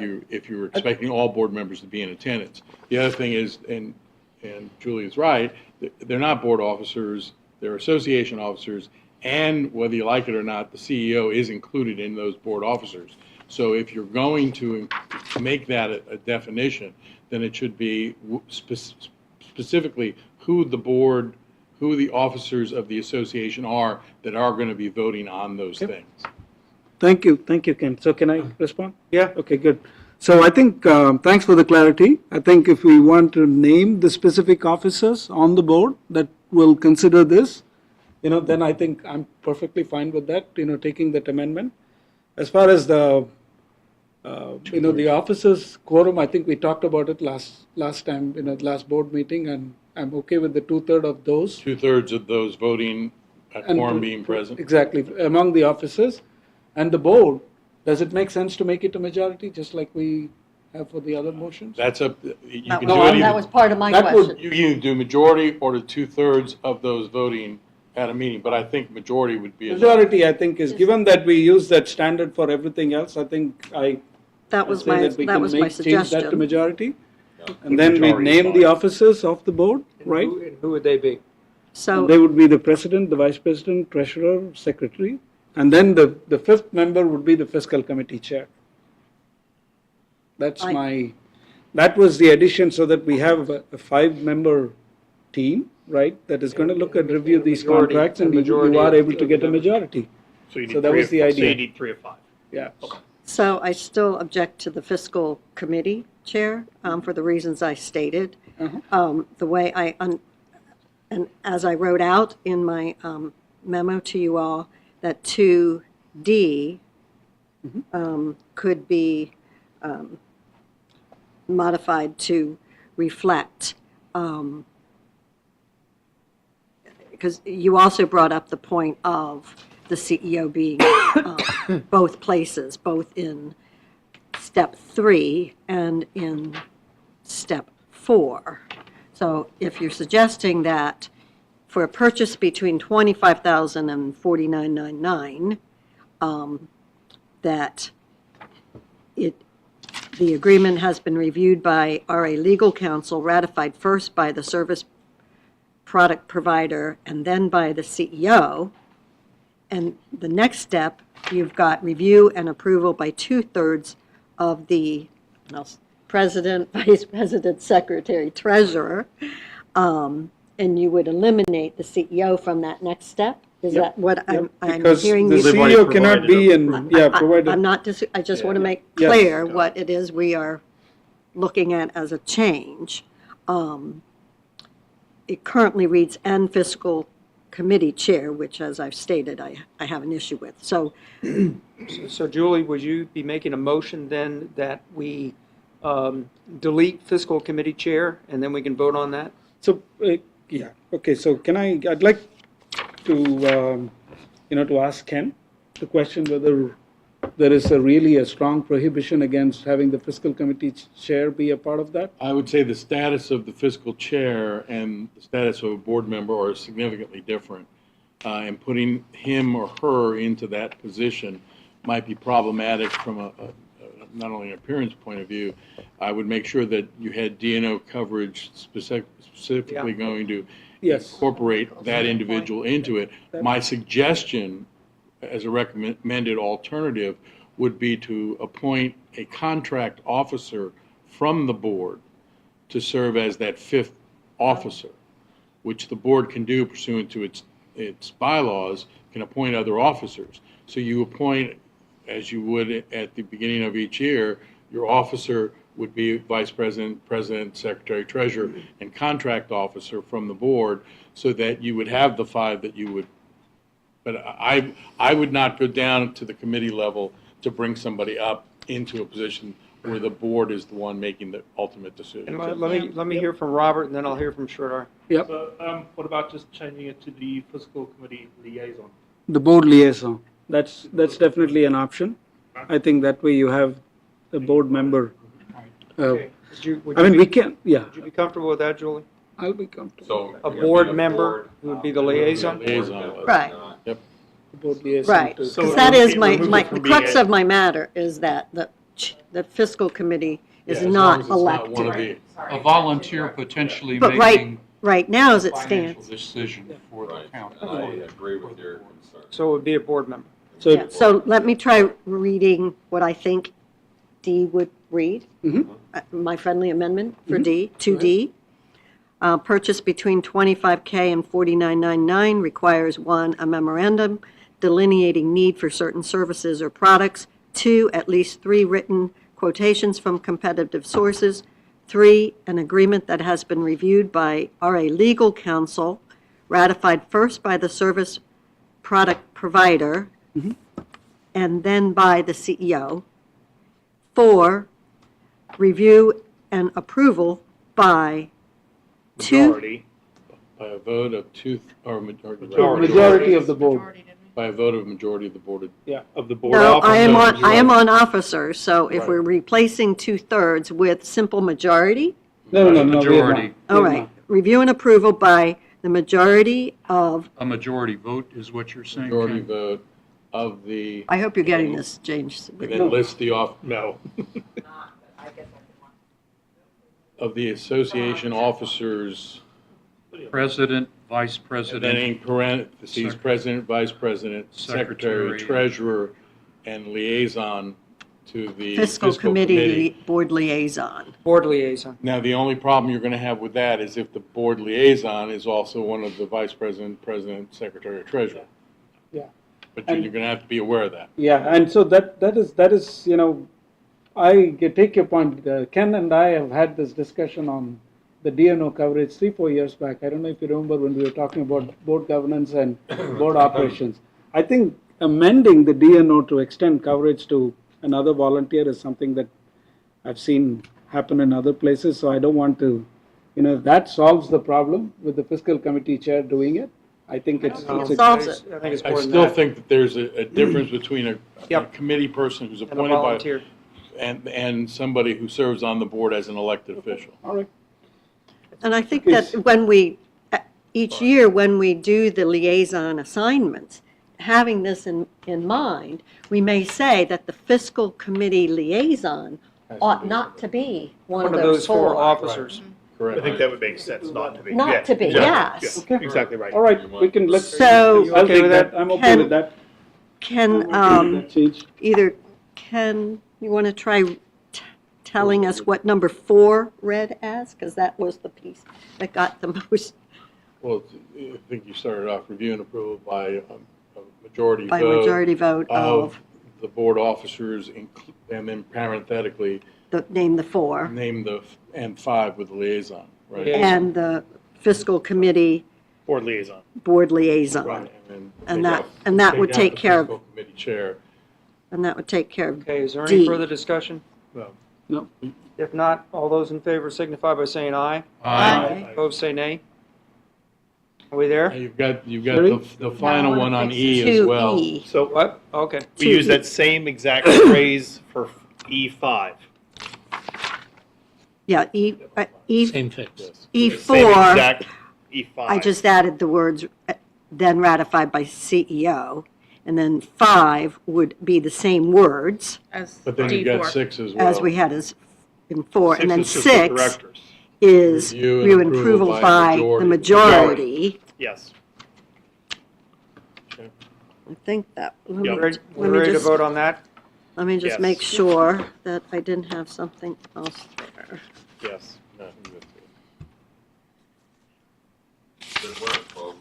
you're expecting all board members to be in attendance. The other thing is, and Julie's right, they're not board officers, they're association officers, and whether you like it or not, the CEO is included in those board officers. So if you're going to make that a definition, then it should be specifically who the officers of the association are that are going to be voting on those things. Thank you, Ken. So can I respond? Yeah. Okay, good. So I think, thanks for the clarity. I think if we want to name the specific officers on the board that will consider this, then I think I'm perfectly fine with that, taking that amendment. As far as the officers quorum, I think we talked about it last time, last board meeting, and I'm okay with the 2/3 of those. 2/3 of those voting, a quorum being present. Exactly, among the officers. And the board, does it make sense to make it a majority, just like we have for the other motions? That's up, you can do No, it that was part of my question. You can do majority or the 2/3 of those voting at a meeting, but I think majority would be enough. Majority, I think, is, given that we use that standard for everything else, I think That was say my that we can change that to suggestion. majority. And then we name the officers of the board, right? Who would they be? So They would be the president, the vice president, treasurer, secretary, and then the fifth member would be the fiscal committee chair. That was the addition, so that we have a 5-member team, right, that is going to look and review these contracts, and you are able to get a majority. So you need So that three was of- the So idea. you need 3 of 5. Yeah. So I still object to the fiscal committee chair for the reasons I stated. The way and as I wrote out in my memo to you all, that 2D could be modified to reflect, because you also brought up the point of the CEO being both places, both in step 3 and in step 4. So if you're suggesting that for a purchase between $25,000 and $49,999, that the agreement has been reviewed by RA legal counsel, ratified first by the service product provider and then by the CEO. And the next step, you've got review and approval by 2/3 of the president, vice president, secretary, treasurer. And you would eliminate the CEO from that next step. Is Yep, that what I'm Because hearing the you? CEO cannot be in, yeah, provided. I'm not, I just want to make Yes. clear what it is we are looking at as a change. It currently reads, "and fiscal committee chair," which, as I've stated, I have an issue with. So So Julie, would you be making a motion then that we delete fiscal committee chair, and then we can vote on that? So, yeah, okay, so I'd like to, to ask Ken the question whether there is really a strong prohibition against having the fiscal committee chair be a part of that? I would say the status of the fiscal chair and the status of a board member are significantly different. And putting him or her into that position might be problematic from not only an appearance point of view. I would make sure that you had DNO coverage specifically going to Yes. incorporate that individual into it. My suggestion, as a recommended alternative, would be to appoint a contract officer from the board to serve as that fifth officer, which the board can do pursuant to its bylaws, can appoint other officers. So you appoint, as you would at the beginning of each year, your officer would be vice president, president, secretary, treasurer, and contract officer from the board, so that you would have the five that you would. But I would not go down to the committee level to bring somebody up into a position where the board is the one making the ultimate decision. And let me hear from Robert, and then I'll hear from Sridhar. Yep. So, what about just changing it to the fiscal committee liaison? The board liaison, that's definitely an option. I think that way you have a board member. We can, yeah. Would you be comfortable with that, Julie? I'll be comfortable. So A board member who would be the liaison? Right. Yep. The board liaison. Right, to- because that is the crux of my matter, is that the fiscal committee is not elected. A volunteer potentially But right now, as it stands, decision for the county. I agree with your concern. So it would be a board member. yeah, so let me try reading what I think D would read. My friendly amendment for D, 2D. Purchase between 25K and 49.99 requires 1, a memorandum delineating need for certain services or products, 2, at least 3 written quotations from competitive sources, 3, an agreement that has been reviewed by RA legal counsel, ratified first by the service product provider, and then by the CEO. 4, review and approval by Majority. By a vote of Majority of the board. By a vote of majority of the board. Yeah, of the board. No, I am officers. on officers, so if we're replacing 2/3 with simple majority, No. Majority. all right, review and approval by the majority of, A majority vote is what you're saying, Majority Ken? vote of the, I hope you're getting this, James. and then list the No. of the association officers, President, vice and then president, in parentheses, president, vice president, secretary, Secretary. treasurer, and liaison to the Fiscal committee board liaison. Board liaison. Now, the only problem you're going to have with that is if the board liaison is also one of the vice president, president, secretary, or treasurer. Yeah. But you're going to have to be aware of that. Yeah, and so that is, I take your point. Ken and I have had this discussion on the DNO coverage 3-4 years back. I don't know if you remember when we were talking about board governance and board operations. I think amending the DNO to extend coverage to another volunteer is something that I've seen happen in other places, so I don't want to, if that solves the problem with the fiscal committee chair doing it, I think it's. It solves it. I think it's I more than still that. think that there's a difference between a committee person who's And a appointed by, volunteer. and somebody who serves on the board as an elected official. All right. And I think that when we, each year when we do the liaison assignments, having this in mind, we may say that the fiscal committee liaison ought not to be one of those 4. officers. Correct. I think that would make sense not to be. Not Yeah, to be, yeah, yes. yeah, Exactly right. All right, we can, let's. So- I'll Okay take with that, that? I'm okay with that. Can, Change. either, you want to try telling us what number 4 read as? Because that was the piece that got the most Well, I think you started off review and approval by a majority By vote. majority vote of, The board officers, and then parenthetically, name the four, name and 5 with the liaison, right? and the fiscal committee Board liaison. board liaison. Right, and And then that would out take the care of, fiscal committee chair. and that would take care of Okay, is there any D. further discussion? Well, No. If not, all those in favor signify by saying aye. Aye. Opposed, say nay. Are we there? You've got the final one on E as well. 2E. So What? Okay. we use that same exact phrase for E5. Yeah, E, Same fix. Same E4, exact E5. I just added the words, then ratified by CEO. And then 5 would be the same words As But then you've got D4. 6 as well. as we had as in 4. And then is just the 6 directors. is Review and review and approval approval by by the majority. majority. Yes. I think that, let Yep. me- We're let me ready to just, vote on that? let me just Yes. make sure that I didn't have something else there. Yes. No, that's it. Good work, folks.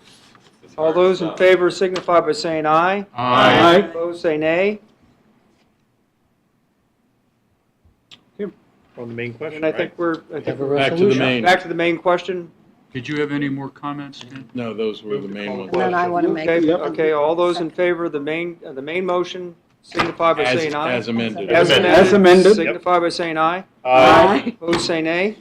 This is All hard those in stuff. favor signify by saying aye. Aye. Opposed, say nay. On the main question, And I think right? we're, Back to the main. back to the main question. Did you have any more comments, Ken? No, those were the main ones. And then I want to make. Okay, okay, all those in favor of the main motion signify by saying aye. As amended. As amended. Signify by saying aye. Aye. Opposed, say nay.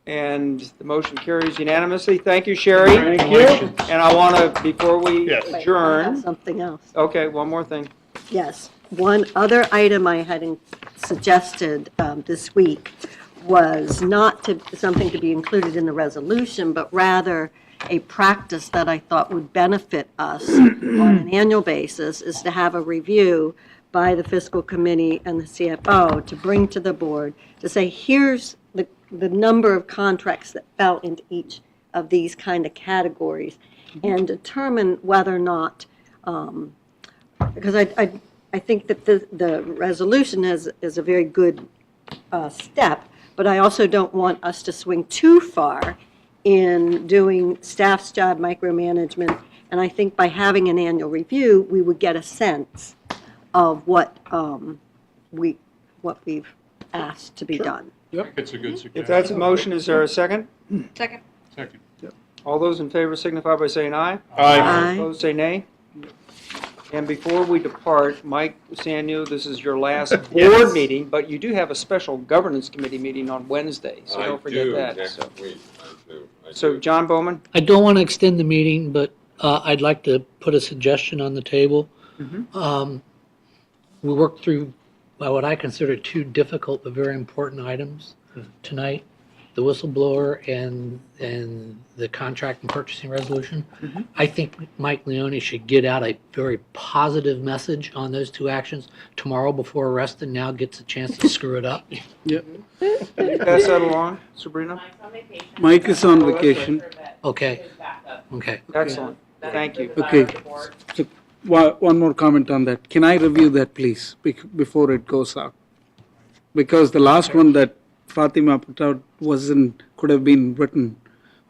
And the motion carries unanimously. Thank you, Sherry. Thank you. And I want to, before we Yes. Wait, I have adjourn, something else. okay, one more thing. Yes, one other item I had suggested this week was not something to be included in the resolution, but rather a practice that I thought would benefit us on an annual basis is to have a review by the fiscal committee and the CFO to bring to the board to say, here's the number of contracts that fell into each of these kind of categories, and determine whether or not, because I think that the resolution is a very good step, but I also don't want us to swing too far in doing staff's job micromanagement, and I think by having an annual review, we would get a sense of what we've asked to be done. I think it's a good suggestion. If that's a motion, is there a second? Second. Second. All those in favor signify by saying aye. Aye. Opposed, say nay. And before we depart, Mike Sanyu, this is your last Yes. board meeting, but you do have a special governance committee meeting on Wednesday, so don't forget that. Next So- week, I do. So, John Bowman? I don't want to extend the meeting, but I'd like to put a suggestion on the table. We worked through what I consider two difficult but very important items tonight, the whistleblower and the contract and purchasing resolution. I think Mike Leone should get out a very positive message on those two actions tomorrow before Reston now gets a chance to screw it up. Yep. Can you pass that along, Sabrina? Mike is on vacation. Okay, okay. Excellent, thank you. Okay. So, one more comment on that. Can I review that, please, before it goes out? Because the last one that Fatima put out could have been written,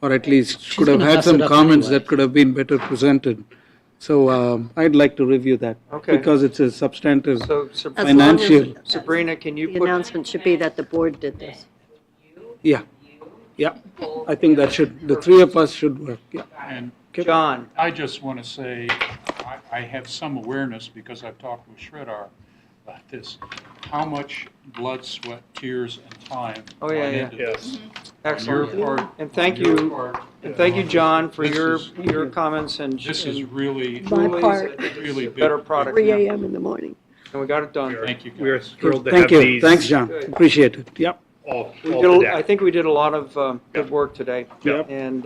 or at least She's could have gonna had mess some it up comments anyway. that could have been better presented. So I'd like to review that. Okay. Because it's a substantive So, As long as- financial. Sabrina, can you The put, announcement should be that the board did this. Yeah. Yeah. I think that the three of us should work. Yeah. And John? I just want to say, I have some awareness, because I've talked with Shredar about this, how much blood, sweat, tears, and time Oh, yeah, went yeah. into this. Excellent. On your part- And thank on your you, part, and thank you, John, for this your is- comments and. This is really, My truly, part. I think it's really a better big. product 3 now. a.m. in the morning. And we got it done. Thank you, We are guys. thrilled to Thank have you. these. Thanks, John. Good. Appreciate it. Yep. All We all did, to I deck. think we did a lot of good work today. Yep. And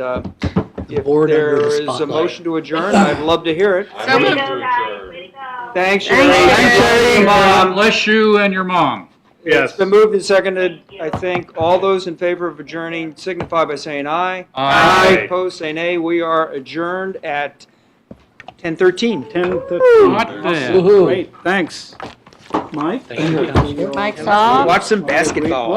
if board under there the is a spotlight. motion to adjourn, I'd love to hear it. I move Way to to go, guys. adjourn. Way to go. Thanks, Sherry. Thank you. Sherry. God bless you and your mom. Yes. It's been moved and seconded. I think all those in favor of adjourning signify by saying aye. Aye. Opposed, say nay. We are adjourned at 10:13. 10:13. Not bad. Great, thanks. Mike? Thank you, Counselor. Mike's off. Watch some basketball.